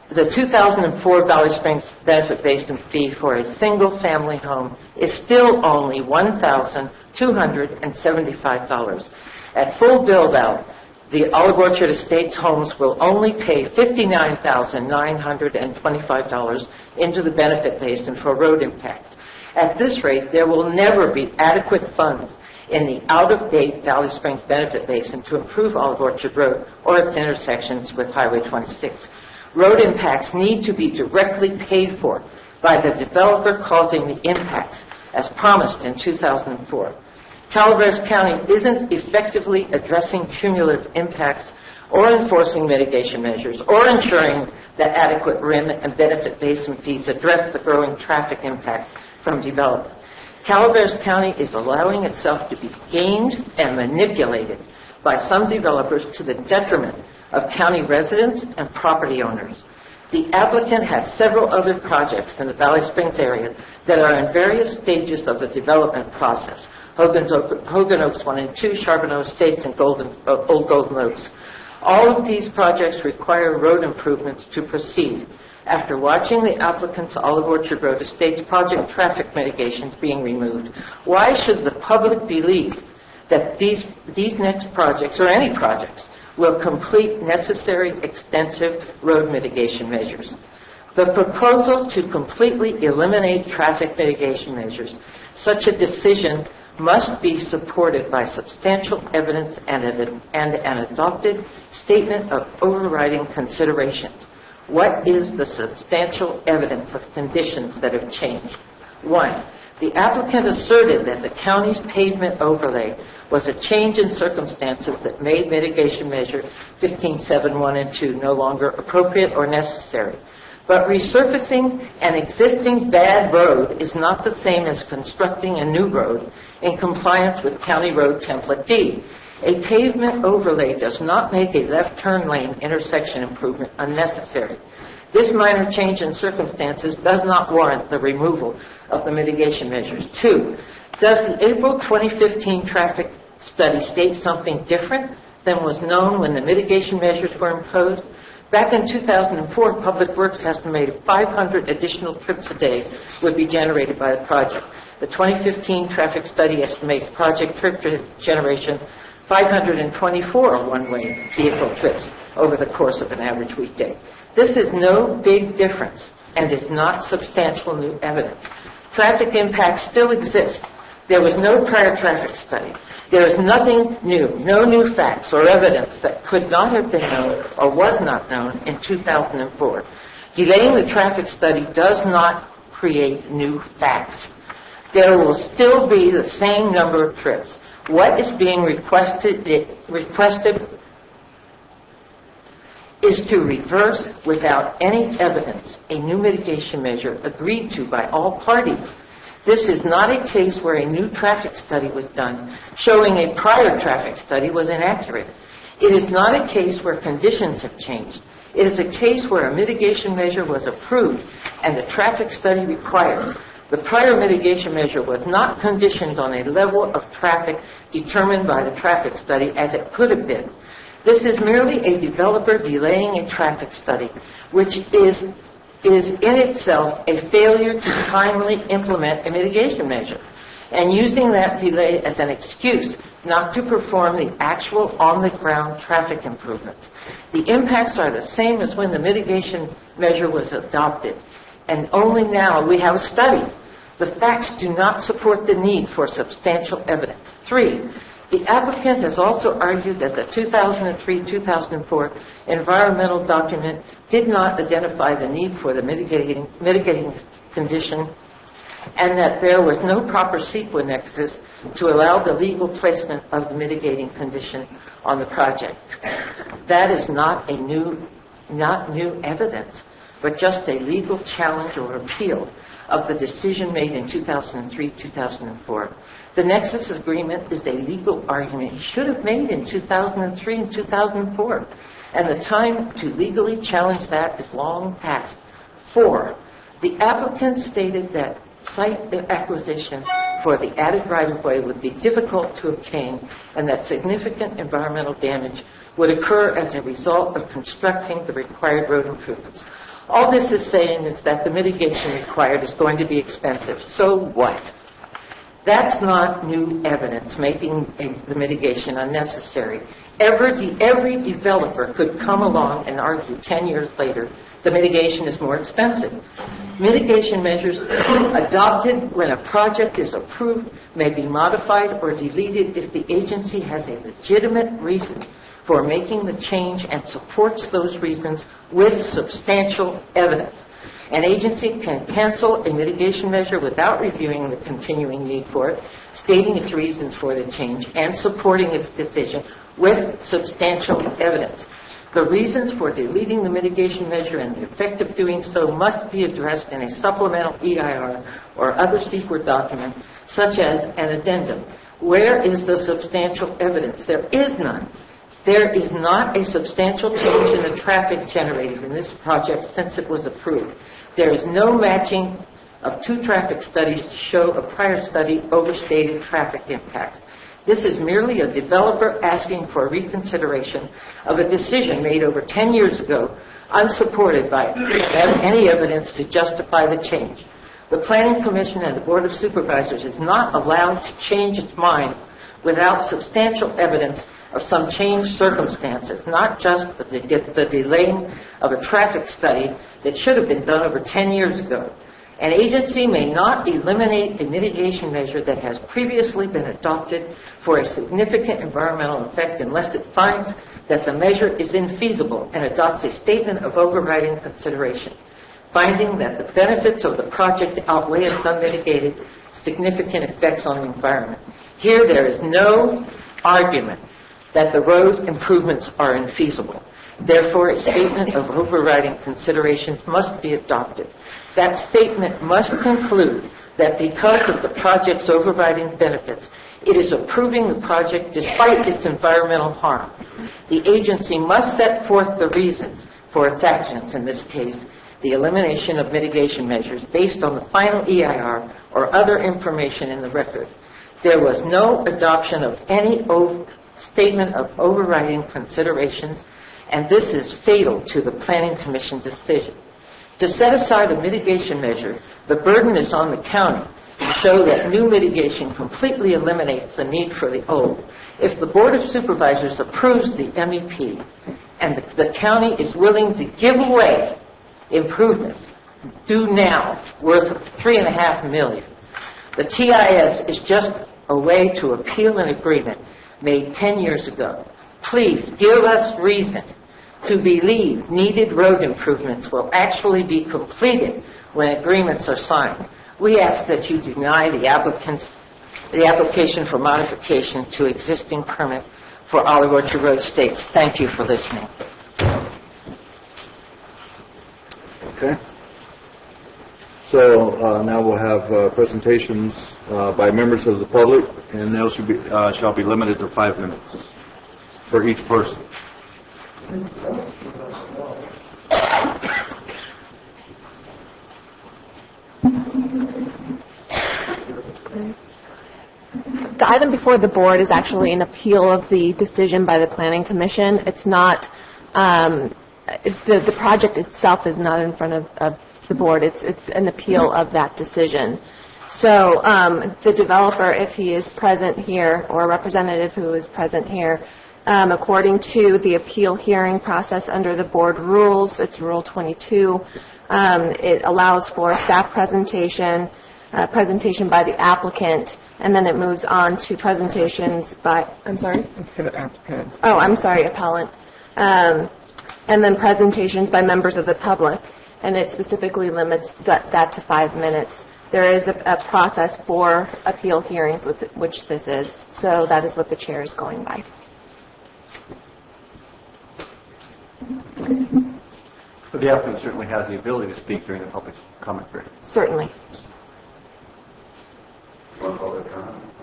The 2004 Valley Springs Benefit Basin fee for a single-family home is still only $1,275. At full build-out, the Olive Orchard Estates homes will only pay $59,925 into the benefit basin for road impacts. At this rate, there will never be adequate funds in the out-of-date Valley Springs Benefit Basin to improve Olive Orchard Road or its intersections with Highway 26. Road impacts need to be directly paid for by the developer causing the impacts, as promised in 2004. Calaveras County isn't effectively addressing cumulative impacts or enforcing mitigation measures or ensuring that adequate rim and benefit basin fees address the growing traffic impacts from development. Calaveras County is allowing itself to be gamed and manipulated by some developers to the detriment of county residents and property owners. The applicant has several other projects in the Valley Springs area that are in various stages of the development process. Hogan Oaks 1 and 2, Charbonneau Estates, and Old Golden Oaks. All of these projects require road improvements to proceed. After watching the applicant's Olive Orchard Road Estates project traffic mitigations being removed, why should the public believe that these next projects, or any projects, will complete necessary extensive road mitigation measures? The proposal to completely eliminate traffic mitigation measures, such a decision must be supported by substantial evidence and an adopted statement of overriding considerations. What is the substantial evidence of conditions that have changed? 1, the applicant asserted that the county's pavement overlay was a change in circumstances that made mitigation measure 15.7.1 and 2 no longer appropriate or necessary. But resurfacing an existing bad road is not the same as constructing a new road in compliance with County Road Template D. A pavement overlay does not make a left turn lane intersection improvement unnecessary. This minor change in circumstances does not warrant the removal of the mitigation measures. 2, does the April 2015 traffic study state something different than was known when the mitigation measures were imposed. Back in 2004, Public Works estimated 500 additional trips a day would be generated by the project. The 2015 traffic study estimates project trip generation 524 one-way vehicle trips over the course of an average weekday. This is no big difference and is not substantial new evidence. Traffic impacts still exist. There was no prior traffic study. There is nothing new, no new facts or evidence that could not have been known or was not known in 2004. Delaying the traffic study does not create new facts. There will still be the same number of trips. What is being requested is to reverse, without any evidence, a new mitigation measure agreed to by all parties. This is not a case where a new traffic study was done, showing a prior traffic study was inaccurate. It is not a case where conditions have changed. It is a case where a mitigation measure was approved and a traffic study required. The prior mitigation measure was not conditioned on a level of traffic determined by the traffic study as it could have been. This is merely a developer delaying a traffic study, which is in itself a failure to timely implement a mitigation measure, and using that delay as an excuse not to perform the actual on-the-ground traffic improvements. The impacts are the same as when the mitigation measure was adopted, and only now we have a study. The facts do not support the need for substantial evidence. 3, the applicant has also argued that the 2003-2004 environmental document did not identify the need for the mitigating condition and that there was no proper CEQA nexus to allow the legal placement of the mitigating condition on the project. That is not new evidence, but just a legal challenge or appeal of the decision made in 2003-2004. The Nexus Agreement is a legal argument he should have made in 2003 and 2004, and the time to legally challenge that is long past. 4, the applicant stated that site acquisition for the added right-of-way would be difficult to obtain and that significant environmental damage would occur as a result of constructing the required road improvements. All this is saying is that the mitigation required is going to be expensive. So what? That's not new evidence making the mitigation unnecessary. Every developer could come along and argue 10 years later the mitigation is more expensive. Mitigation measures adopted when a project is approved may be modified or deleted if the agency has a legitimate reason for making the change and supports those reasons with substantial evidence. An agency can cancel a mitigation measure without reviewing the continuing need for it, stating its reasons for the change, and supporting its decision with substantial evidence. The reasons for deleting the mitigation measure and the effect of doing so must be addressed in a supplemental EIR or other CEQA document, such as an addendum. Where is the substantial evidence? There is none. There is not a substantial change in the traffic generated in this project since it was approved. There is no matching of 2 traffic studies to show a prior study overstated traffic impacts. This is merely a developer asking for reconsideration of a decision made over 10 years ago, unsupported by any evidence to justify the change. The Planning Commission and the Board of Supervisors is not allowed to change its mind without substantial evidence of some changed circumstances, not just the delaying of a traffic study that should have been done over 10 years ago. An agency may not eliminate a mitigation measure that has previously been adopted for a significant environmental effect unless it finds that the measure is infeasible and adopts a statement of overriding consideration, finding that the benefits of the project outweigh its unmitigated significant effects on the environment. Here there is no argument that the road improvements are infeasible. Therefore, a statement of overriding considerations must be adopted. That statement must conclude that because of the project's overriding benefits, it is approving the project despite its environmental harm. The agency must set forth the reasons for its actions, in this case, the elimination of mitigation measures based on the final EIR or other information in the record. There was no adoption of any statement of overriding considerations, and this is fatal to the Planning Commission decision. To set aside a mitigation measure, the burden is on the county to show that new mitigation completely eliminates the need for the old. If the Board of Supervisors approves the MEP and the county is willing to give away improvements due now worth $3.5 million, the TIS is just a way to appeal an agreement made 10 years ago. Please give us reason to believe needed road improvements will actually be completed when agreements are signed. We ask that you deny the application for modification to existing permit for Olive Orchard Road Estates. Thank you for listening. Okay. So now we'll have presentations by members of the public, and those shall be limited to 5 minutes for each person. The item before the board is actually an appeal of the decision by the Planning Commission. It's not, the project itself is not in front of the board. It's an appeal of that decision. So the developer, if he is present here, or a representative who is present here, according to the appeal hearing process under the board rules, it's Rule 22, it allows for staff presentation by the applicant, and then it moves on to presentations by, I'm sorry? Oh, I'm sorry, appellant. And then presentations by members of the public, and it specifically limits that to 5 minutes. There is a process for appeal hearings with which this is, so that is what the chair is going by. But the applicant certainly has the ability to speak during the public comment period. Certainly.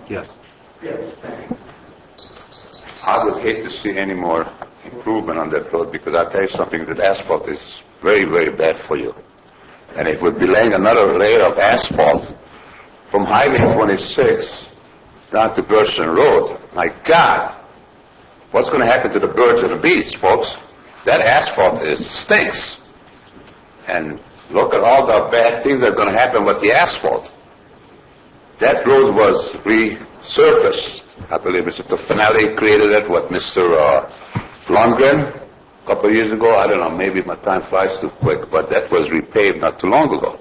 Yes. I would hate to see any more improvement on that road, because I'll tell you something, that asphalt is very, very bad for you. And it would be laying another layer of asphalt from Highway 26 down to Birchland Road. My God, what's going to happen to the birds and the bees, folks? That asphalt stinks. And look at all the bad things that are going to happen with the asphalt. That road was resurfaced. I believe Mr. Tofanelli created it, Mr. Lundgren, a couple of years ago. I don't know, maybe my time flies too quick, but that was repaved not too long ago.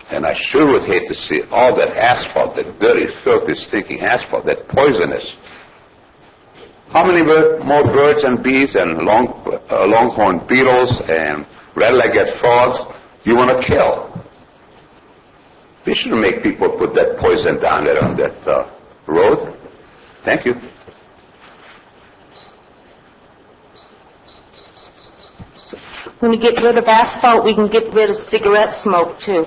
And I sure would hate to see all that asphalt, that dirty, filthy, stinking asphalt, that poisonous. How many more birds and bees and longhorn beetles and red-legged frogs do you want to kill? We shouldn't make people put that poison down there on that road. Thank you. When we get rid of asphalt, we can get rid of cigarette smoke, too.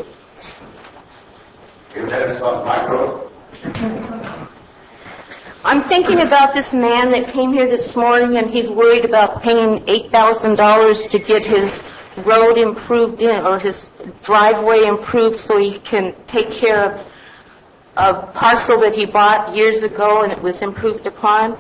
I'm thinking about this man that came here this morning, and he's worried about paying $8,000 to get his road improved or his driveway improved so he can take care of a parcel that he bought years ago and it was improved upon.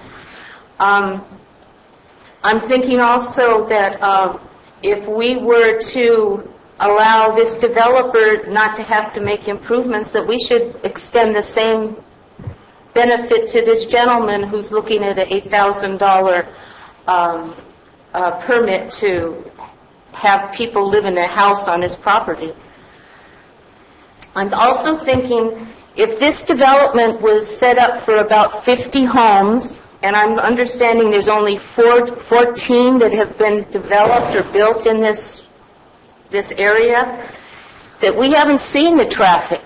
I'm thinking also that if we were to allow this developer not to have to make improvements, that we should extend the same benefit to this gentleman who's looking at an $8,000 permit to have people live in a house on his property. I'm also thinking if this development was set up for about 50 homes, and I'm understanding there's only 14 that have been developed or built in this area, that we haven't seen the traffic.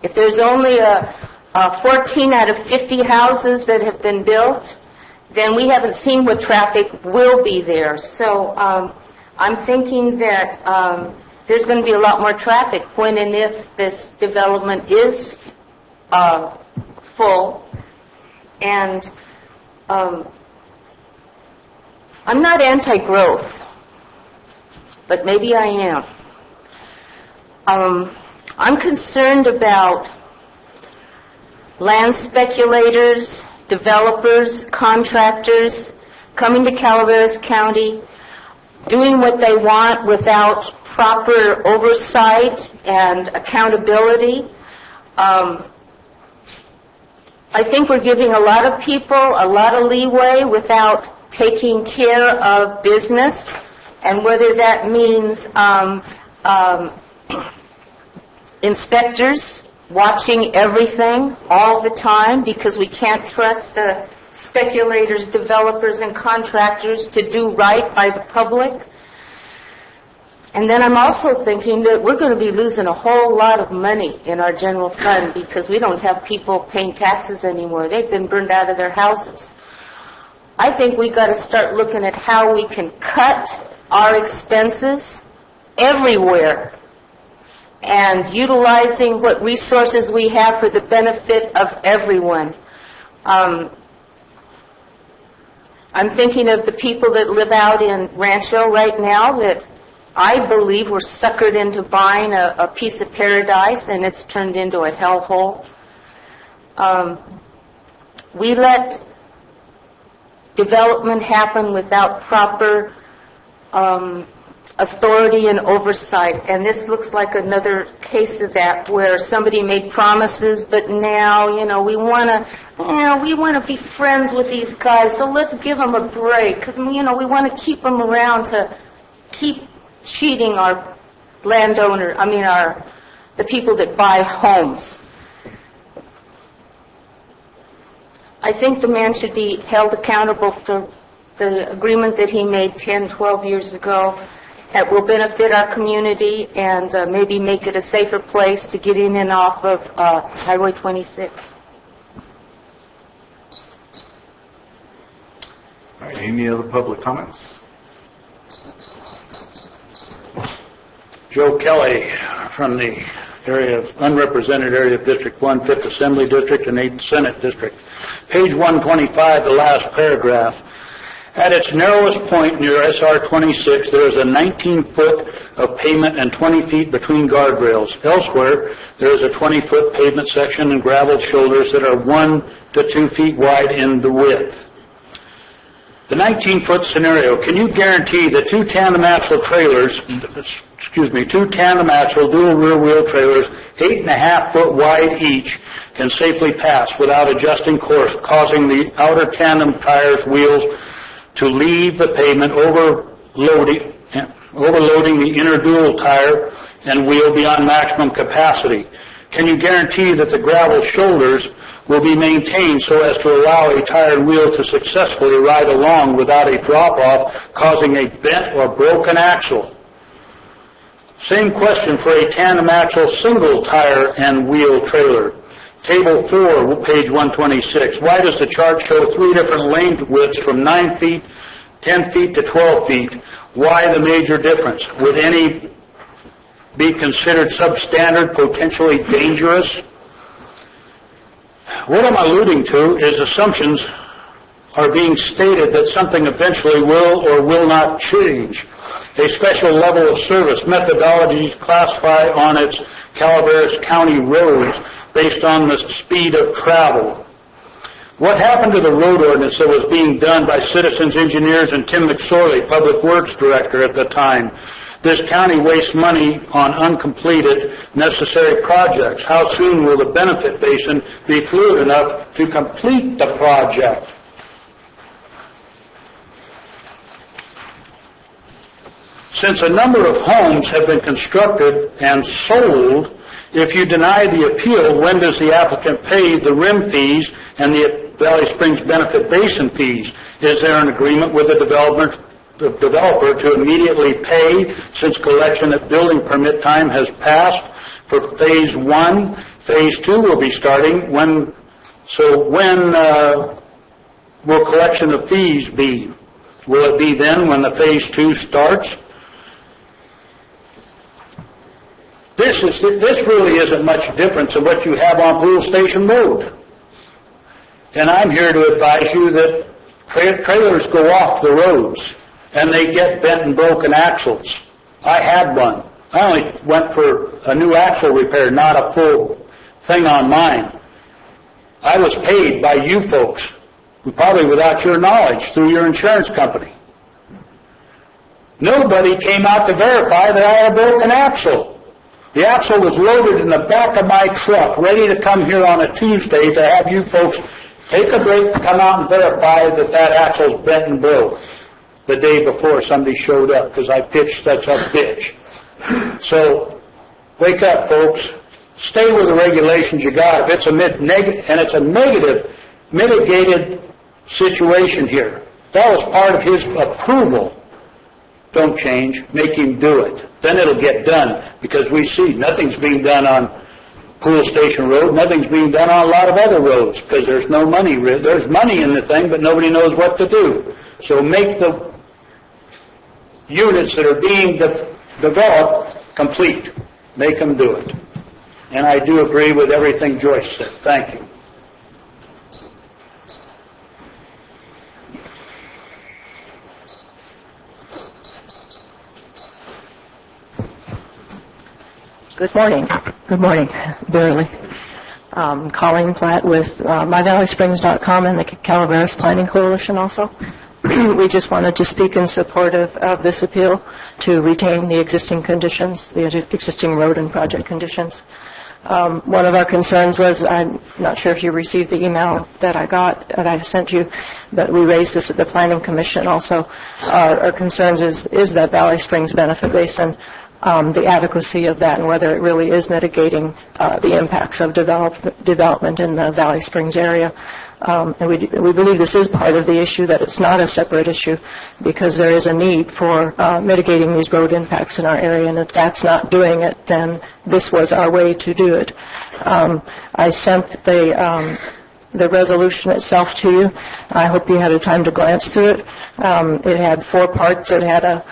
If there's only 14 out of 50 houses that have been built, then we haven't seen what traffic will be there. So I'm thinking that there's going to be a lot more traffic when and if this development is full. And I'm not anti-growth, but maybe I am. I'm concerned about land speculators developers, contractors coming to Calaveras County, doing what they want without proper oversight and accountability. I think we're giving a lot of people a lot of leeway without taking care of business, and whether that means inspectors watching everything all the time, because we can't trust the speculators, developers, and contractors to do right by the public. And then I'm also thinking that we're going to be losing a whole lot of money in our general fund because we don't have people paying taxes anymore. They've been burned out of their houses. I think we've got to start looking at how we can cut our expenses everywhere and utilizing what resources we have for the benefit of everyone. I'm thinking of the people that live out in Rancho right now that I believe were suckered into buying a piece of paradise, and it's turned into a hellhole. We let development happen without proper authority and oversight, and this looks like another case of that, where somebody made promises, but now, we want to be friends with these guys, so let's give them a break, because, we want to keep them around to keep cheating our the people that buy homes. I think the man should be held accountable for the agreement that he made 10, 12 years ago that will benefit our community and maybe make it a safer place to get in and off of Highway 26. All right, any other public comments? Joe Kelly from the unrepresented area of District 1, 5th Assembly District and 8th Senate District. Page 125, the last paragraph. At its narrowest point near SR 26, there is a 19-foot of pavement and 20 feet between guardrails. Elsewhere, there is a 20-foot pavement section and gravel shoulders that are 1 to 2 feet wide in the width. The 19-foot scenario, can you guarantee that two tandem axle dual rear wheel trailers, 8.5 foot wide each, can safely pass without adjusting course, causing the outer tandem tires wheels to leave the pavement, overloading the inner dual tire and wheel beyond maximum capacity? Can you guarantee that the gravel shoulders will be maintained so as to allow a tire and wheel to successfully ride along without a drop-off causing a bent or broken axle? Same question for a tandem axle single tire and wheel trailer. Table 4, page 126. Why does the chart show 3 different lane widths from 9 feet, 10 feet to 12 feet? Why the major difference? Would any be considered substandard, potentially dangerous? What I'm alluding to is assumptions are being stated that something eventually will or will not change. A special level of service methodologies classify on its Calaveras County roads based on the speed of travel. What happened to the road ordinance that was being done by citizens engineers and Tim McSorley, Public Works Director at the time? This county wastes money on uncompleted necessary projects. How soon will the benefit basin be fluid enough to complete the project? Since a number of homes have been constructed and sold, if you deny the appeal, when does the applicant pay the RIM fees and the Valley Springs Benefit Basin fees? Is there an agreement with the developer to immediately pay since collection at building permit time has passed for Phase 1? Phase 2 will be starting. When will collection of fees be? Will it be then when the Phase 2 starts? This really isn't much different than what you have on Blue Station Road. And I'm here to advise you that trailers go off the roads and they get bent and broken axles. I had one. I only went for a new axle repair, not a full thing on mine. I was paid by you folks, probably without your knowledge, through your insurance company. Nobody came out to verify that I had a broken axle. The axle was loaded in the back of my truck, ready to come here on a Tuesday to have you folks take a break, come out and verify that that axle's bent and broke the day before somebody showed up, because I pitched such a bitch. So, wake up, folks. Stay with the regulations you got. If it's a negative, mitigated situation here. That was part of his approval. Don't change. Make him do it. Then it'll get done, because we see nothing's being done on Pool Station Road. Nothing's being done on a lot of other roads, because there's no money. There's money in the thing, but nobody knows what to do. So make the units that are being developed complete. Make them do it. And I do agree with everything Joyce said. Thank you. Good morning. Good morning, barely. Colleen Platt with MyValleySprings.com and the Calaveras Planning Coalition also. We just wanted to speak in support of this appeal to retain the existing conditions, the existing road and project conditions. One of our concerns was, I'm not sure if you received the email that I sent you, but we raised this at the Planning Commission also. Our concerns is that Valley Springs Benefit Basin, the adequacy of that and whether it really is mitigating the impacts of development in the Valley Springs area. And we believe this is part of the issue, that it's not a separate issue, because there is a need for mitigating these road impacts in our area, and if that's not doing it, then this was our way to do it. I sent the resolution itself to you. I hope you had a time to glance through it. It had 4 parts. It had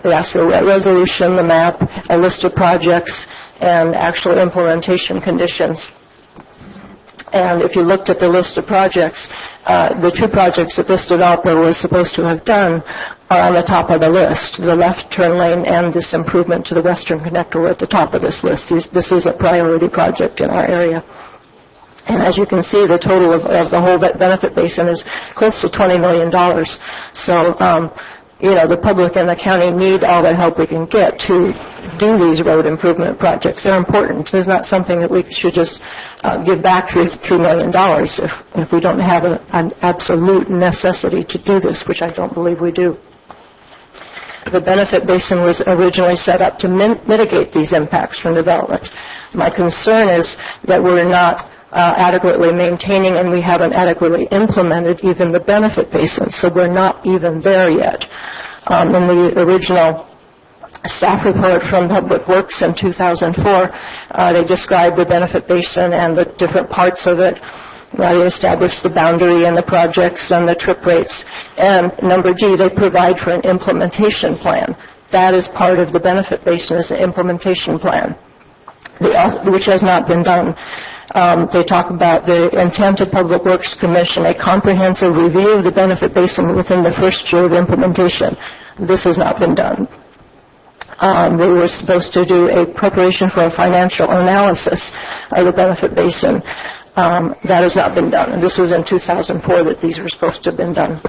they asked for a resolution, the map, a list of projects, and actual implementation conditions. And if you looked at the list of projects, the 2 projects that this developer was supposed to have done are on the top of the list. The left turn lane and this improvement to the western connector were at the top of this list. This is a priority project in our area. And as you can see, the total of the whole benefit basin is close to $20 million. So, the public and the county need all the help we can get to do these road improvement projects. They're important. There's not something that we should just give back $3 million if we don't have an absolute necessity to do this, which I don't believe we do. The benefit basin was originally set up to mitigate these impacts from development. My concern is that we're not adequately maintaining, and we haven't adequately implemented even the benefit basin, so we're not even there yet. In the original staff report from Public Works in 2004, they described the benefit basin and the different parts of it. They established the boundary and the projects and the trip rates. And number G, they provide for an implementation plan. That is part of the benefit basin, is the implementation plan, which has not been done. They talk about the intent of Public Works Commission, a comprehensive review of the benefit basin within the first year of implementation. This has not been done. They were supposed to do a preparation for a financial analysis of the benefit basin. That has not been done. And this was in 2004 that these were supposed to have been done.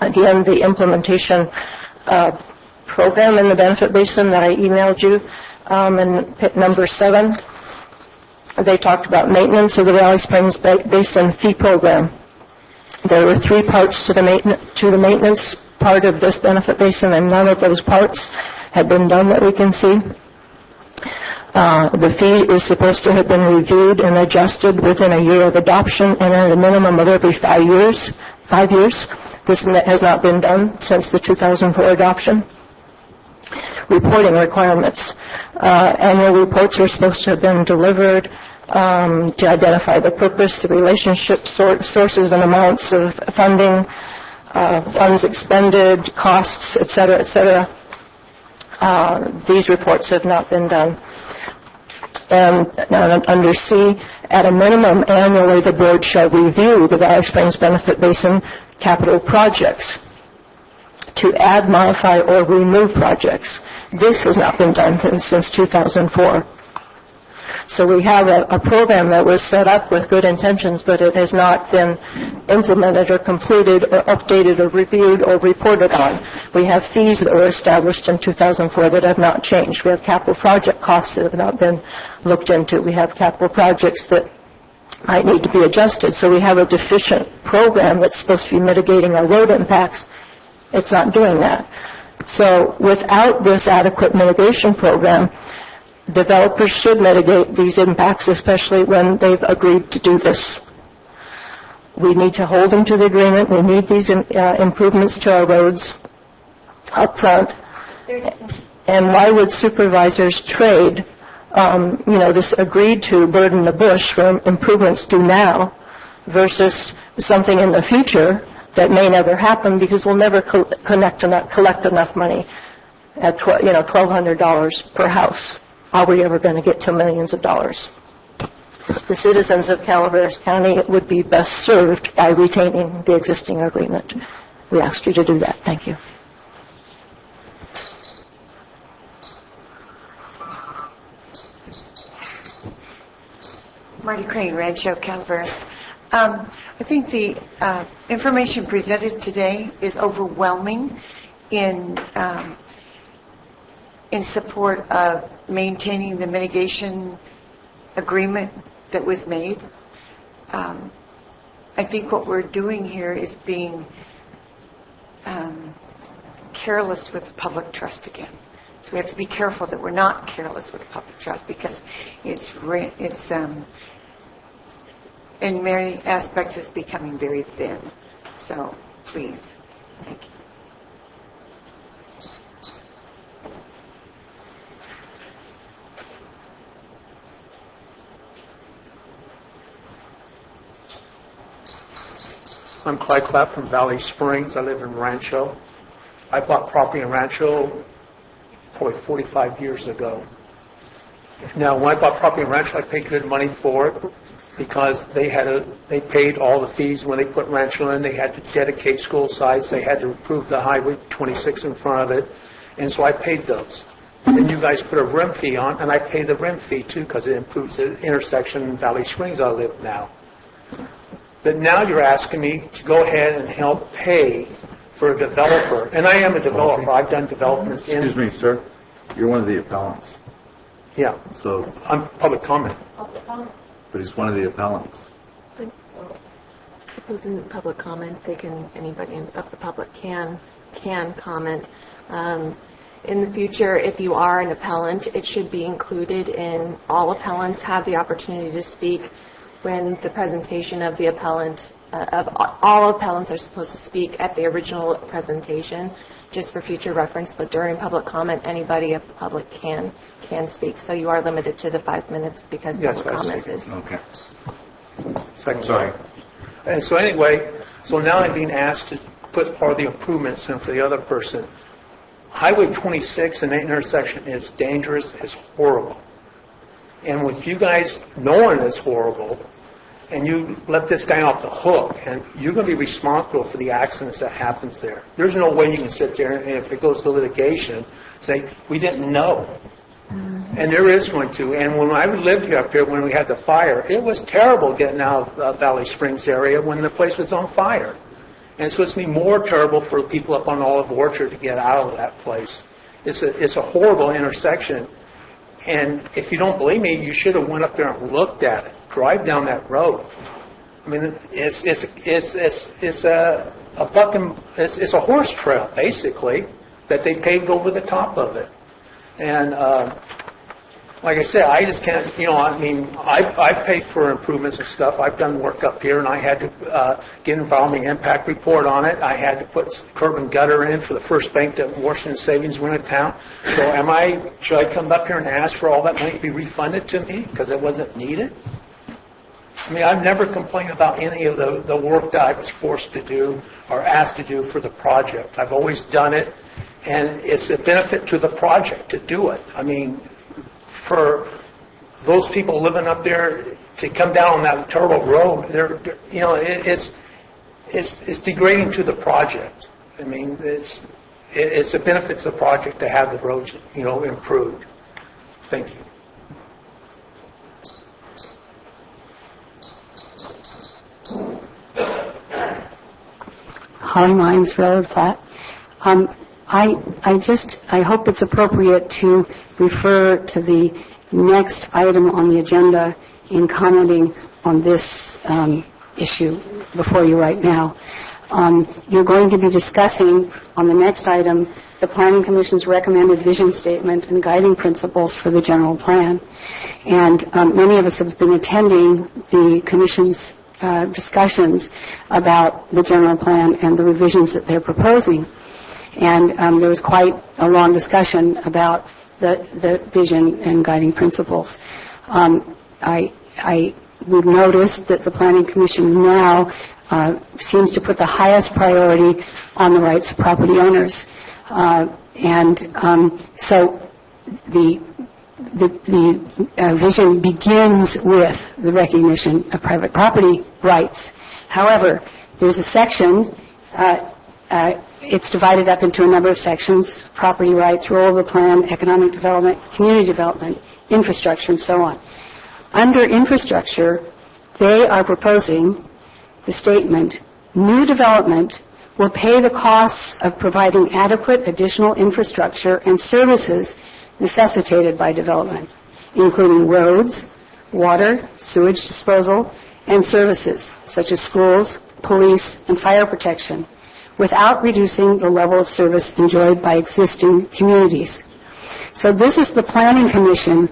Again, the implementation program in the benefit basin that I emailed you in pit number 7, they talked about maintenance of the Valley Springs Basin fee program. There were 3 parts to the maintenance part of this benefit basin, and none of those parts have been done that we can see. The fee is supposed to have been reviewed and adjusted within a year of adoption, and at a minimum of every 5 years. 5 years. This has not been done since the 2004 adoption. Reporting requirements. Annual reports are supposed to have been delivered to identify the purpose, the relationship, sources and amounts of funding, funds expended, costs, et cetera, et cetera. These reports have not been done. And under C, at a minimum annually, the board shall review the Valley Springs Benefit Basin capital projects to add, modify, or remove projects. This has not been done since 2004. So we have a program that was set up with good intentions, but it has not been implemented or completed or updated or reviewed or reported on. We have fees that were established in 2004 that have not changed. We have capital project costs that have not been looked into. We have capital projects that might need to be adjusted. So we have a deficient program that's supposed to be mitigating our road impacts. It's not doing that. So without this adequate mitigation program, developers should mitigate these impacts, especially when they've agreed to do this. We need to hold them to the agreement. We need these improvements to our roads up front. And why would supervisors trade, this agreed to burden the bush for improvements due now versus something in the future that may never happen because we'll never collect enough money at $1,200 per house. Are we ever going to get to millions of dollars? The citizens of Calaveras County would be best served by retaining the existing agreement. We ask you to do that. Thank you. Marty Crane, Rancho Calaveras. I think the information presented today is overwhelming in support of maintaining the mitigation agreement that was made. I think what we're doing here is being careless with the public trust again. So we have to be careful that we're not careless with public trust because it's in many aspects it's becoming very thin. So please, thank you. I'm Clyde Clapp from Valley Springs. I live in Rancho. I bought property in Rancho probably 45 years ago. Now, when I bought property in Rancho, I paid good money for it because they paid all the fees when they put Rancho in. They had to dedicate school sites. They had to improve the Highway 26 in front of it. And so I paid those. Then you guys put a rim fee on, and I pay the rim fee too because it improves the intersection in Valley Springs I live now. But now you're asking me to go ahead and help pay for a developer. And I am a developer. I've done developments in... Excuse me, sir. You're one of the appellants. Yeah. So... I'm public comment. But he's one of the appellants. Supposing public comment, anybody of the public can comment. In the future, if you are an appellant, it should be included in all appellants have the opportunity to speak when the presentation of the appellant, all appellants are supposed to speak at the original presentation, just for future reference, but during public comment, anybody of the public can speak. So you are limited to the 5 minutes because public comment is... Okay. Sorry. And so anyway, so now I'm being asked to put part of the improvements in for the other person. Highway 26 and that intersection is dangerous, it's horrible. And with you guys knowing it's horrible, and you let this guy off the hook, and you're going to be responsible for the accidents that happens there. There's no way you can sit there and if it goes to litigation, say, we didn't know. And there is going to. And when I lived here up here, when we had the fire, it was terrible getting out of Valley Springs area when the place was on fire. And so it's going to be more terrible for people up on Olive Orchard to get out of that place. It's a horrible intersection. And if you don't believe me, you should have went up there and looked at it. Drive down that road. I mean, it's a horse trail basically that they paved over the top of it. And like I said, I just can't. I've paid for improvements and stuff. I've done work up here, and I had to get involved in the impact report on it. I had to put curb and gutter in for the first bank that Washington Savings went to town. So should I come up here and ask for all that money to be refunded to me because it wasn't needed? I mean, I've never complained about any of the work that I was forced to do or asked to do for the project. I've always done it, and it's a benefit to the project to do it. I mean, for those people living up there to come down on that terrible road, it's degrading to the project. I mean, it's a benefit to the project to have the roads, improved. Thank you. Holly Mines Railroad Plat. I hope it's appropriate to refer to the next item on the agenda in commenting on this issue before you right now. You're going to be discussing on the next item the Planning Commission's recommended vision statement and guiding principles for the general plan. And many of us have been attending the Commission's discussions about the general plan and the revisions that they're proposing. And there was quite a long discussion about the vision and guiding principles. We've noticed that the Planning Commission now seems to put the highest priority on the rights of property owners. So the vision begins with the recognition of private property rights. However, there's a section, it's divided up into a number of sections: property rights, role of the plan, economic development, community development, infrastructure, and so on. Under infrastructure, they are proposing the statement, new development will pay the costs of providing adequate additional infrastructure and services necessitated by development, including roads, water, sewage disposal, and services such as schools, police, and fire protection, without reducing the level of service enjoyed by existing communities. So this is the Planning Commission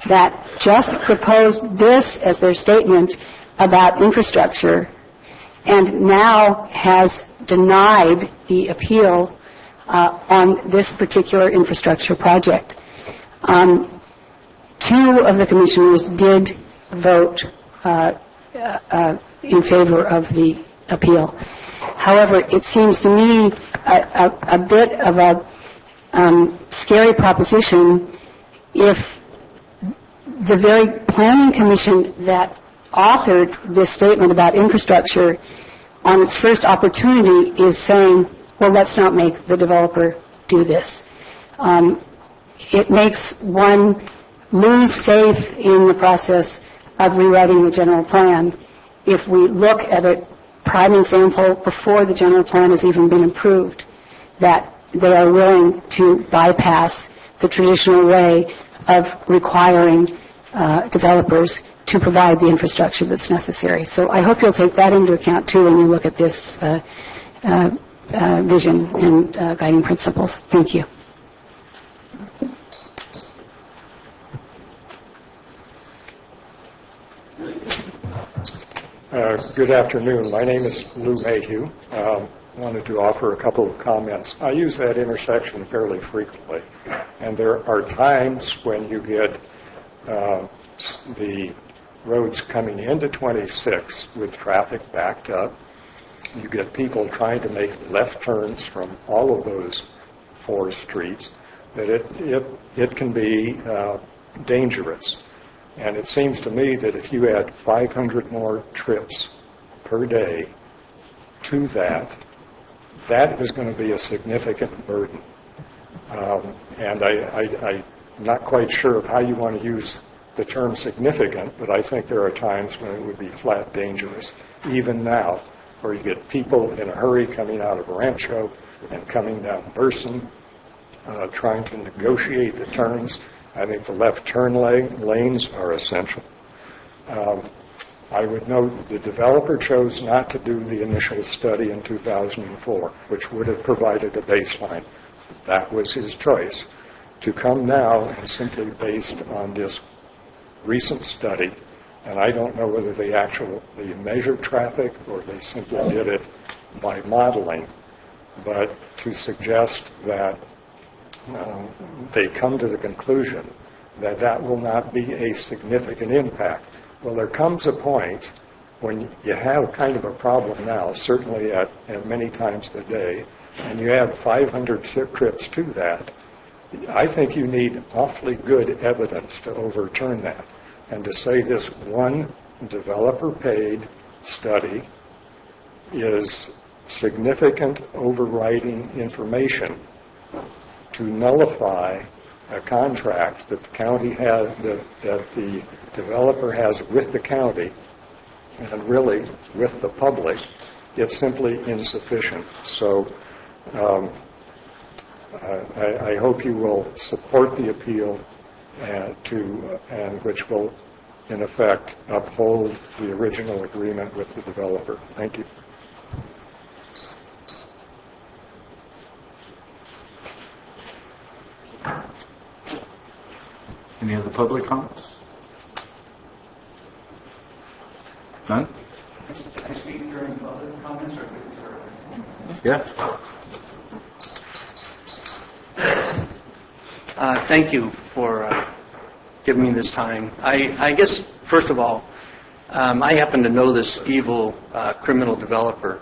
that just proposed this as their statement about infrastructure and now has denied the appeal on this particular infrastructure project. Two of the commissioners did vote in favor of the appeal. However, it seems to me a bit of a scary proposition if the very Planning Commission that authored this statement about infrastructure on its first opportunity is saying, well, let's not make the developer do this. It makes one lose faith in the process of rewriting the general plan if we look at a prime example before the general plan has even been approved, that they are willing to bypass the traditional way of requiring developers to provide the infrastructure that's necessary. So I hope you'll take that into account, too, when you look at this vision and guiding principles. Thank you. Good afternoon. My name is Lou Mayhew. Wanted to offer a couple of comments. I use that intersection fairly frequently, and there are times when you get the roads coming into 26 with traffic backed up. You get people trying to make left turns from all of those four streets, that it can be dangerous. And it seems to me that if you add 500 more trips per day to that is going to be a significant burden. And I'm not quite sure of how you want to use the term significant, but I think there are times when it would be flat dangerous, even now, where you get people in a hurry coming out of Rancho and coming down Burson, trying to negotiate the turns. I think the left turn lanes are essential. I would note the developer chose not to do the initial study in 2004, which would have provided a baseline. That was his choice. To come now and simply based on this recent study, and I don't know whether they measured traffic or they simply did it by modeling, but to suggest that they come to the conclusion that that will not be a significant impact. Well, there comes a point when you have kind of a problem now, certainly at many times a day, and you add 500 trips to that. I think you need awfully good evidence to overturn that, and to say this one developer-paid study is significant overriding information to nullify a contract that the county has, that the developer has with the county and really with the public it's simply insufficient. So I hope you will support the appeal and which will, in effect, uphold the original agreement with the developer. Thank you. Any other public comments? None? Can I speak during public comments or? Yeah. Thank you for giving me this time. I guess, first of all, I happen to know this evil criminal developer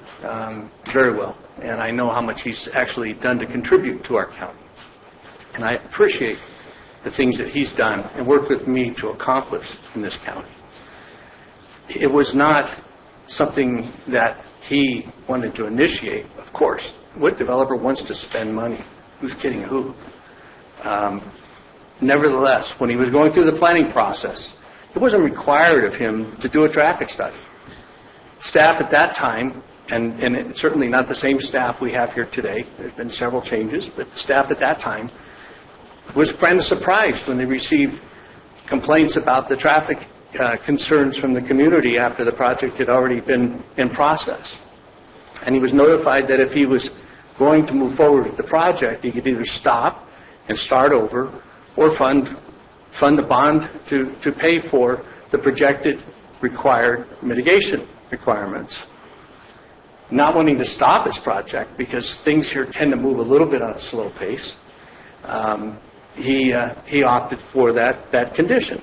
very well, and I know how much he's actually done to contribute to our county. And I appreciate the things that he's done and worked with me to accomplish in this county. It was not something that he wanted to initiate, of course. What developer wants to spend money? Who's kidding who? Nevertheless, when he was going through the planning process, it wasn't required of him to do a traffic study. Staff at that time, and it's certainly not the same staff we have here today, there's been several changes, but the staff at that time was kind of surprised when they received complaints about the traffic concerns from the community after the project had already been in process. And he was notified that if he was going to move forward with the project, he could either stop and start over or fund the bond to pay for the projected required mitigation requirements. Not wanting to stop his project because things here tend to move a little bit on a slow pace, he opted for that condition.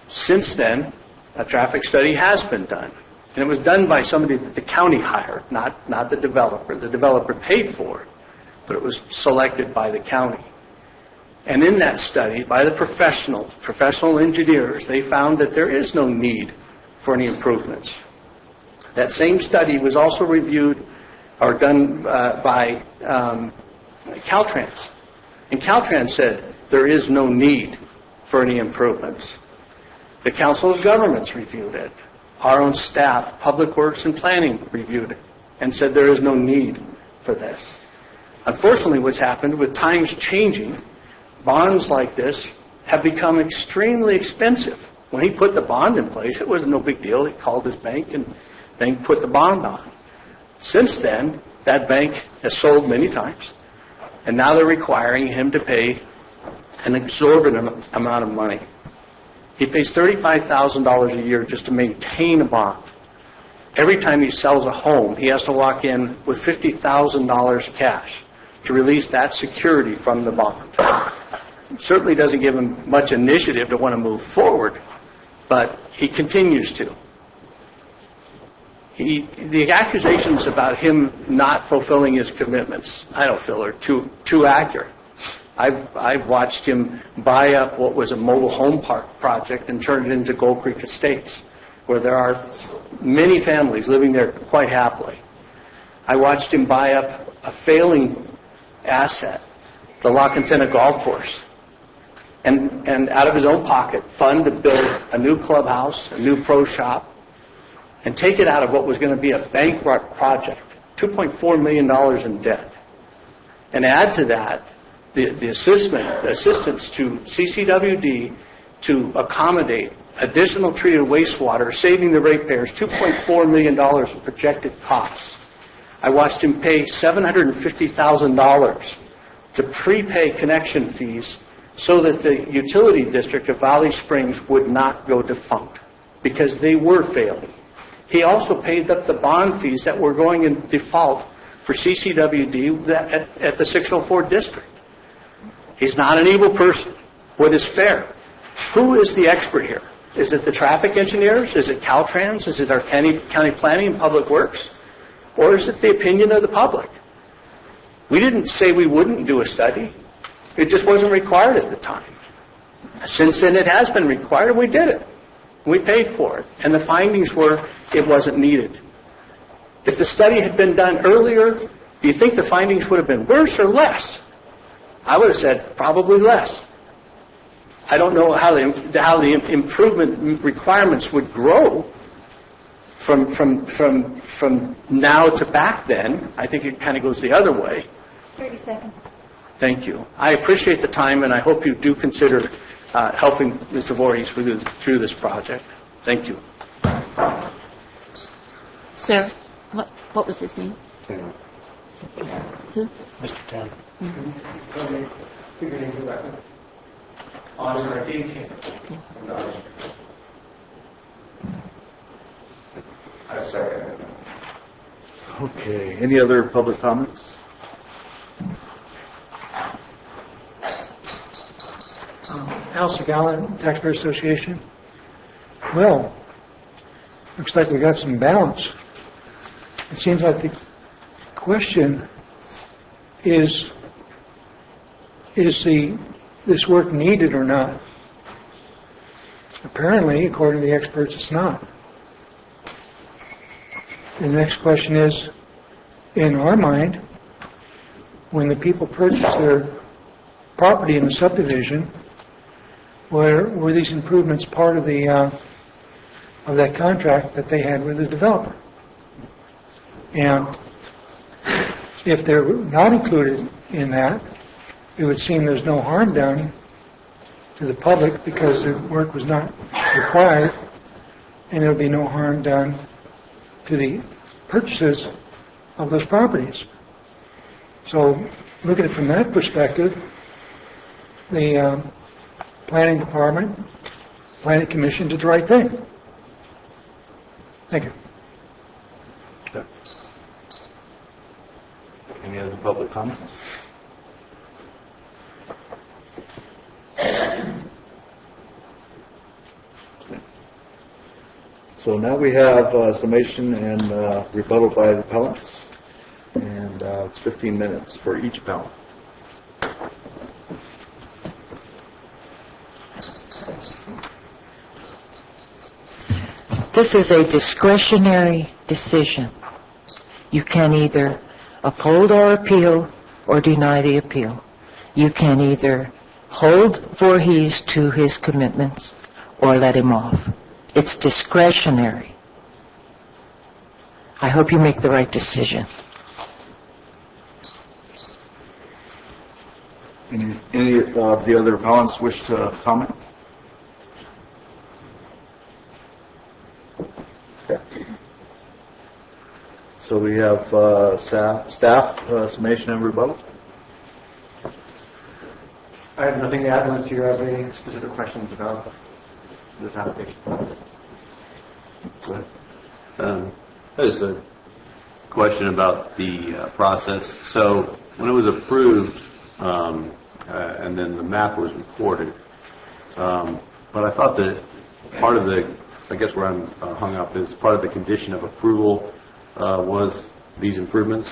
Since then, a traffic study has been done. And it was done by somebody that the county hired, not the developer. The developer paid for it, but it was selected by the county. And in that study, by the professional engineers, they found that there is no need for any improvements. That same study was also reviewed or done by Caltrans. And Caltrans said there is no need for any improvements. The Council of Governments reviewed it. Our own staff, Public Works and Planning, reviewed it and said there is no need for this. Unfortunately, what's happened with times changing, bonds like this have become extremely expensive. When he put the bond in place, it was no big deal. He called his bank and the bank put the bond on. Since then, that bank has sold many times, and now they're requiring him to pay an exorbitant amount of money. He pays $35,000 a year just to maintain a bond. Every time he sells a home, he has to walk in with $50,000 cash to release that security from the bond. It certainly doesn't give him much initiative to want to move forward, but he continues to. The accusations about him not fulfilling his commitments, I don't feel are too accurate. I've watched him buy up what was a mobile home park project and turn it into Gold Creek Estates, where there are many families living there quite happily. I watched him buy up a failing asset, the La Quintana Golf Course, and out of his own pocket fund to build a new clubhouse, a new pro shop, and take it out of what was going to be a bankrupt project, $2.4 million in debt, and add to that the assistance to CCWD to accommodate additional treated wastewater, saving the ratepayers $2.4 million in projected costs. I watched him pay $750,000 to prepay connection fees so that the utility district of Valley Springs would not go defunct because they were failing. He also paid up the bond fees that were going in default for CCWD at the 604 district. He's not an evil person. What is fair? Who is the expert here? Is it the traffic engineers? Is it Caltrans? Is it our county planning and public works? Or is it the opinion of the public? We didn't say we wouldn't do a study. It just wasn't required at the time. Since then, it has been required, and we did it. We paid for it. And the findings were it wasn't needed. If the study had been done earlier, do you think the findings would have been worse or less? I would have said probably less. I don't know how the improvement requirements would grow, from now to back then, I think it kind of goes the other way. 30 seconds. Thank you. I appreciate the time, and I hope you do consider helping Mr. Voorhees through this project. Thank you. Sir, what was his name? Who? Mr. Tan. On our 18th. I second. Okay, any other public comments? Alistair Gallant, Taxpayer Association. Well, looks like we got some balance. It seems like the question is this work needed or not? Apparently, according to the experts, it's not. The next question is, in our mind, when the people purchased their property in the subdivision, were these improvements part of the of that contract that they had with the developer? And if they're not included in that, it would seem there's no harm done to the public because the work was not required, and there would be no harm done to the purchasers of those properties. So, looking at it from that perspective, the Planning Department, Planning Commission did the right thing. Thank you. Any other public comments? So now we have summation and rebuttal by the appellants, and it's 15 minutes for each appellant. This is a discretionary decision. You can either uphold or appeal or deny the appeal. You can either hold Voorhees to his commitments or let him off. It's discretionary. I hope you make the right decision. Any of the other appellants wish to comment? Okay. So we have staff summation and rebuttal. I have nothing to add unless you have any specific questions about this application. Go ahead. There's a question about the process. So when it was approved, and then the map was recorded, but I thought that part of the, I guess where I'm hung up is part of the condition of approval was these improvements?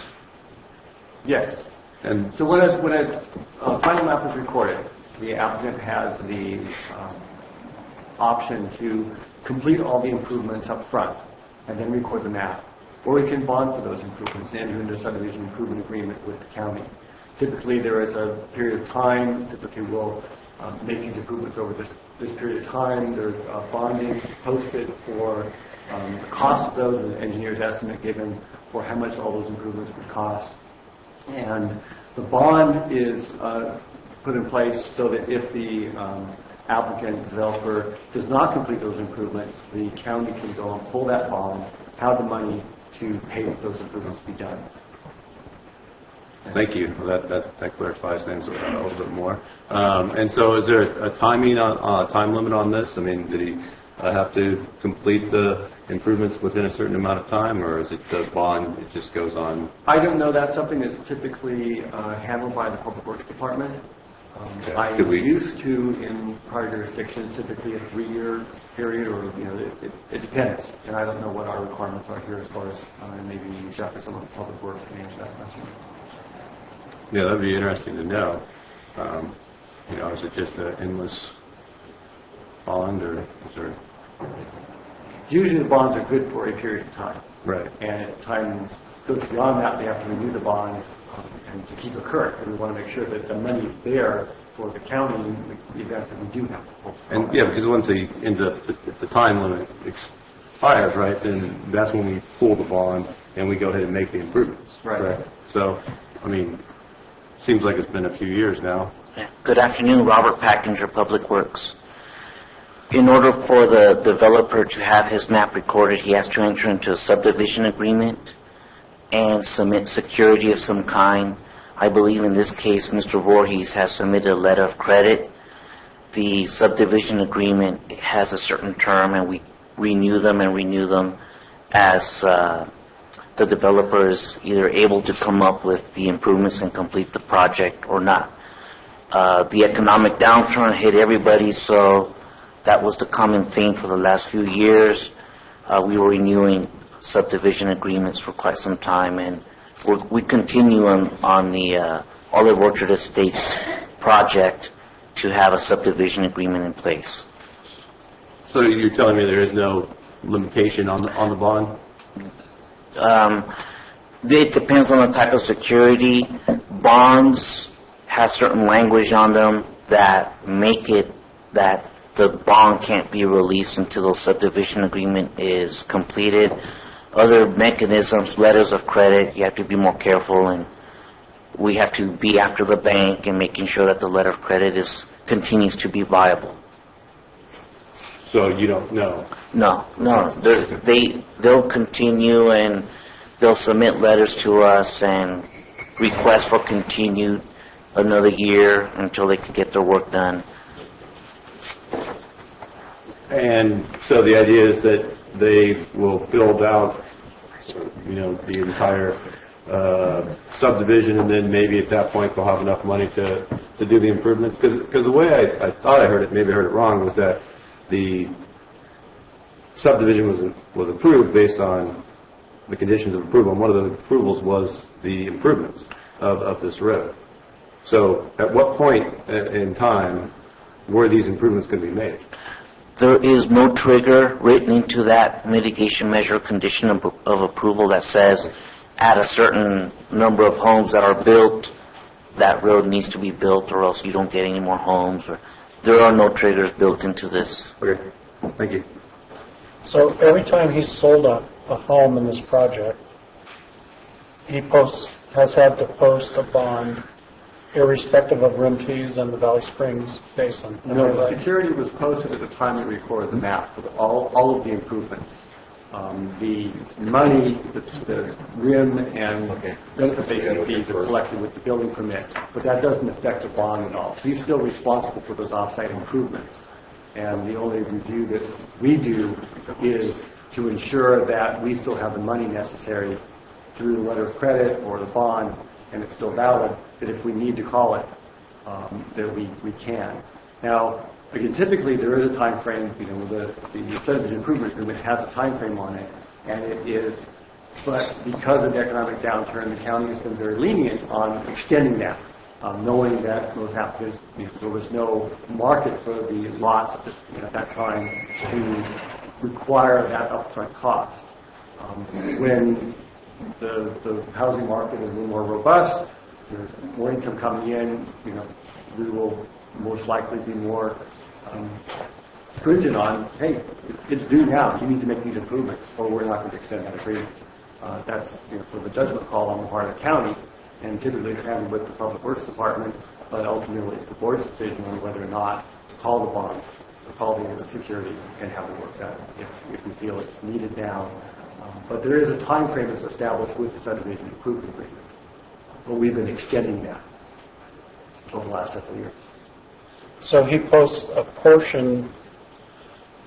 Yes. And so when a final map is recorded, the applicant has the option to complete all the improvements up front and then record the map. Or he can bond for those improvements and enter into a subdivision improvement agreement with the county. Typically, there is a period of time. Typically, we'll make these improvements over this period of time. There's bonding posted for the cost of those and the engineer's estimate given for how much all those improvements would cost. And the bond is put in place so that if the applicant, developer, does not complete those improvements, the county can go and pull that bond, have the money to pay for those improvements to be done. Thank you. That clarifies things a little bit more. And so is there a timing on a time limit on this? I mean, did he have to complete the improvements within a certain amount of time, or is it the bond, it just goes on? I don't know. That's something that's typically handled by the Public Works Department. I used to, in prior jurisdictions, typically a 3-year period, or, you know, it depends. And I don't know what our requirements are here as far as maybe Jeff or someone from Public Works can answer that question. Yeah, that'd be interesting to know. You know, is it just an endless bond, or is there? Usually the bonds are good for a period of time. Right. And as time goes beyond that, they have to renew the bond and to keep it current. And we want to make sure that the money is there for the county in the event that we do have to pull. And yeah, because once he ends up, the time limit expires, right, then that's when we pull the bond and we go ahead and make the improvements. Right. Correct? So, I mean, seems like it's been a few years now. Good afternoon, Robert Packinger, Public Works. In order for the developer to have his map recorded, he has to enter into a subdivision agreement and submit security of some kind. I believe in this case, Mr. Voorhees has submitted a letter of credit. The subdivision agreement has a certain term, and we renew them as the developer is either able to come up with the improvements and complete the project or not. The economic downturn hit everybody, so that was the common theme for the last few years. We were renewing subdivision agreements for quite some time, and we continue on the Olive Orchard Estates project to have a subdivision agreement in place. So you're telling me there is no limitation on the bond? It depends on the type of security. Bonds have certain language on them that make it that the bond can't be released until the subdivision agreement is completed. Other mechanisms, letters of credit, you have to be more careful, and we have to be after the bank and making sure that the letter of credit continues to be viable. So you don't know? No. They'll continue, and they'll submit letters to us and request for continued another year until they can get their work done. And so the idea is that they will build out, the entire subdivision, and then maybe at that point they'll have enough money to do the improvements? Because the way I thought I heard it, maybe I heard it wrong, was that the subdivision was approved based on the conditions of approval, and one of the approvals was the improvements of this road. So at what point in time were these improvements going to be made? There is no trigger written into that mitigation measure condition of approval that says at a certain number of homes that are built, that road needs to be built, or else you don't get any more homes. There are no triggers built into this. Okay, thank you. So every time he's sold a home in this project, he has had to post a bond irrespective of rim fees and the Valley Springs Basin. No, the security was posted at the time we recorded the map for all of the improvements. The money, the rim and benefit basin fees are collected with the building permit, but that doesn't affect the bond at all. He's still responsible for those off-site improvements. And the only review that we do is to ensure that we still have the money necessary through the letter of credit or the bond, and it's still valid, that if we need to call it, that we can. Now, again, typically there is a time frame, the subdivision improvement agreement has a time frame on it, and it is, but because of the economic downturn, the county has been very lenient on extending that, knowing that there was no market for the lots at that time to require that upfront cost. When the housing market is a little more robust, there's more income coming in, we will most likely be more stringent on, hey, it's due now, you need to make these improvements, or we're not going to extend that agreement. That's sort of a judgment call on the part of the county, and typically it's handled with the Public Works Department, but ultimately it's the board's decision on whether or not to call the bond, to call the security, and have it worked out if we feel it's needed now. But there is a time frame that's established with the subdivision improvement agreement. But we've been extending that over the last several years. So he posts a portion,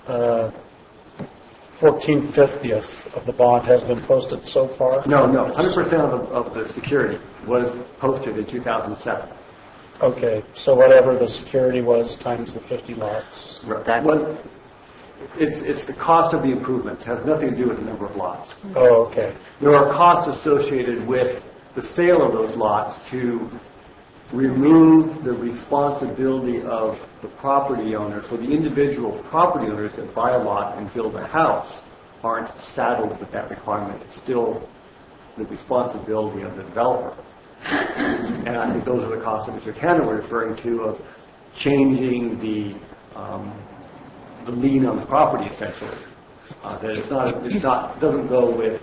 14/50th of the bond has been posted so far? No. 100% of the security was posted in 2007. Okay, so whatever the security was times the 50 lots. Well, it's the cost of the improvements. It has nothing to do with the number of lots. Oh, okay. There are costs associated with the sale of those lots to remove the responsibility of the property owner. So the individual property owners that buy a lot and build a house aren't saddled with that requirement. It's still the responsibility of the developer. And I think those are the costs that Mr. Cannon was referring to, of changing the lien on the property, essentially. That doesn't go with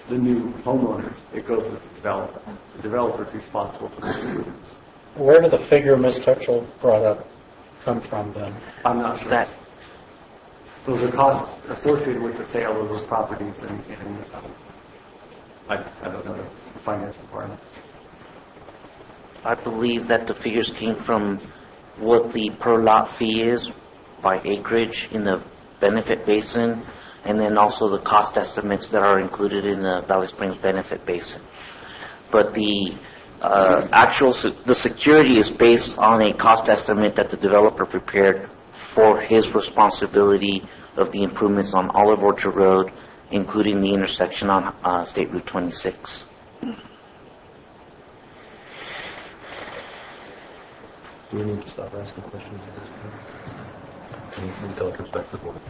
the new homeowner. It goes with the developer. The developer's responsible for the improvements. Where did the figure Ms. Tuchel brought up come from then? I'm not sure. Those are costs associated with the sale of those properties, and I don't know the finance requirements. I believe that the figures came from what the per lot fee is by acreage in the benefit basin, and then also the cost estimates that are included in the Valley Springs benefit basin. But the the security is based on a cost estimate that the developer prepared for his responsibility of the improvements on Olive Orchard Road, including the intersection on State Route 26. Do we need to stop asking questions at this point? Until it comes back to the board.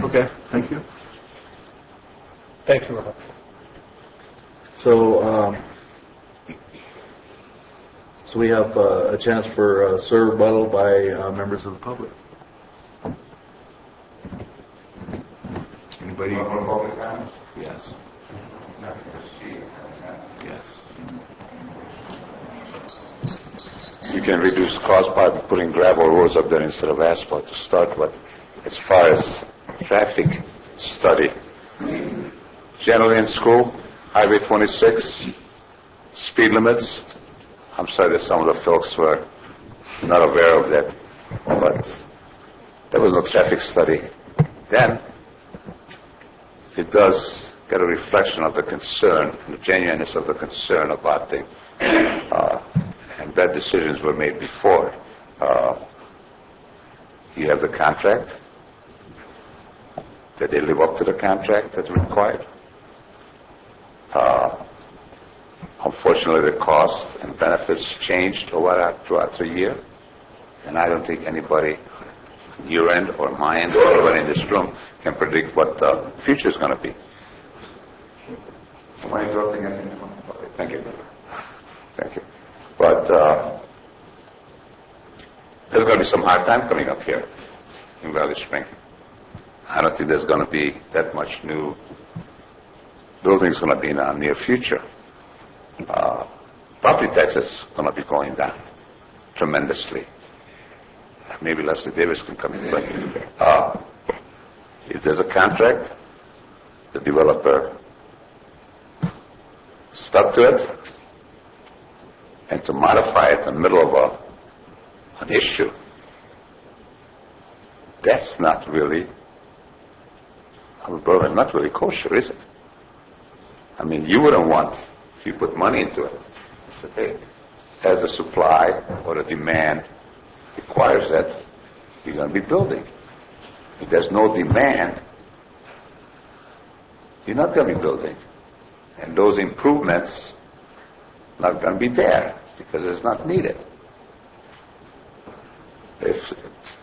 Okay, thank you. Thank you, Robert. So we have a chance for sir rebuttal by members of the public. Anybody? Yes. Yes. You can reduce cost by putting gravel roads up there instead of asphalt to start with. As far as traffic study, generally in school, Highway 26, speed limits. I'm sorry that some of the folks were not aware of that, but there was no traffic study then. It does get a reflection of the concern, the genuineness of the concern about things. And bad decisions were made before. You have the contract. Did they live up to the contract that's required? Unfortunately, the cost and benefits changed throughout the year. And I don't think anybody, your end or my end or anyone in this room, can predict what the future is going to be. Am I interrupting anything? Okay, thank you. Thank you. But there's going to be some hard time coming up here in Valley Spring. I don't think there's going to be that much new buildings going to be in our near future. Property taxes going to be going down tremendously. Maybe Leslie Davis can come in. But if there's a contract, the developer stuck to it, and to modify it in the middle of an issue, that's not really, not really kosher, is it? I mean, you wouldn't want, if you put money into it, say, hey, as the supply or the demand requires that, you're going to be building. If there's no demand, you're not going to be building. And those improvements are not going to be there because it's not needed. If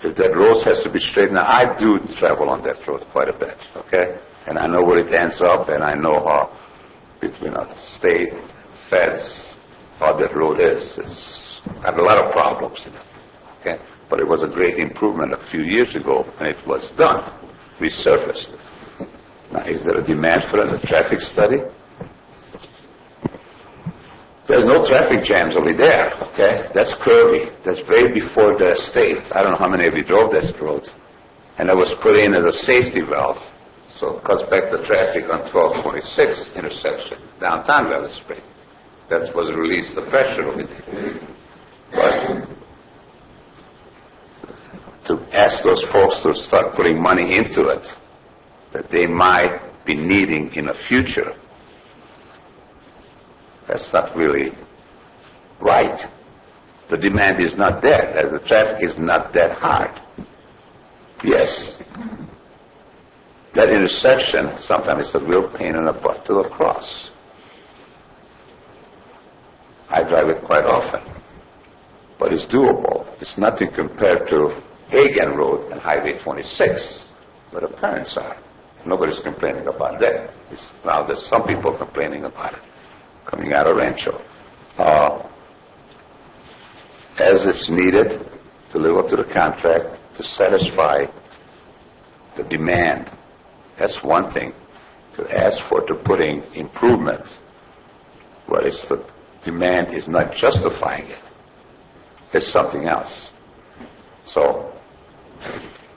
that road has to be straightened out, I do travel on that road quite a bit, okay? And I know where it ends up, and I know how, between a state, feds, how that road is. It's got a lot of problems in it, okay? But it was a great improvement a few years ago, and it was done, resurfaced. Now, is there a demand for a traffic study? There's no traffic jams over there, okay? That's curvy. That's way before the state. I don't know how many of you drove that road. And that was put in as a safety valve. So it cuts back the traffic on 1226 intersection, downtown Valley Spring. That was released the pressure over there. But to ask those folks to start putting money into it that they might be needing in the future, that's not really right. The demand is not there. The traffic is not that hard. Yes, that intersection sometimes is a real pain in the butt to cross. I drive it quite often, but it's doable. It's nothing compared to Hagen Road and Highway 26, where the parents are. Nobody's complaining about that. Now there's some people complaining about it coming out of Rancho. As it's needed to live up to the contract, to satisfy the demand That's one thing. To ask for to put in improvements, but it's the demand is not justifying it. It's something else. So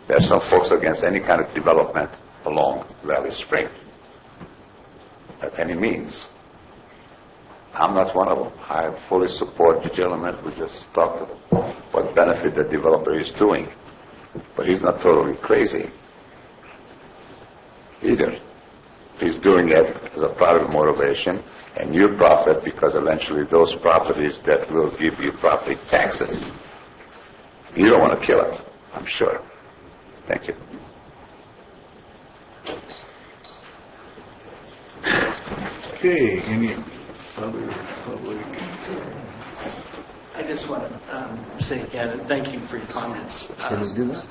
there's some folks against any kind of development along Valley Spring at any means. I'm not one of them. I fully support the gentleman who just talked about what benefit the developer is doing. But he's not totally crazy either. He's doing it as a private motivation, and you profit because eventually those properties that will give you property taxes. You don't want to kill it, I'm sure. Thank you. Okay, any other public? I just want to say again, thank you for your comments. Can we do that?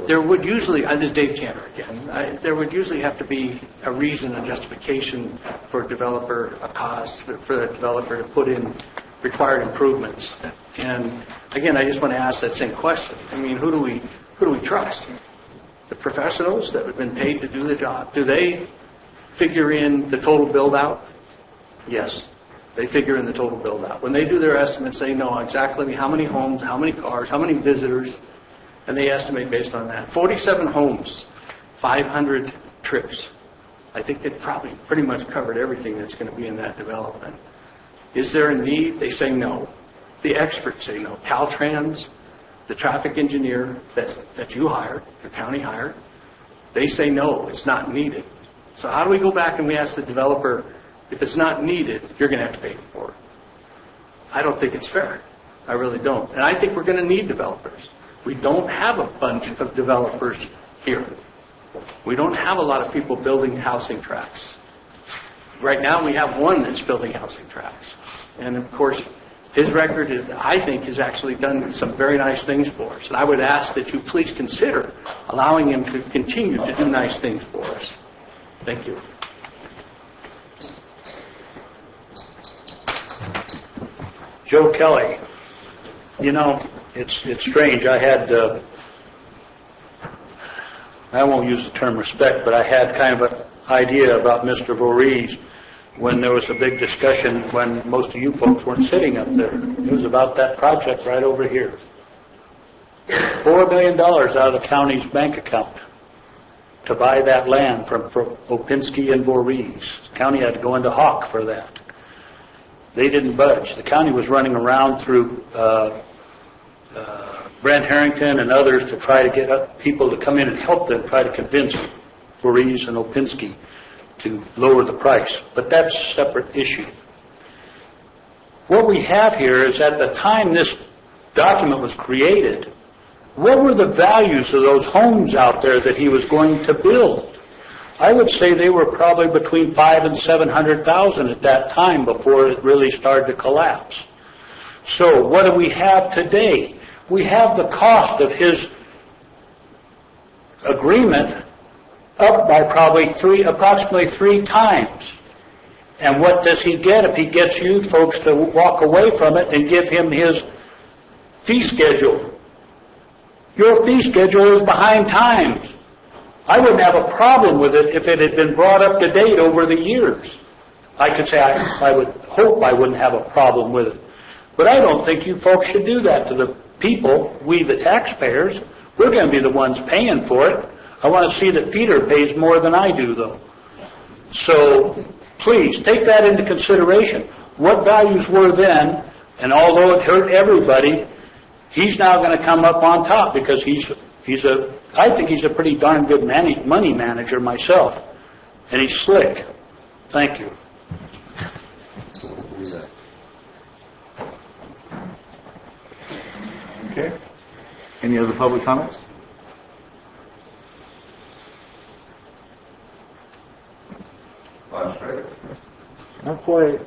There would usually, this is Dave Tanner again, there would usually have to be a reason, a justification for a developer, a cost for the developer to put in required improvements. And again, I just want to ask that same question. I mean, who do we trust? The professionals that have been paid to do the job. Do they figure in the total build-out? Yes, they figure in the total build-out. When they do their estimates, they know exactly how many homes, how many cars, how many visitors, and they estimate based on that. 47 homes, 500 trips. I think they've probably pretty much covered everything that's going to be in that development. Is there a need? They say no. The experts say no. Caltrans, the traffic engineer that you hired, your county hired, they say no, it's not needed. So how do we go back and we ask the developer, if it's not needed, you're going to have to pay for it? I don't think it's fair. I really don't. And I think we're going to need developers. We don't have a bunch of developers here. We don't have a lot of people building housing tracts. Right now we have one that's building housing tracts. And of course, his record, I think, has actually done some very nice things for us. And I would ask that you please consider allowing him to continue to do nice things for us. Thank you. Joe Kelly. You know, it's strange. I had, I won't use the term respect, but I had kind of an idea about Mr. Voorhees when there was a big discussion when most of you folks weren't sitting up there. It was about that project right over here. $4 million out of the county's bank account to buy that land from Opinski and Voorhees. The county had to go into Hawk for that. They didn't budge. The county was running around through Brent Harrington and others to try to get people to come in and help them try to convince Voorhees and Opinski to lower the price. But that's a separate issue. What we have here is at the time this document was created, what were the values of those homes out there that he was going to build? I would say they were probably between $500,000 and $700,000 at that time before it really started to collapse. So what do we have today? We have the cost of his agreement up by approximately three times. And what does he get if he gets you folks to walk away from it and give him his fee schedule? Your fee schedule is behind times. I wouldn't have a problem with it if it had been brought up to date over the years. I could say I would hope I wouldn't have a problem with it. But I don't think you folks should do that to the people, we the taxpayers. We're going to be the ones paying for it. I want to see that Peter pays more than I do, though. So please take that into consideration. What values were then, and although it hurt everybody, he's now going to come up on top because I think he's a pretty darn good money manager myself, and he's slick. Thank you. Okay. Any other public comments? Not quite.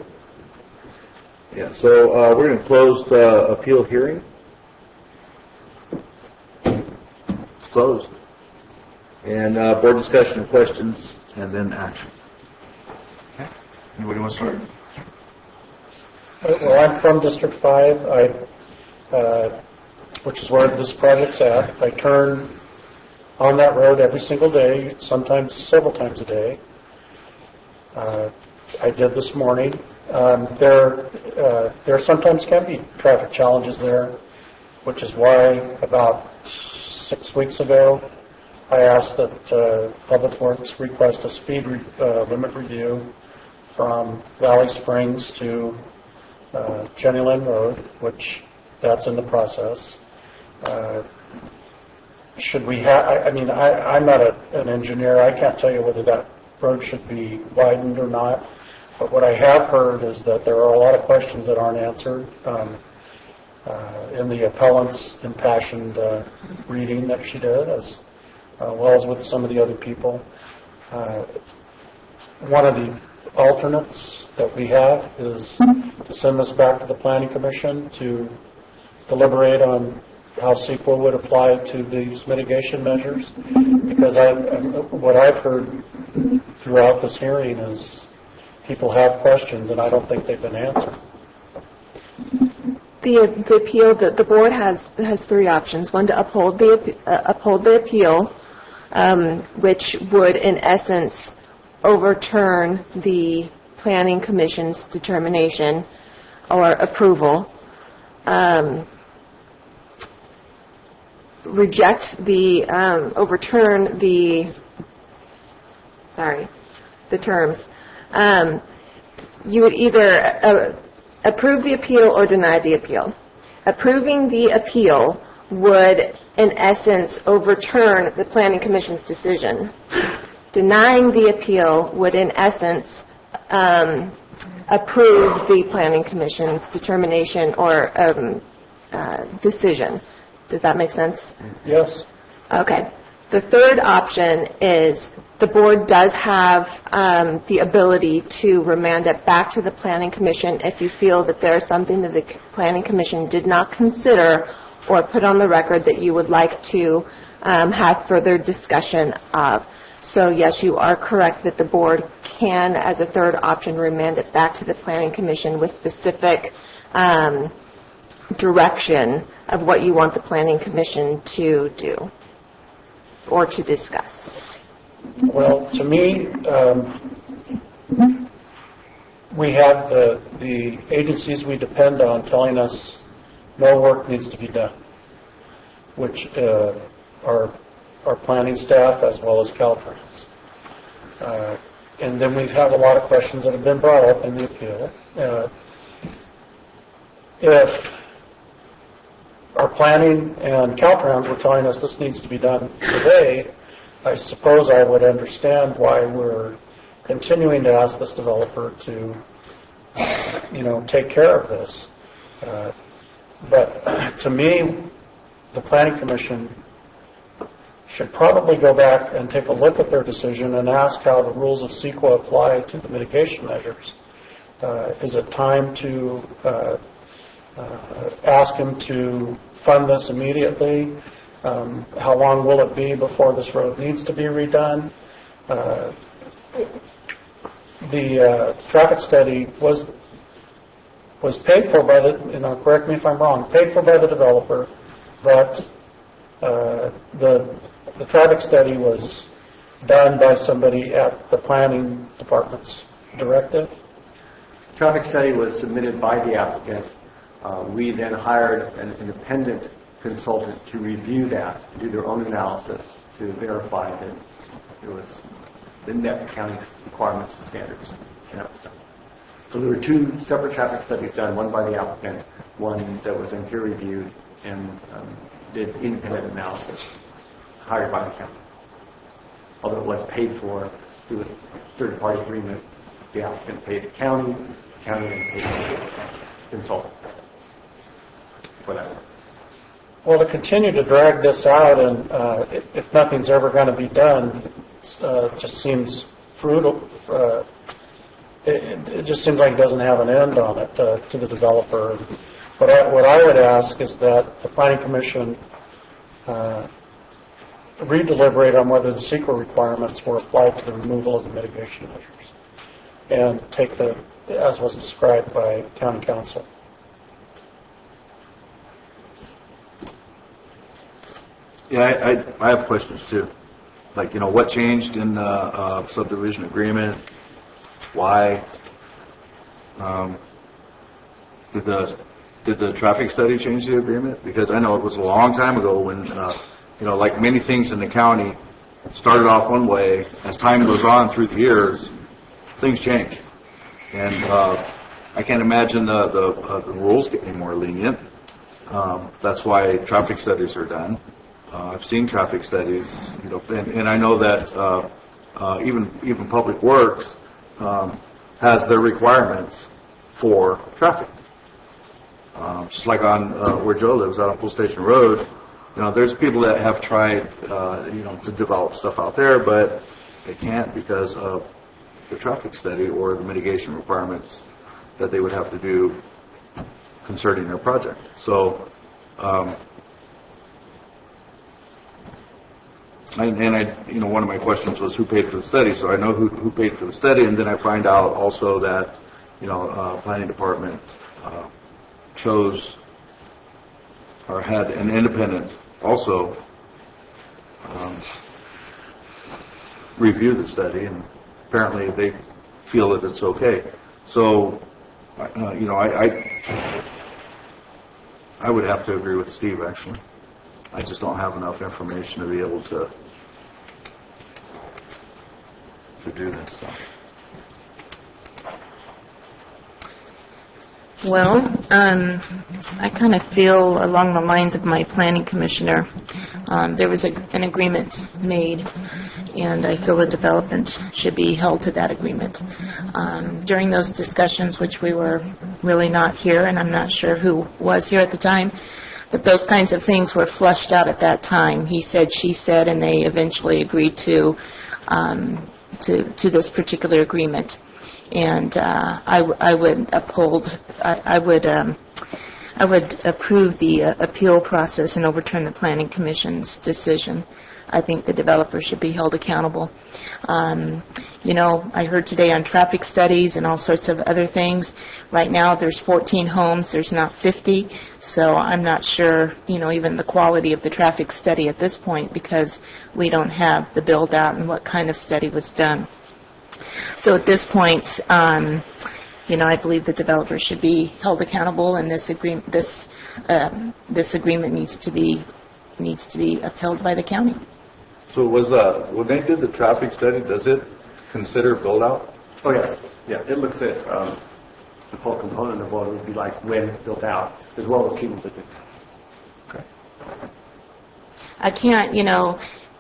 Yeah, so we're going to close the appeal hearing. It's closed. And board discussion and questions, and then action. Okay. Anybody want to start? Well, I'm from District 5, which is where this project's at. I turn on that road every single day, sometimes several times a day. I did this morning. There sometimes can be traffic challenges there, which is why about 6 weeks ago, I asked that Public Works request a speed limit review from Valley Springs to Jenny Lynn Road, which that's in the process. Should we have, I'm not an engineer. I can't tell you whether that road should be widened or not. But what I have heard is that there are a lot of questions that aren't answered in the appellant's impassioned reading that she did, as well as with some of the other people. One of the alternates that we have is to send this back to the Planning Commission to deliberate on how CEQA would apply to these mitigation measures, because what I've heard throughout this hearing is people have questions, and I don't think they've been answered. The appeal, the board has three options. One, to uphold the appeal, which would in essence overturn the Planning Commission's determination or approval. Overturn the terms. You would either approve the appeal or deny the appeal. Approving the appeal would, in essence, overturn the Planning Commission's decision. Denying the appeal would, in essence, approve the Planning Commission's determination or decision. Does that make sense? Yes. Okay. The third option is the board does have the ability to remand it back to the Planning Commission if you feel that there is something that the Planning Commission did not consider or put on the record that you would like to have further discussion of. So yes, you are correct that the board can, as a third option, remand it back to the Planning Commission with specific direction of what you want the Planning Commission to do or to discuss. Well, to me, we have the agencies we depend on telling us no work needs to be done, which are our planning staff as well as Caltrans. And then we have a lot of questions that have been brought up in the appeal. If our planning and Caltrans were telling us this needs to be done today, I suppose I would understand why we're continuing to ask this developer to, take care of this. But to me, the Planning Commission should probably go back and take a look at their decision and ask how the rules of CEQA apply to the mitigation measures. Is it time to ask him to fund this immediately? How long will it be before this road needs to be redone? The traffic study was paid for by the, correct me if I'm wrong, paid for by the developer, but the traffic study was done by somebody at the planning department's directive. Traffic study was submitted by the applicant. We then hired an independent consultant to review that, do their own analysis to verify that it met the county requirements and standards. And that was done. So there were two separate traffic studies done, one by the applicant, one that was then peer reviewed and did independent analysis, hired by the county. Although it was paid for through a third-party agreement, the applicant paid the county then paid the consultant for that. Well, to continue to drag this out, and if nothing's ever going to be done, just seems fruitful. It just seems like it doesn't have an end on it to the developer. What I would ask is that the Planning Commission redeliberate on whether the CEQA requirements were applied to the removal of the mitigation measures, and take as was described by County Council. Yeah, I have questions too. Like, what changed in the subdivision agreement? Why? Did the traffic study change the agreement? Because I know it was a long time ago when, like many things in the county, started off one way. As time goes on through the years, things change. And I can't imagine the rules getting more lenient. That's why traffic studies are done. I've seen traffic studies, and I know that even Public Works has their requirements for traffic. Just like on where Joe lives, out on Pool Station Road, there's people that have tried, to develop stuff out there, but they can't because of the traffic study or the mitigation requirements that they would have to do concerning their project. So, one of my questions was who paid for the study. So I know who paid for the study, and then I find out also that, planning department chose or had an independent also review the study, and apparently they feel that it's okay. So, I would have to agree with Steve, actually. I just don't have enough information to be able to do this. So. Well, I kind of feel along the lines of my planning commissioner. There was an agreement made, and I feel the development should be held to that agreement. During those discussions, which we were really not here, and I'm not sure who was here at the time, but those kinds of things were flushed out at that time. He said, she said, and they eventually agreed to this particular agreement. And I would approve the appeal process and overturn the Planning Commission's decision. I think the developer should be held accountable. I heard today on traffic studies and all sorts of other things. Right now, there's 14 homes. There's not 50. So I'm not sure, even the quality of the traffic study at this point, because we don't have the build out and what kind of study was done. So at this point, I believe the developer should be held accountable, and this agreement needs to be upheld by the county. So when they did the traffic study, does it consider build out? Oh, yes. Yeah, it looks at the full component of what it would be like when it's built out, as well as cumulative. Okay. I can't,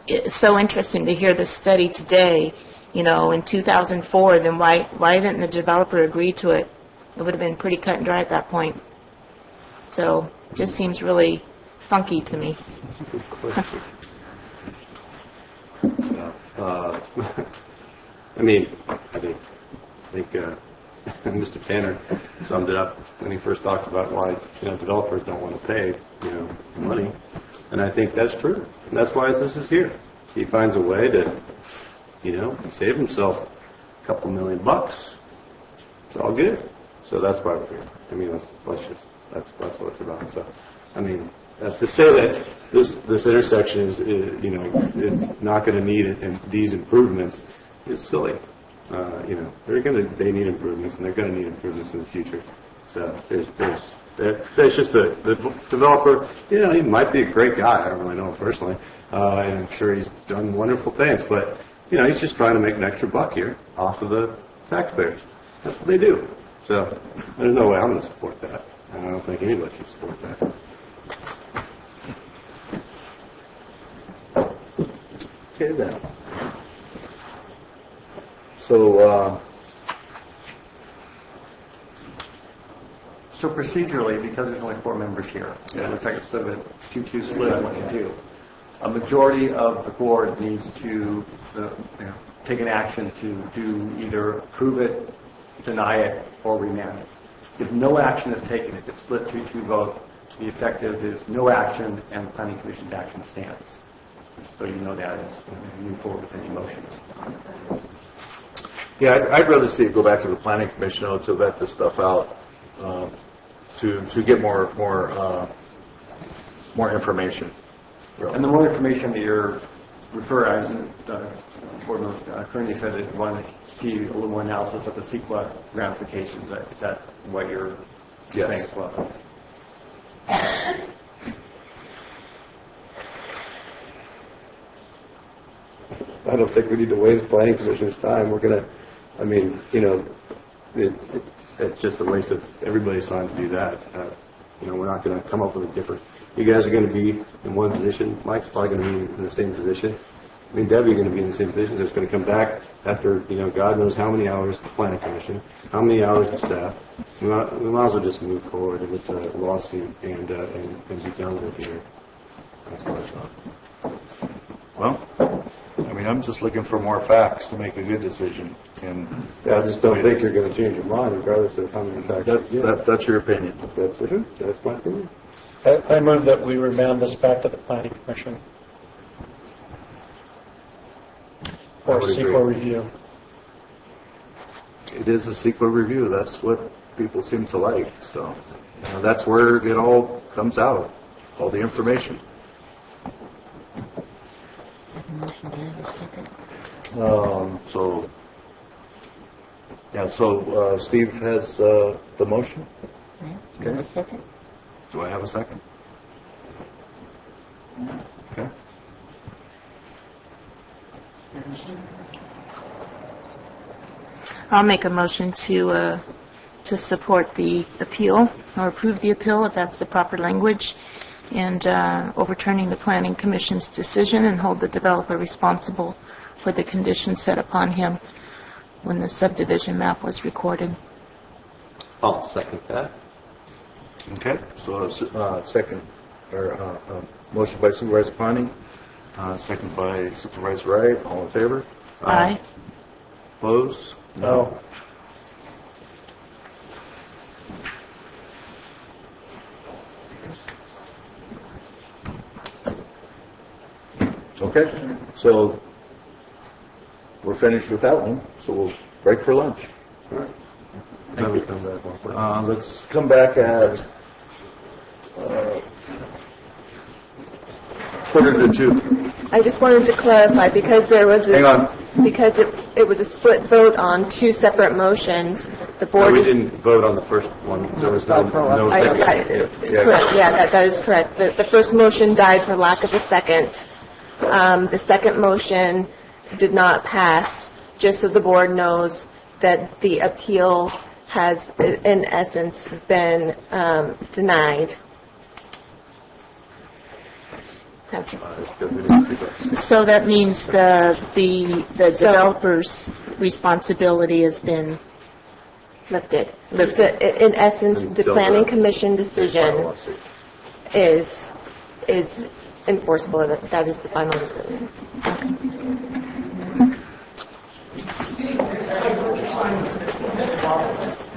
it's so interesting to hear this study today, in 2004, then why didn't the developer agree to it? It would have been pretty cut and dry at that point. So it just seems really funky to me. Good question. I think Mr. Tanner summed it up when he first talked about why developers don't want to pay money, and I think that's true. And that's why this is here. He finds a way to save himself a couple $1 million. It's all good. So that's why we're here. That's what it's about. So, to say that this intersection is not going to need these improvements is silly. They need improvements, and they're going to need improvements in the future. So that's just the developer. He might be a great guy. I don't really know him personally, and I'm sure he's done wonderful things. But he's just trying to make an extra buck here off of the taxpayers. That's what they do. So there's no way I'm going to support that. And I don't think anybody should support that. Okay, then. So, So procedurally, because there's only 4 members here, it looks like it's sort of a 2-2 split on what you do. A majority of the board needs to take an action to do either approve it, deny it, or remand it. If no action is taken, if it's split 2-2 vote, the effective is no action, and the Planning Commission's action stands. So you know that as we move forward with any motions. yeah, I'd rather see it go back to the Planning Commission to vet this stuff out, to get more information. And the more information that you're referring, Board Member Kearney said that you want to see a little more analysis of the CEQA ramifications. Is that what you're saying as well? I don't think we need to waste planning commission's time. We're going to, I mean, you know, it's just a waste of everybody's time to do that. You know, we're not going to come up with a different, you guys are going to be in one position. Mike's probably going to be in the same position. I mean, Debbie are going to be in the same position. It's going to come back after, you know, God knows how many hours to planning commission, how many hours to staff. We might as well just move forward with the lawsuit and be done with it here. That's what I thought. Well, I mean, I'm just looking for more facts to make a good decision, and I just don't think you're going to change your mind regardless of how many facts you get. that's your opinion. That's my opinion. I move that we remand this back to the planning commission for I would CEQA agree. review. It is a CEQA review. That's what people seem to like. So, you know, that's where it all comes out, all the information. So Steve has the motion. Okay. Do I have a second? Okay. I'll make a motion to support the appeal, or approve the appeal, if that's the proper language, and overturning the Planning Commission's decision and hold the developer responsible for the conditions set upon him when the subdivision map was recorded. I'll second that. Okay. So second, or motion by Supervisor Ponting, second by Supervisor Wright. All in favor? Aye. Opposed? No. Okay. So we're finished with that one. So we'll break for lunch. All right. Then we come back. Let's come back at 1:45. I just wanted to clarify, because there was Hang on. because it was a split vote on two separate motions, the board We is... didn't vote on the first one. There was no second. Correct, yeah, that is correct. The first motion died for lack of a second. The second motion did not pass, just so the board knows that the appeal has, in essence, been denied. Okay. So that means the developer's responsibility has been Lifted. In essence, the Planning Commission decision is enforceable. That is the final decision. Okay.